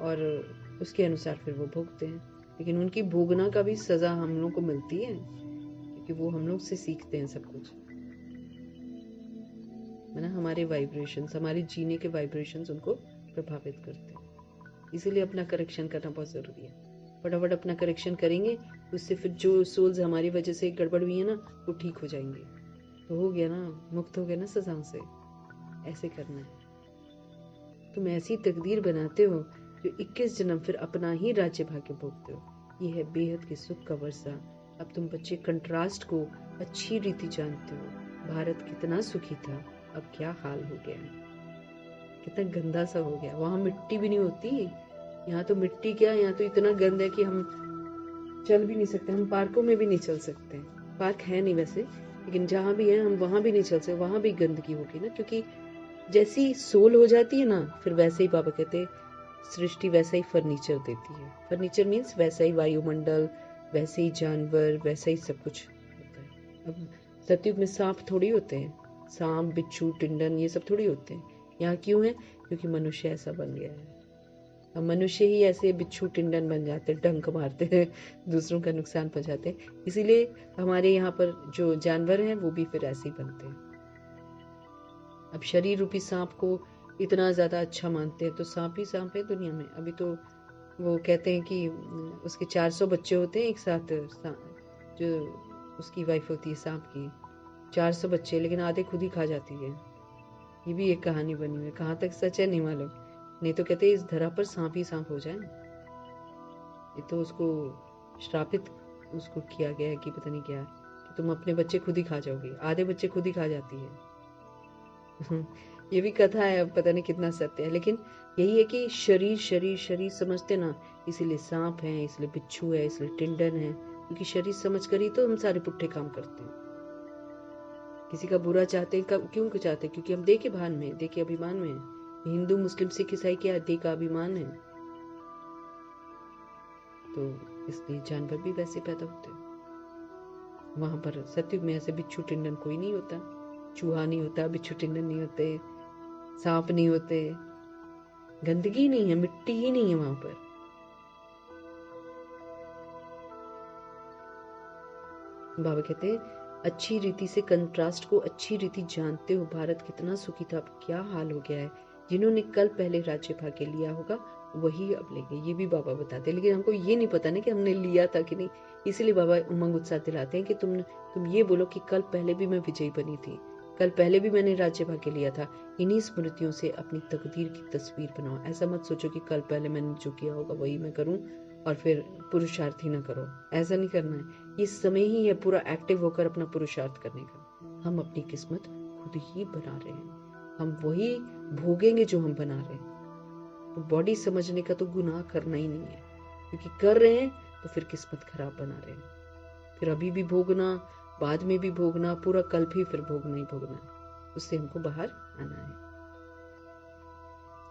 और उसके अनुसार फिर वो भोगते हैं। लेकिन उनकी भोगना का भी सजा हम लोग को मिलती है, क्योंकि वो हम लोग से सीखते हैं सब कुछ, है ना। हमारे वाइब्रेशंस, हमारे जीने के वाइब्रेशंस उनको प्रभावित करते हैं। इसीलिए अपना करेक्शन करना बहुत ज़रूरी है। फटाफट अपना करेक्शन करेंगे, उससे फिर जो सोल्स हमारी वजह से गड़बड़ हुई है ना, वो ठीक हो जाएंगे। तो हो गया ना, मुक्त हो गया ना सजाओं से। ऐसे करना है। तुम ऐसी तकदीर बनाते हो जो 21 जन्म फिर अपना ही राज्य भाग्य भोगते हो। ये है बेहद के सुख का वर्षा। अब तुम बच्चे कंट्रास्ट को अच्छी रीति जानते हो। भारत कितना सुखी था, अब क्या हाल हो गया है, कितना गंदा सा हो गया। वहां मिट्टी भी नहीं होती, यहाँ तो मिट्टी क्या, यहाँ तो इतना गंद है कि हम चल भी नहीं सकते। हम पार्कों में भी नहीं चल सकते। पार्क है नहीं वैसे, लेकिन जहाँ भी है हम वहां भी नहीं चल सकते। वहां भी गंदगी होगी ना, क्योंकि जैसी सोल हो जाती है ना, फिर वैसे ही बाबा कहते सृष्टि वैसा ही फर्नीचर देती है। फर्नीचर मीन्स वैसा ही वायुमंडल, वैसे ही जानवर, वैसा ही सब कुछ होता है। अब सतयुग में सांप थोड़ी होते हैं, सांप बिच्छू टिंडन ये सब थोड़ी होते हैं। यहाँ क्यों है? क्योंकि मनुष्य ऐसा बन गया है। अब मनुष्य ही ऐसे बिच्छू टिंडन बन जाते हैं, डंक मारते हैं, दूसरों का नुकसान पहुंचाते हैं। इसीलिए हमारे यहाँ पर जो जानवर हैं वो भी फिर ऐसे ही बनते हैं। अब शरीर रूपी सांप को इतना ज्यादा अच्छा मानते हैं, तो सांप ही सांप है दुनिया में। अभी तो वो कहते हैं कि उसके 400 बच्चे होते हैं एक साथ, जो उसकी वाइफ होती है सांप की, 400 बच्चे, लेकिन आधे खुद ही खा जाती है। ये भी एक कहानी बनी हुई है, कहाँ तक सच है नहीं मालूम। नहीं तो कहते इस धरा पर सांप ही सांप हो जाए। ये तो उसको श्रापित उसको किया गया है कि पता नहीं क्या, कि तुम अपने बच्चे खुद ही खा जाओगे। आधे बच्चे खुद ही खा जाती है। ये भी कथा है, अब पता नहीं कितना सत्य है, लेकिन यही है कि शरीर शरीर शरीर समझते ना, इसीलिए सांप है, इसलिए बिच्छू है, इसलिए टिंडन है, क्योंकि शरीर समझ कर ही तो हम सारे पुट्ठे काम करते हैं। किसी का बुरा चाहते हैं, क्यों चाहते हैं? क्योंकि हम देह के भान में, देह के अभिमान में है। हिंदू मुस्लिम सिख ईसाई क्या देह का अभिमान है, तो इसलिए जानवर भी वैसे पैदा होते हैं। वहां पर सतयुग में ऐसे बिच्छू टिंडन कोई नहीं होता, चूहा नहीं होता, बिच्छू टिंडन नहीं होते, सांप नहीं होते, गंदगी नहीं है, मिट्टी ही नहीं है वहां पर। बाबा कहते हैं अच्छी रीति से कंट्रास्ट को अच्छी रीति जानते हो। भारत कितना सुखी था, अब क्या हाल हो गया है। जिन्होंने कल पहले राज्य भाग्य लिया होगा वही अब लेंगे, ये भी बाबा बताते हैं। लेकिन हमको ये नहीं पता ना कि हमने लिया था कि नहीं, इसीलिए बाबा उमंग उत्साह दिलाते हैं कि तुम ये बोलो कि कल पहले भी मैं विजयी बनी थी, कल पहले भी मैंने राज्य भाग्य लिया था। इन्हीं स्मृतियों से अपनी तकदीर की तस्वीर बनाओ। ऐसा मत सोचो कि कल पहले मैंने जो किया होगा वही मैं करूं और फिर पुरुषार्थ ही ना करो। ऐसा नहीं करना है। ये समय ही है पूरा एक्टिव होकर अपना पुरुषार्थ करने का। हम अपनी किस्मत खुद ही बना रहे हैं, हम वही भोगेंगे जो हम बना रहे हैं। तो बॉडी समझने का तो गुनाह करना ही नहीं है, क्योंकि कर रहे हैं तो फिर किस्मत खराब बना रहे हैं। फिर अभी भी भोगना, बाद में भी भोगना, पूरा कल भी फिर भोगना ही भोगना है। उससे हमको बाहर आना है।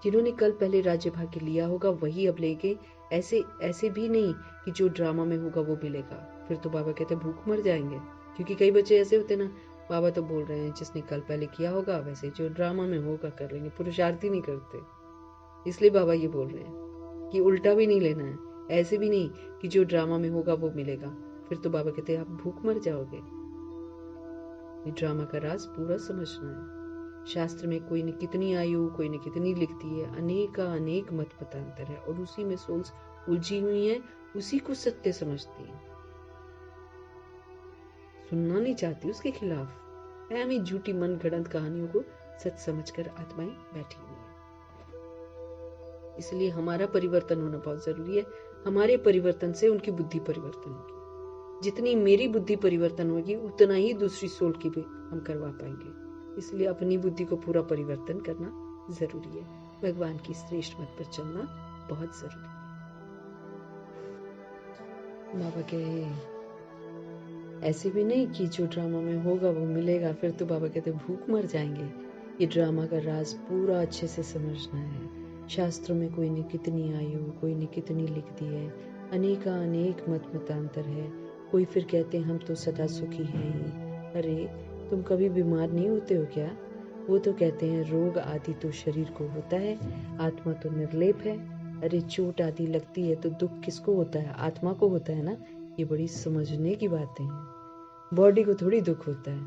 जिन्होंने कल पहले राज्य भाग्य लिया होगा वही अब लेंगे। ऐसे भी नहीं कि जो ड्रामा में होगा वो मिलेगा, फिर तो बाबा कहते भूख मर जाएंगे। क्योंकि कई बच्चे ऐसे होते ना, बाबा तो बोल रहे हैं जिसने कल पहले किया होगा वैसे जो ड्रामा में होगा कर लेंगे, पुरुषार्थ ही नहीं करते। इसलिए बाबा ये बोल रहे हैं कि उल्टा भी नहीं लेना है, ऐसे भी नहीं कि जो ड्रामा में होगा वो मिलेगा, फिर तो बाबा कहते हैं आप भूख मर जाओगे। ये ड्रामा का राज पूरा समझना है। शास्त्र में कोई ने कितनी आयु, कोई ने कितनी लिखती है, अनेक का अनेक मत मतांतर है, और उसी में सोल्स उलझी हुई है, उसी को सत्य समझती है, सुनना नहीं चाहती उसके खिलाफ। ऐसी झूठी मन गढ़ंत कहानियों को सच समझकर आत्माएं बैठी हुई है। इसलिए हमारा परिवर्तन होना बहुत जरूरी है। हमारे परिवर्तन से उनकी बुद्धि परिवर्तन होगी। जितनी मेरी बुद्धि परिवर्तन होगी उतना ही दूसरी सोल की भी हम करवा पाएंगे। इसलिए अपनी बुद्धि को पूरा परिवर्तन करना जरूरी है। भगवान की श्रेष्ठ मत पर चलना बहुत जरूरी है। बाबा कहे ऐसे भी नहीं कि जो ड्रामा में होगा वो मिलेगा, फिर तो बाबा कहते भूख मर जाएंगे। ये ड्रामा का राज पूरा अच्छे से समझना है। शास्त्रों में कोई ने कितनी आयु, कोई ने कितनी लिख दी है, अनेक मत मतांतर है। कोई फिर कहते हैं हम तो सदा सुखी हैं ही। अरे तुम कभी बीमार नहीं होते हो क्या? वो तो कहते हैं रोग आदि तो शरीर को होता है, आत्मा तो निर्लेप है। अरे चोट आदि लगती है तो दुख किसको होता है? आत्मा को होता है ना। ये बड़ी समझने की बातें हैं। बॉडी को थोड़ी दुख होता है,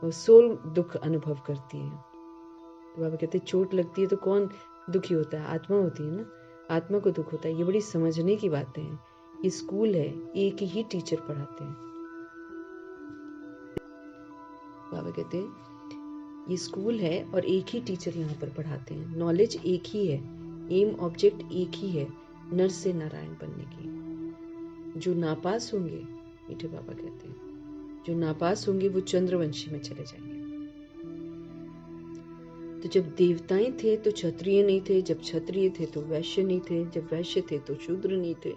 वो सोल दुख अनुभव करती है। तो बाबा कहते चोट लगती है तो कौन दुखी होता है? आत्मा होती है ना, आत्मा को दुख होता है। ये बड़ी समझने की बातें हैं। ये स्कूल है, एक ही टीचर पढ़ाते हैं। बाबा कहते ये स्कूल है और एक ही टीचर यहाँ पर पढ़ाते हैं। नॉलेज एक ही है, एम ऑब्जेक्ट एक ही है, नर से नारायण बनने की। जो नापास होंगे, मीठे बाबा कहते हैं जो नापास होंगे वो चंद्रवंशी में चले जाएंगे। तो जब देवताएं थे तो क्षत्रिय नहीं थे, जब क्षत्रिय थे तो वैश्य नहीं थे, जब वैश्य थे तो शूद्र नहीं थे।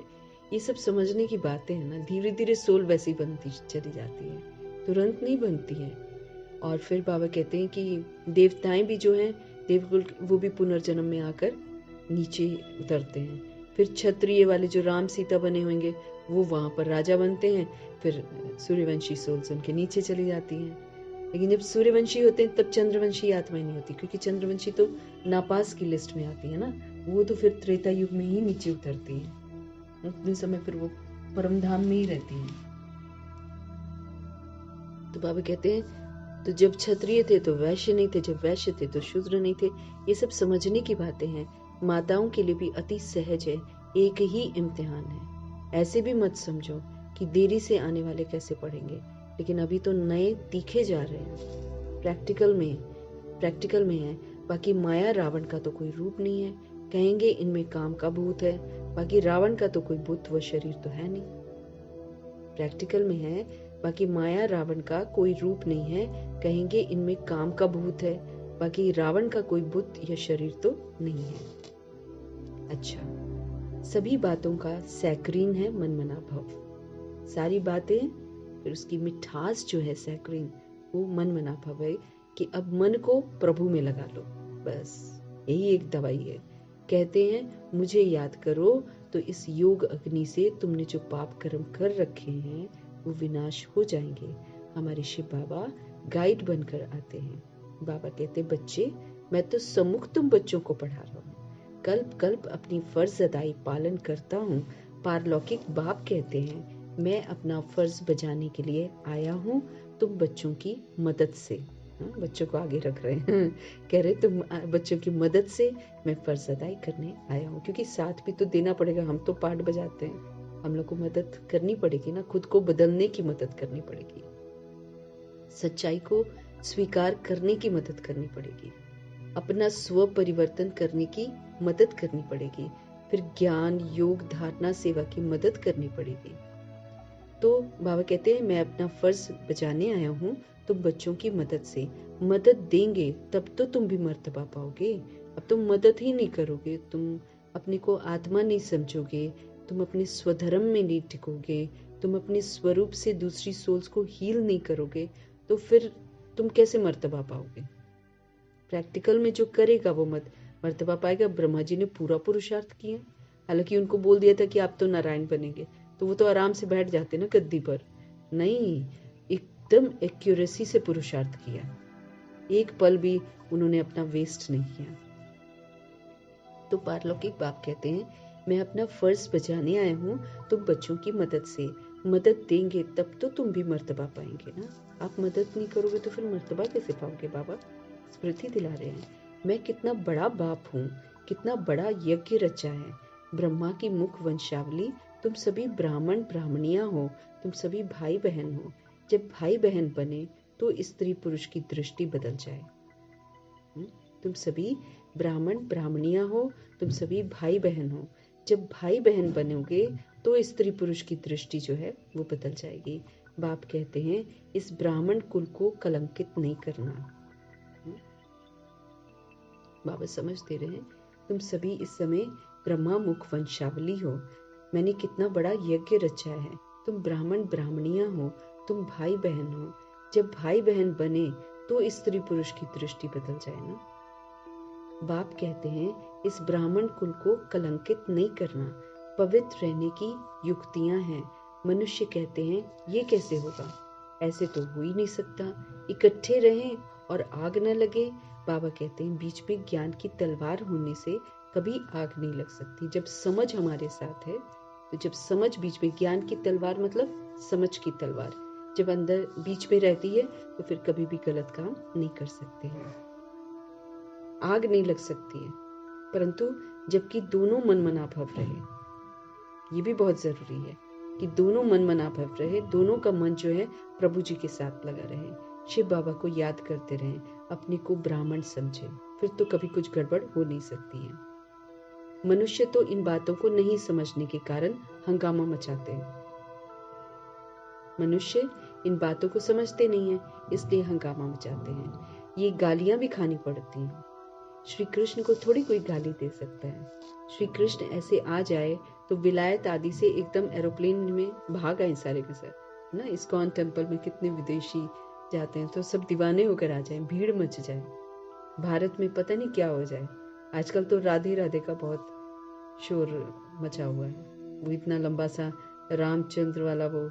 ये सब समझने की बातें हैं ना। धीरे धीरे सोल वैसी बनती चली जाती है, तुरंत नहीं बनती है। और फिर बाबा कहते हैं कि देवताएं भी जो हैं देवकुल, वो भी पुनर्जन्म में आकर नीचे उतरते हैं। फिर क्षत्रिय वाले जो राम सीता बने होंगे वो वहां पर राजा बनते हैं। फिर सूर्यवंशी सोल्स उनके नीचे चली जाती हैं। लेकिन जब सूर्यवंशी होते हैं तब चंद्रवंशी आत्माएं नहीं होती, क्योंकि चंद्रवंशी तो नापास की लिस्ट में आती है ना। वो तो फिर त्रेता युग में ही नीचे उतरती है। उतने समय फिर वो परमधाम में ही रहती है। तो बाबा कहते हैं तो जब क्षत्रिय थे तो वैश्य नहीं थे, जब वैश्य थे तो शूद्र नहीं थे। ये सब समझने की बातें हैं। माताओं के लिए भी अति सहज है, एक ही इम्तिहान है। ऐसे भी मत समझो कि देरी से आने वाले कैसे पढ़ेंगे, लेकिन अभी तो नए तीखे जा रहे हैं। प्रैक्टिकल में है। बाकी माया रावण का तो कोई रूप नहीं है, कहेंगे इनमें काम का भूत है। बाकी रावण का तो कोई बुद्ध व शरीर तो है नहीं। प्रैक्टिकल में है, बाकी माया रावण का कोई रूप नहीं है, कहेंगे इनमें काम का भूत है। बाकी रावण का कोई बुद्ध या शरीर तो नहीं है। अच्छा, सभी बातों का सैक्रीन है मनमना भव। सारी बातें फिर उसकी मिठास जो है सैक्रीन, वो मनमना भव है कि अब मन को प्रभु में लगा लो। बस यही एक दवाई है। कहते हैं मुझे याद करो तो इस योग अग्नि से तुमने जो पाप कर्म कर रखे हैं वो विनाश हो जाएंगे। हमारे शिव बाबा गाइड बनकर आते हैं। बाबा कहते बच्चे, मैं तो सम्मुख तुम बच्चों को पढ़ा रहा हूँ, कल्प कल्प अपनी फर्ज अदाई पालन करता हूँ। पारलौकिक बाप कहते हैं मैं अपना फर्ज बजाने के लिए आया हूँ तुम बच्चों की मदद से। बच्चों को आगे रख रहे हैं, कह रहे तुम बच्चों की मदद से मैं फर्ज अदाई करने आया हूँ, क्योंकि साथ भी तो देना पड़ेगा। हम तो पाठ बजाते हैं, हम लोग को मदद करनी पड़ेगी ना, खुद को बदलने की मदद करनी पड़ेगी, सच्चाई को स्वीकार करने की मदद करनी पड़ेगी, अपना स्व परिवर्तन करने की मदद करनी पड़ेगी, फिर ज्ञान योग धारणा सेवा की मदद करनी पड़ेगी। तो बाबा कहते हैं मैं अपना फर्ज बजाने आया हूँ तुम बच्चों की मदद से। मदद देंगे तब तो तुम भी मर्तबा पाओगे। अब तुम मदद ही नहीं करोगे, तुम अपने को आत्मा नहीं समझोगे, तुम अपने स्वधर्म में नहीं टिकोगे, तुम अपने स्वरूप से दूसरी सोल्स को हील नहीं करोगे, तो फिर तुम कैसे मर्तबा पाओगे? प्रैक्टिकल में जो करेगा वो मर्तबा पाएगा। ब्रह्मा जी ने पूरा पुरुषार्थ किया, हालांकि उनको बोल दिया था कि आप तो नारायण बनेंगे, तो वो तो आराम से बैठ जाते ना गद्दी पर। नहीं, एकदम एक्यूरेसी से पुरुषार्थ किया, एक पल भी उन्होंने अपना वेस्ट नहीं किया। तो पारलौकिक बाप कहते हैं मैं अपना फर्ज बजाने आया हूँ तुम बच्चों की मदद से। मदद देंगे तब तो तुम भी मर्तबा पाएंगे ना। आप मदद नहीं करोगे तो फिर मर्तबा कैसे पाओगे? बाबा स्मृति दिला रहे हैं मैं कितना बड़ा बाप हूँ, कितना बड़ा यज्ञ रचा है। ब्रह्मा की मुख वंशावली, तुम सभी ब्राह्मण ब्राह्मणियां हो, तुम सभी भाई बहन हो। जब भाई बहन बने तो स्त्री पुरुष की दृष्टि बदल जाए। तुम सभी ब्राह्मण ब्राह्मणियां हो, तुम सभी भाई बहन हो। जब भाई बहन बनोगे तो स्त्री पुरुष की दृष्टि जो है वो बदल जाएगी। बाप कहते हैं इस ब्राह्मण कुल को कलंकित नहीं करना। बाबा समझ दे रहे हैं तुम सभी इस समय ब्रह्मा मुख वंशावली हो। मैंने कितना बड़ा यज्ञ रचा है। तुम ब्राह्मण ब्राह्मणियां हो, तुम भाई बहन हो। जब भाई बहन बने तो स्त्री पुरुष की दृष्टि बदल जाए ना। बाप कहते हैं इस ब्राह्मण कुल को कलंकित नहीं करना। पवित्र रहने की युक्तियां हैं। मनुष्य कहते हैं ये कैसे होगा, ऐसे तो हो ही नहीं सकता। इकट्ठे रहें और आग न लगे। बाबा कहते हैं बीच में ज्ञान की तलवार होने से कभी आग नहीं लग सकती। जब समझ हमारे साथ है, तो जब समझ बीच में, ज्ञान की तलवार मतलब समझ की तलवार जब अंदर बीच में रहती है तो फिर कभी भी गलत काम नहीं कर सकते हैं, आग नहीं लग सकती है। परंतु जबकि दोनों मन मना भव रहे, ये भी बहुत जरूरी है कि दोनों मन मना भव रहे, दोनों का मन जो है प्रभु जी के साथ लगा रहे, शिव बाबा को याद करते रहें, अपने को ब्राह्मण समझे, फिर तो कभी कुछ गड़बड़ हो नहीं सकती है। मनुष्य तो इन बातों को नहीं समझने के कारण हंगामा मचाते हैं। मनुष्य इन बातों को समझते नहीं है, इसलिए हंगामा मचाते हैं। ये गालियां भी खानी पड़ती हैं। श्री कृष्ण को थोड़ी कोई गाली दे सकता है। श्री कृष्ण ऐसे आ जाए तो विलायत आदि से एकदम एरोप्लेन में भाग आए सारे के साथ ना। इस्कॉन टेम्पल में कितने विदेशी जाते हैं तो सब दीवाने होकर आ जाए, भीड़ मच जाए। भारत में पता नहीं क्या हो जाए। आजकल तो राधे राधे का बहुत शोर मचा हुआ है। वो इतना लंबा सा रामचंद्र वाला वो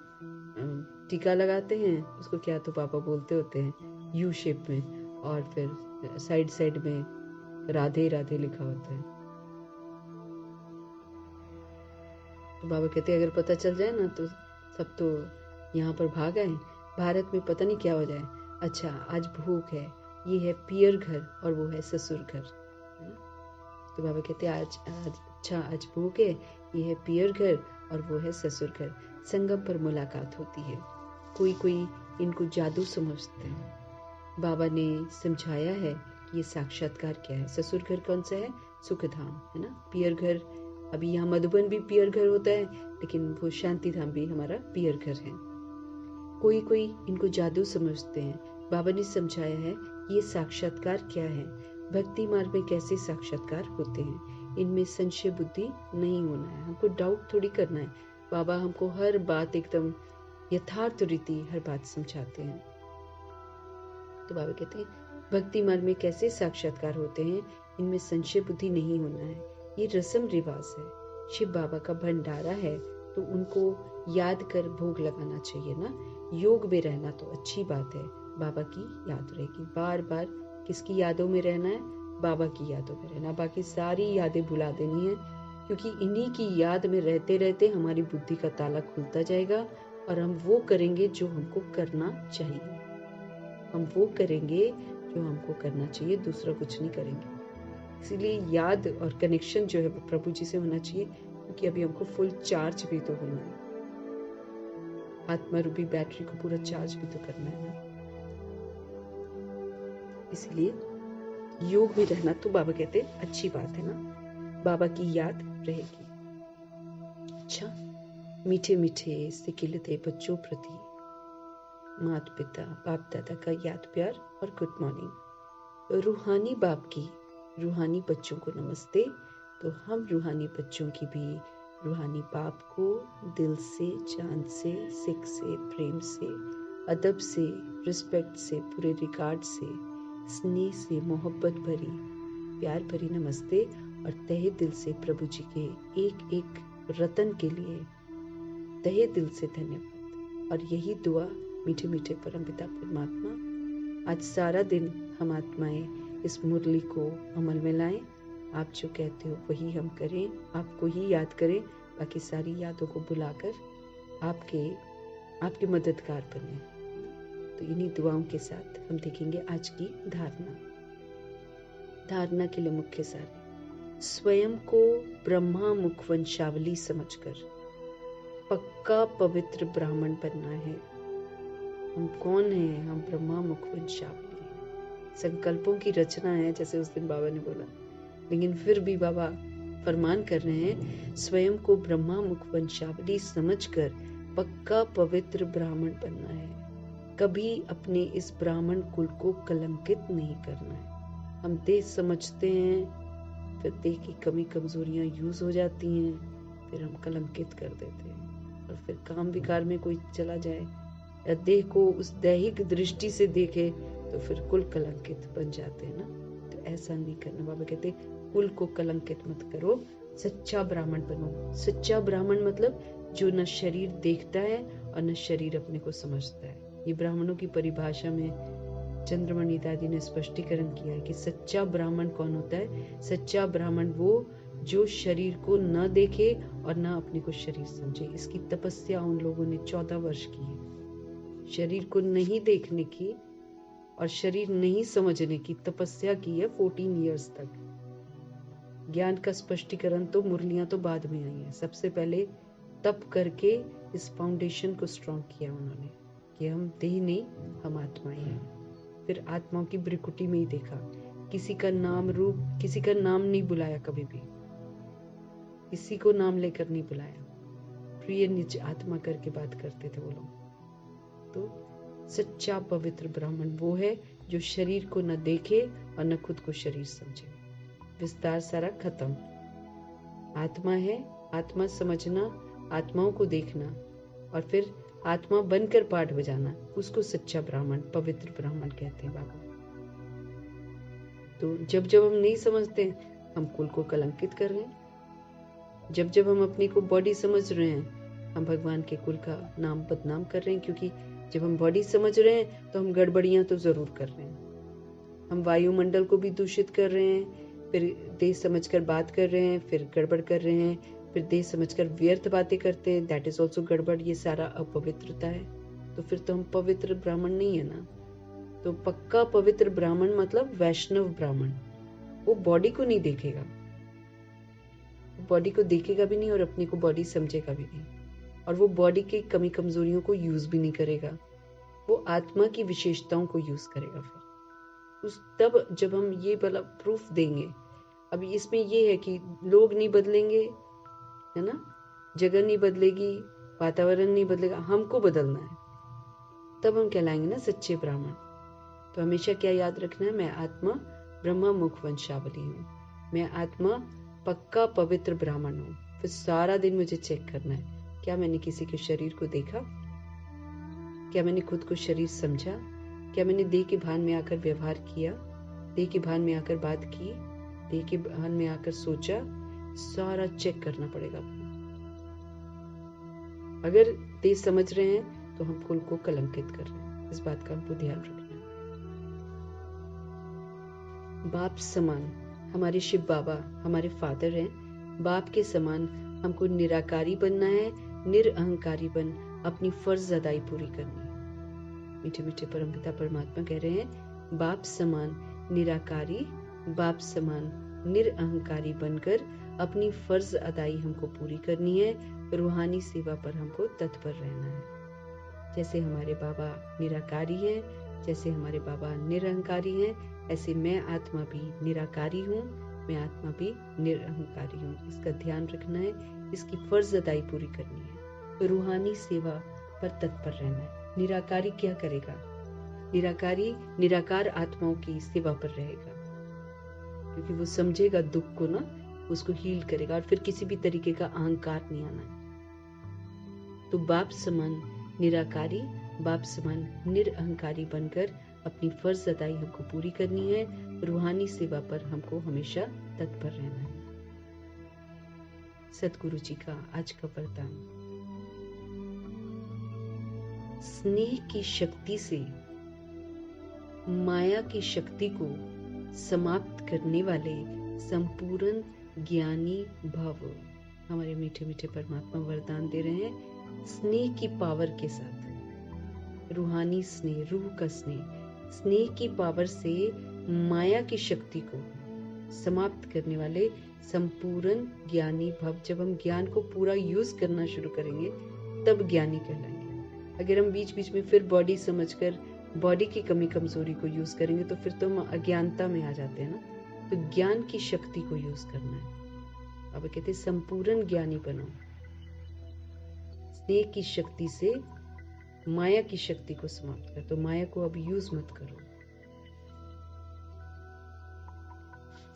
टीका लगाते हैं, उसको क्या तो पापा बोलते होते हैं, यू शेप में, और फिर साइड साइड में राधे राधे लिखा होता है। तो बाबा कहते हैं अगर पता चल जाए ना तो सब तो यहाँ पर भाग आए। भारत में पता नहीं क्या हो जाए। अच्छा आज भूख है, ये है पियर घर और वो है ससुर घर। तो बाबा कहते हैं आज भूख है, ये है पियर घर और वो है ससुर घर। संगम पर मुलाकात होती है। कोई कोई इनको जादू समझते हैं। बाबा ने समझाया है ये साक्षात्कार क्या है। ससुर घर कौन सा है, सुखधाम है ना। पियर घर, अभी यहाँ मधुबन भी पियर घर होता है, लेकिन वो शांति धाम भी हमारा पियर घर है। कोई कोई इनको जादू समझते हैं। बाबा ने समझाया है ये साक्षात्कार क्या है, भक्ति मार्ग में कैसे साक्षात्कार होते हैं। इनमें संशय बुद्धि नहीं होना है, हमको डाउट थोड़ी करना है। बाबा हमको हर बात एकदम यथार्थ रीति हर बात समझाते हैं। तो बाबा कहते हैं भक्ति मार्ग में कैसे साक्षात्कार होते हैं, इनमें संशय बुद्धि नहीं होना है। ये रस्म रिवाज है, शिव बाबा का भंडारा है, तो उनको याद कर भोग लगाना चाहिए ना। योग में रहना तो अच्छी बात है, बाबा की याद रहेगी। बार बार किसकी यादों में रहना है, बाबा की यादों में रहना। बाकी सारी यादें भुला देनी है, क्योंकि इन्हीं की याद में रहते रहते हमारी बुद्धि का ताला खुलता जाएगा और हम वो करेंगे जो हमको करना चाहिए। हम वो करेंगे जो हमको करना चाहिए, दूसरा कुछ नहीं करेंगे। इसीलिए याद और कनेक्शन जो है प्रभु जी से होना चाहिए, क्योंकि अभी हमको फुल चार्ज भी तो होना है। आत्मा रूपी बैटरी को पूरा चार्ज भी तो करना है ना। इसलिए योग में रहना तो बाबा कहते अच्छी बात है ना, बाबा की याद रहेगी। अच्छा, मीठे मीठे सिकिलते बच्चों प्रति माता पिता बाप दादा का याद प्यार और गुड मॉर्निंग। रूहानी बाप की रूहानी बच्चों को नमस्ते। तो हम रूहानी बच्चों की भी रूहानी बाप को दिल से, जान से, सिख से, प्रेम से, अदब से, रिस्पेक्ट से, पूरे रिगार्ड से, स्नेह से, मोहब्बत भरी, प्यार भरी नमस्ते। और तहे दिल से प्रभु जी के एक एक रतन के लिए तहे दिल से धन्यवाद। और यही दुआ मीठे मीठे परमपिता परमात्मा, आज सारा दिन हम आत्माएं इस मुरली को अमल में लाएं। आप जो कहते हो वही हम करें, आपको ही याद करें, बाकी सारी यादों को बुलाकर आपके मददगार बने। तो इन्हीं दुआओं के साथ हम देखेंगे आज की धारणा के लिए मुख्य सार, स्वयं को ब्रह्मा मुख वंशावली समझकर पक्का पवित्र ब्राह्मण बनना है। हम कौन हैं, हम ब्रह्मा मुख वंशावली। संकल्पों की रचना है, जैसे उस दिन बाबा ने बोला, लेकिन फिर भी बाबा फरमान कर रहे हैं, स्वयं को ब्रह्मा मुख वंशावली समझकर पक्का पवित्र ब्राह्मण बनना है। कभी अपने इस ब्राह्मण कुल को कलंकित नहीं करना है। हम देह समझते हैं, फिर देह की कमी कमजोरियां यूज हो जाती हैं, फिर हम कलंकित कर देते हैं। और फिर काम विकार में कोई चला जाए या देह को उस दैहिक दृष्टि से देखे तो फिर कुल कलंकित बन जाते हैं ना। तो ऐसा नहीं करना। बाबा कहते कुल को कलंकित मत करो, सच्चा ब्राह्मण बनो। सच्चा ब्राह्मण मतलब जो न शरीर देखता है और न शरीर अपने को समझता है। ये ब्राह्मणों की परिभाषा में चंद्रमणि दादी ने स्पष्टीकरण किया है कि सच्चा ब्राह्मण कौन होता है। सच्चा ब्राह्मण वो जो शरीर को न देखे और न अपने को शरीर समझे। इसकी तपस्या उन लोगों ने 14 वर्ष की है। शरीर को नहीं देखने की और शरीर नहीं समझने की तपस्या की है 14 ईयर्स तक। ज्ञान का स्पष्टीकरण तो मुरलियां तो बाद में आई है। सबसे पहले तप करके इस फाउंडेशन को स्ट्रॉन्ग किया उन्होंने कि हम देह नहीं, हम आत्माएं हैं। फिर आत्माओं की ब्रिकुटी में ही देखा, किसी का नाम रूप, किसी का नाम नहीं बुलाया, कभी भी किसी को नाम लेकर नहीं बुलाया। प्रिय निज आत्मा करके बात करते थे वो लोग। तो सच्चा पवित्र ब्राह्मण वो है जो शरीर को न देखे और न खुद को शरीर समझे। विस्तार सारा खत्म। आत्मा है, आत्मा समझना, आत्माओं को देखना और फिर आत्मा बनकर पाठ बजाना, उसको सच्चा ब्राह्मण, पवित्र ब्राह्मण कहते हैं बाबा। तो जब जब हम नहीं समझते हम कुल को कलंकित कर रहे हैं। जब जब हम अपने को बॉडी समझ रहे हैं हम भगवान के कुल का नाम बदनाम कर रहे हैं। क्योंकि जब हम बॉडी समझ रहे हैं तो हम गड़बड़ियां तो जरूर कर रहे हैं। हम वायुमंडल को भी दूषित कर रहे हैं, फिर देह समझकर बात कर रहे हैं, फिर गड़बड़ कर रहे हैं, फिर देह समझकर व्यर्थ बातें करते हैं। दैट इज ऑल्सो गड़बड़। ये सारा अपवित्रता है। तो फिर तो हम पवित्र ब्राह्मण नहीं है ना। तो पक्का पवित्र ब्राह्मण मतलब वैष्णव ब्राह्मण। वो बॉडी को नहीं देखेगा, बॉडी को देखेगा भी नहीं और अपने को बॉडी समझेगा भी नहीं, और वो बॉडी की कमी कमजोरियों को यूज भी नहीं करेगा। वो आत्मा की विशेषताओं को यूज करेगा। फिर उस तब जब हम ये वाला प्रूफ देंगे। अब इसमें ये है कि लोग नहीं बदलेंगे, है ना, जगह नहीं बदलेगी, वातावरण नहीं बदलेगा, हमको बदलना है। तब हम कहलाएंगे ना सच्चे ब्राह्मण। तो हमेशा क्या याद रखना है, मैं आत्मा ब्रह्मा मुख वंशावली हूँ। मैं आत्मा पक्का पवित्र ब्राह्मण हूँ। फिर सारा दिन मुझे चेक करना है, क्या मैंने किसी के शरीर को देखा, क्या मैंने खुद को शरीर समझा, क्या मैंने देह के भान में आकर व्यवहार किया, देह के भान में आकर बात की, देह के भान में आकर सोचा। सारा चेक करना पड़ेगा। अगर देह समझ रहे हैं तो हम कुल को कलंकित कर रहे हैं। इस बात का हमको ध्यान रखना है। बाप समान हमारे शिव बाबा हमारे फादर हैं। बाप के समान हमको निराकारी बनना है, निरअहंकारी बन अपनी फर्ज अदाई पूरी करनी है। मीठे मीठे परमपिता परमात्मा कह रहे हैं, बाप समान निराकारी, बाप समान निरअहंकारी बनकर अपनी फर्ज अदाई हमको पूरी करनी है। रूहानी सेवा पर हमको तत्पर रहना है। जैसे हमारे बाबा निराकारी हैं, जैसे हमारे बाबा निरअहंकारी हैं, ऐसे मैं आत्मा भी निराकारी हूँ, मैं आत्मा भी निरअहंकारी हूँ। इसका ध्यान रखना है, इसकी फर्ज अदाई पूरी करनी है। रूहानी सेवा पर तत्पर रहना है। निराकारी क्या करेगा? निराकारी निराकार आत्माओं की सेवा पर रहेगा, क्योंकि वो समझेगा दुख को ना, उसको हील करेगा और फिर किसी भी तरीके का अहंकार नहीं आना। तो बाप समान निराकारी, बाप समान निरअहंकारी बनकर अपनी फर्ज अदाई हमको पूरी करनी है। रूहानी सेवा पर हमको हमेशा तत्पर रहना है। सतगुरु जी का आज का वरदान, स्नेह की शक्ति से माया की शक्ति को समाप्त करने वाले संपूर्ण ज्ञानी भव। हमारे मीठे मीठे परमात्मा वरदान दे रहे हैं स्नेह की पावर के साथ। रूहानी स्नेह, रूह का स्नेह, स्नेह की पावर से माया की शक्ति को समाप्त करने वाले संपूर्ण ज्ञानी भव। जब हम ज्ञान को पूरा यूज करना शुरू करेंगे तब ज्ञानी कहलाएंगे। अगर हम बीच बीच में फिर बॉडी समझकर बॉडी की कमी कमजोरी को यूज करेंगे तो फिर तो हम अज्ञानता में आ जाते हैं ना। तो ज्ञान की शक्ति को यूज करना है। बाबा कहते संपूर्ण ज्ञानी बनो। स्नेह की शक्ति से माया की शक्ति को समाप्त कर। तो माया को अब यूज मत करो।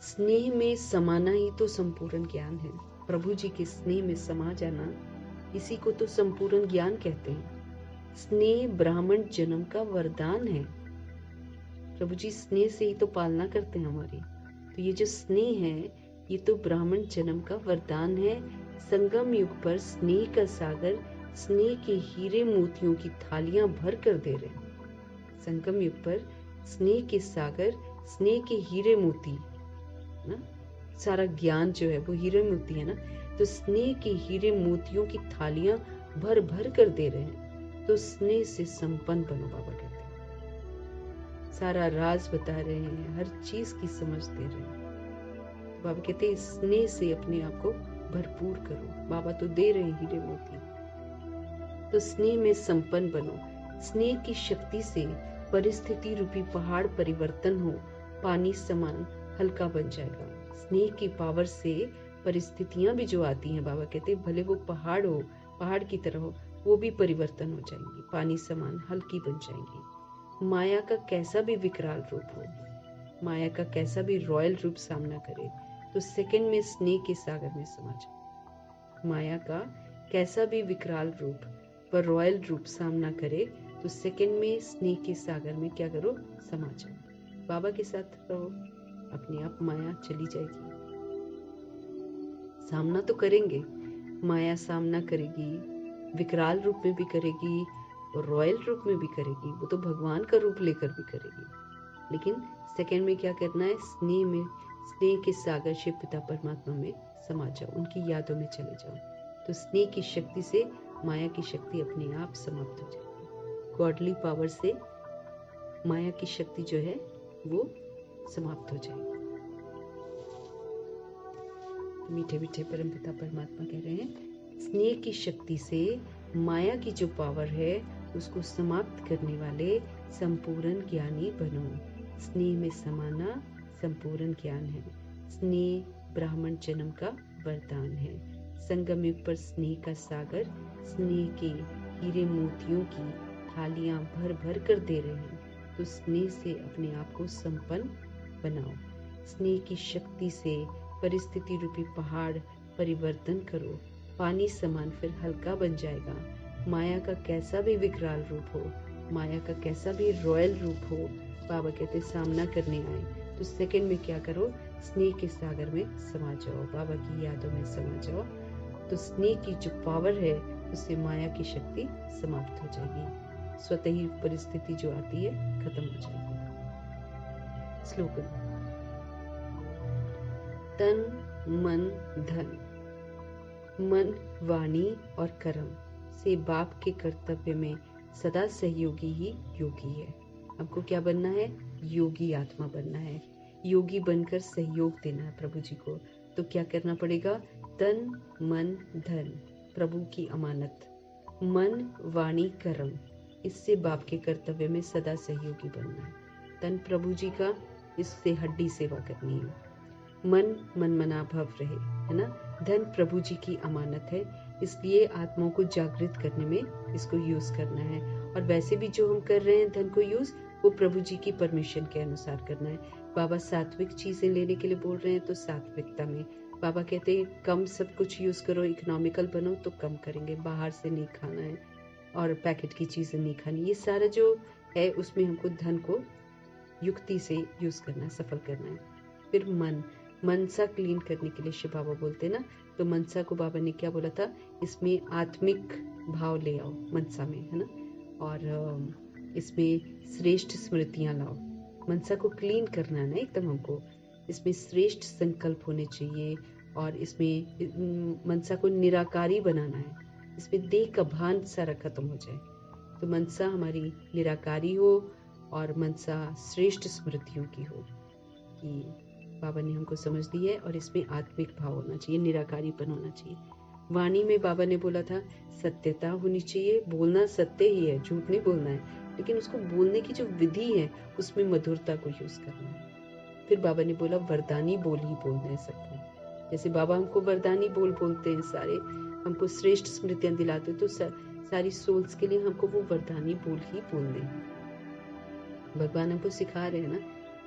स्नेह में समाना ही तो संपूर्ण ज्ञान है। प्रभु जी के स्नेह में समा जाना, इसी को तो संपूर्ण ज्ञान कहते हैं। स्नेह ब्राह्मण जन्म का वरदान है। प्रभु जी स्नेह से ही तो पालना करते हैं हमारी। तो ये जो स्नेह है, ये तो ब्राह्मण जन्म का वरदान है। संगम युग पर स्नेह का सागर स्नेह के हीरे मोतियों की थालियां भर कर दे रहे हैं। संगम युग पर स्नेह के सागर, स्नेह के हीरे मोती ना, सारा ज्ञान जो है वो हीरे मोती है ना, तो स्नेह के हीरे मोतियों की थालियां भर भर कर दे रहे हैं। तो स्नेह से संपन्न बनो, बाबा कहते हैं। सारा राज बता रहे हैं, हर चीज की समझ दे रहे हैं। बाबा कहते हैं स्नेह से अपने आप को भरपूर करो। बाबा तो दे रहे हैं हीरे मोती। तो स्नेह में संपन्न बनो। स्नेह की शक्ति से परिस्थिति रूपी पहाड़ परिवर्तन हो, पानी समान हल्का बन जाएगा। स्नेह की पावर से परिस्थितियां भी जो आती हैं, बाबा कहते हैं भले वो पहाड़ हो, पहाड़ की तरह हो, वो भी परिवर्तन हो जाएंगी, पानी समान हल्की बन जाएंगी। माया का कैसा भी विकराल रूप हो, माया का कैसा भी रॉयल रूप सामना करे, तो सेकंड में स्नेह के सागर में समा जाओ। माया का कैसा भी विकराल रूप व रॉयल रूप सामना करे, तो सेकंड में स्नेह के सागर में क्या करो, समा जाओ। बाबा के साथ रहो, अपने आप माया चली जाएगी। सामना तो करेंगे, माया सामना करेगी, विकराल रूप में भी करेगी और रॉयल रूप में भी करेगी। वो तो भगवान का रूप लेकर भी करेगी। लेकिन सेकंड में क्या करना है, स्नेह में, स्नेह के सागर शिव पिता परमात्मा में समा जाओ, उनकी यादों में चले जाओ। तो स्नेह की शक्ति से माया की शक्ति अपने आप समाप्त हो जाएगी। गॉडली पावर से माया की शक्ति जो है वो समाप्त हो जाएगी। मीठे मीठे परमपिता परमात्मा कह रहे हैं स्नेह की शक्ति से माया की जो पावर है उसको समाप्त करने वाले संपूर्ण ज्ञानी बनो। स्नेह में समाना संपूर्ण ज्ञान है। स्नेह ब्राह्मण जन्म का वरदान है। संगम युग पर स्नेह का सागर स्नेह के हीरे मोतियों की थालियां भर भर कर दे रहे हैं। तो स्नेह से अपने आप को संपन्न बनाओ। स्नेह की शक्ति से परिस्थिति रूपी पहाड़ परिवर्तन करो, पानी समान फिर हल्का बन जाएगा। माया का कैसा भी विकराल रूप हो, माया का कैसा भी रॉयल रूप हो, बाबा कहते सामना करने आए, तो सेकंड में क्या करो, स्नेह के सागर में समा जाओ, बाबा की यादों में समा जाओ। तो स्नेह की जो पावर है उससे माया की शक्ति समाप्त हो जाएगी। स्वतः ही परिस्थिति जो आती है खत्म हो जाएगी। स्लोगन: तन मन धन, मन वाणी और कर्म से बाप के कर्तव्य में सदा सहयोगी ही योगी है। हमको क्या बनना है, योगी आत्मा बनना है। योगी बनकर सहयोग देना है प्रभु जी को। तो क्या करना पड़ेगा, तन मन धन प्रभु की अमानत, मन वाणी कर्म, इससे बाप के कर्तव्य में सदा सहयोगी बनना है। तन प्रभु जी का, इससे हड्डी सेवा करनी है। मन मनमना भव रहे, है ना। धन प्रभु जी की अमानत है, इसलिए आत्माओं को जागृत करने में इसको यूज करना है। और वैसे भी जो हम कर रहे हैं धन को यूज, वो प्रभु जी की परमिशन के अनुसार करना है। बाबा सात्विक चीजें लेने के लिए बोल रहे हैं तो सात्विकता में। बाबा कहते हैं कम सब कुछ यूज करो, इकोनॉमिकल बनो, तो कम करेंगे। बाहर से नहीं खाना है और पैकेट की चीजें नहीं खानी। ये सारा जो है उसमें हमको धन को युक्ति से यूज करना है, सफल करना है। फिर मन, मनसा क्लीन करने के लिए शिव बाबा बोलते ना, तो मनसा को बाबा ने क्या बोला था, इसमें आत्मिक भाव ले आओ मनसा में, है ना। और इसमें श्रेष्ठ स्मृतियां लाओ। मनसा को क्लीन करना है ना एकदम हमको। इसमें श्रेष्ठ संकल्प होने चाहिए और इसमें मनसा को निराकारी बनाना है। इसमें देह का भान सारा खत्म हो जाए। तो मनसा हमारी निराकारी हो और मनसा श्रेष्ठ स्मृतियों की हो कि बाबा ने हमको समझ दी है। और इसमें आत्मिक भाव होना चाहिए, निराकारीपन होना चाहिए। वाणी में बाबा ने बोला था सत्यता होनी चाहिए, बोलना सत्य ही है, झूठ नहीं बोलना है, लेकिन उसको बोलने की जो विधि है उसमें मधुरता को यूज करना है। फिर बाबा ने बोला वरदानी बोल ही बोलना है सबको, जैसे बाबा हमको वरदानी बोल बोलते हैं, सारे हमको श्रेष्ठ स्मृतियां दिलाते, तो सारी सोल्स के लिए हमको वो वरदानी बोल ही बोलने हैं। भगवान हमको सिखा रहे हैं ना।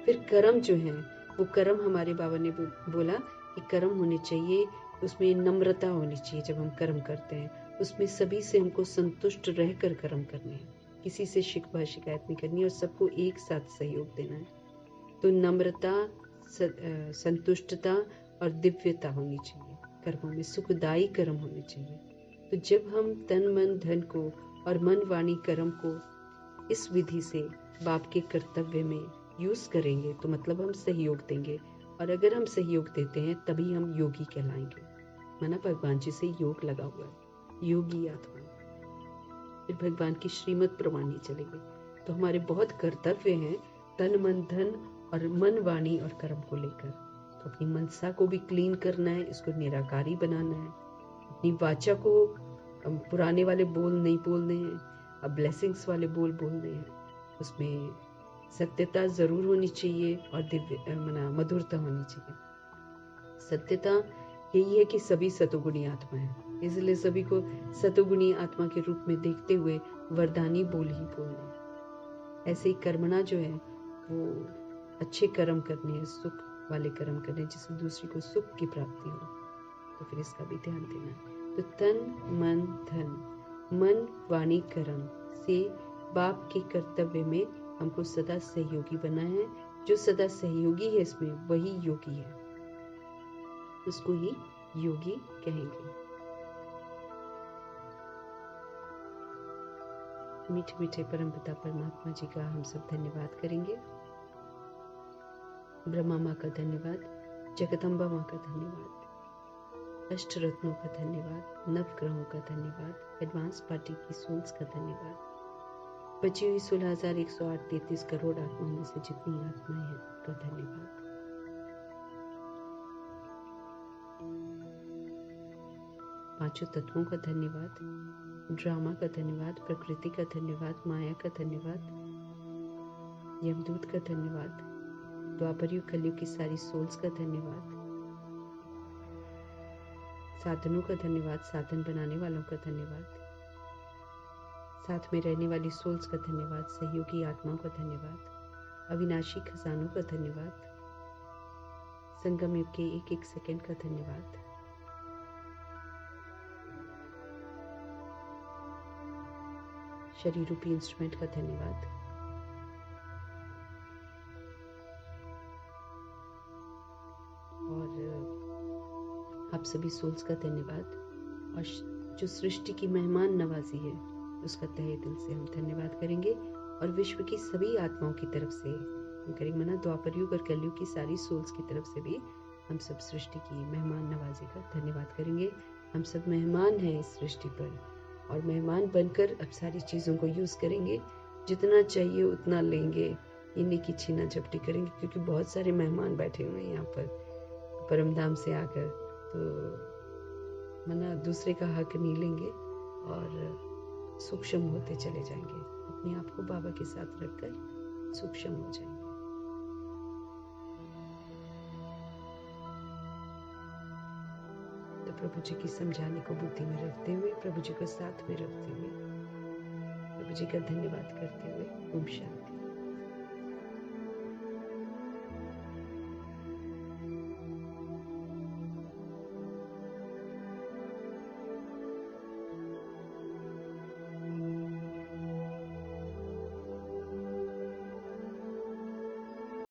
फिर कर्म जो है, वो कर्म हमारे बाबा ने बोला कि कर्म होने चाहिए, उसमें नम्रता होनी चाहिए। जब हम कर्म करते हैं उसमें सभी से हमको संतुष्ट रहकर कर्म करने हैं, किसी से शिकवा शिकायत नहीं करनी और सबको एक साथ सहयोग देना है। तो नम्रता, संतुष्टता और दिव्यता होनी चाहिए कर्मों में, सुखदायी कर्म होने चाहिए। तो जब हम तन मन धन को और मन वाणी कर्म को इस विधि से बाप के कर्तव्य में यूज करेंगे तो मतलब हम सहयोग देंगे, और अगर हम सहयोग देते हैं तभी हम योगी कहलाएंगे। माना भगवान जी से योग लगा हुआ है, योगी आत्मा। फिर भगवान की श्रीमत प्रमाणी चलेंगे। तो हमारे बहुत कर्तव्य हैं तन मन धन और मन वाणी और कर्म को लेकर। तो अपनी मनसा को भी क्लीन करना है, इसको निराकारी बनाना है। अपनी वाचा को पुराने वाले बोल नहीं बोलने हैं, अब ब्लेसिंग्स वाले बोल बोलने हैं। उसमें सत्यता जरूर होनी चाहिए और दिव्य मधुरता होनी चाहिए। सत्यता यही है कि सभी सतोगुणी आत्मा है, इसलिए सभी को सतोगुणी आत्मा के रूप में देखते हुए वरदानी बोल ही बोलने। ऐसे ही कर्मणा जो है वो अच्छे कर्म करने हैं, सुख वाले कर्म करने, जिससे दूसरी को सुख की प्राप्ति हो। तो फिर इसका भी ध्यान देना है। तो तन मन धन, मन वाणी कर्म से बाप के कर्तव्य में हमको सदा सहयोगी बना है। जो सदा सहयोगी है इसमें वही योगी है, उसको ही योगी कहेंगे। मीठे मीठे परमपिता परमात्मा जी का हम सब धन्यवाद करेंगे। ब्रह्मा माँ का धन्यवाद, जगदम्बा माँ का धन्यवाद, अष्ट रत्नों का धन्यवाद, नवग्रहों का धन्यवाद, एडवांस पार्टी की सोल्स का धन्यवाद, बची हुई 16,108.33 करोड़ आत्माओं में से जितनी आत्माएं हैं उनका धन्यवाद। पांचों तत्वों का धन्यवाद, ड्रामा का धन्यवाद, प्रकृति का धन्यवाद, माया का धन्यवाद, यमदूत का धन्यवाद, द्वापर युग कलयुग की सारी सोल्स का धन्यवाद, साधनों का धन्यवाद, साधन बनाने वालों का धन्यवाद, साथ में रहने वाली सोल्स का धन्यवाद, सहयोगी आत्माओं का धन्यवाद, अविनाशी खजानों का धन्यवाद, संगम युग के एक एक सेकंड का धन्यवाद, शरीर रूपी इंस्ट्रूमेंट का धन्यवाद, और आप सभी सोल्स का धन्यवाद, और जो सृष्टि की मेहमान नवाजी है उसका तहे दिल से हम धन्यवाद करेंगे। और विश्व की सभी आत्माओं की तरफ से हम करेंगे, माना द्वापर युग और कलयुग की सारी सोल्स की तरफ से भी हम सब सृष्टि की मेहमान नवाजी का धन्यवाद करेंगे। हम सब मेहमान हैं इस सृष्टि पर, और मेहमान बनकर अब सारी चीज़ों को यूज़ करेंगे, जितना चाहिए उतना लेंगे, इन्हीं की छीना झपटी करेंगे, क्योंकि बहुत सारे मेहमान बैठे हुए हैं यहाँ पर परमधाम से आकर। तो मना दूसरे का हक नहीं लेंगे और सूक्ष्म होते चले जाएंगे, अपने आप को बाबा के साथ रखकर सूक्ष्म हो जाएंगे। तो प्रभु जी की समझाने को बुद्धि में रखते हुए, प्रभु जी को साथ में रखते हुए, प्रभु जी का धन्यवाद करते हुए, ओम शांति।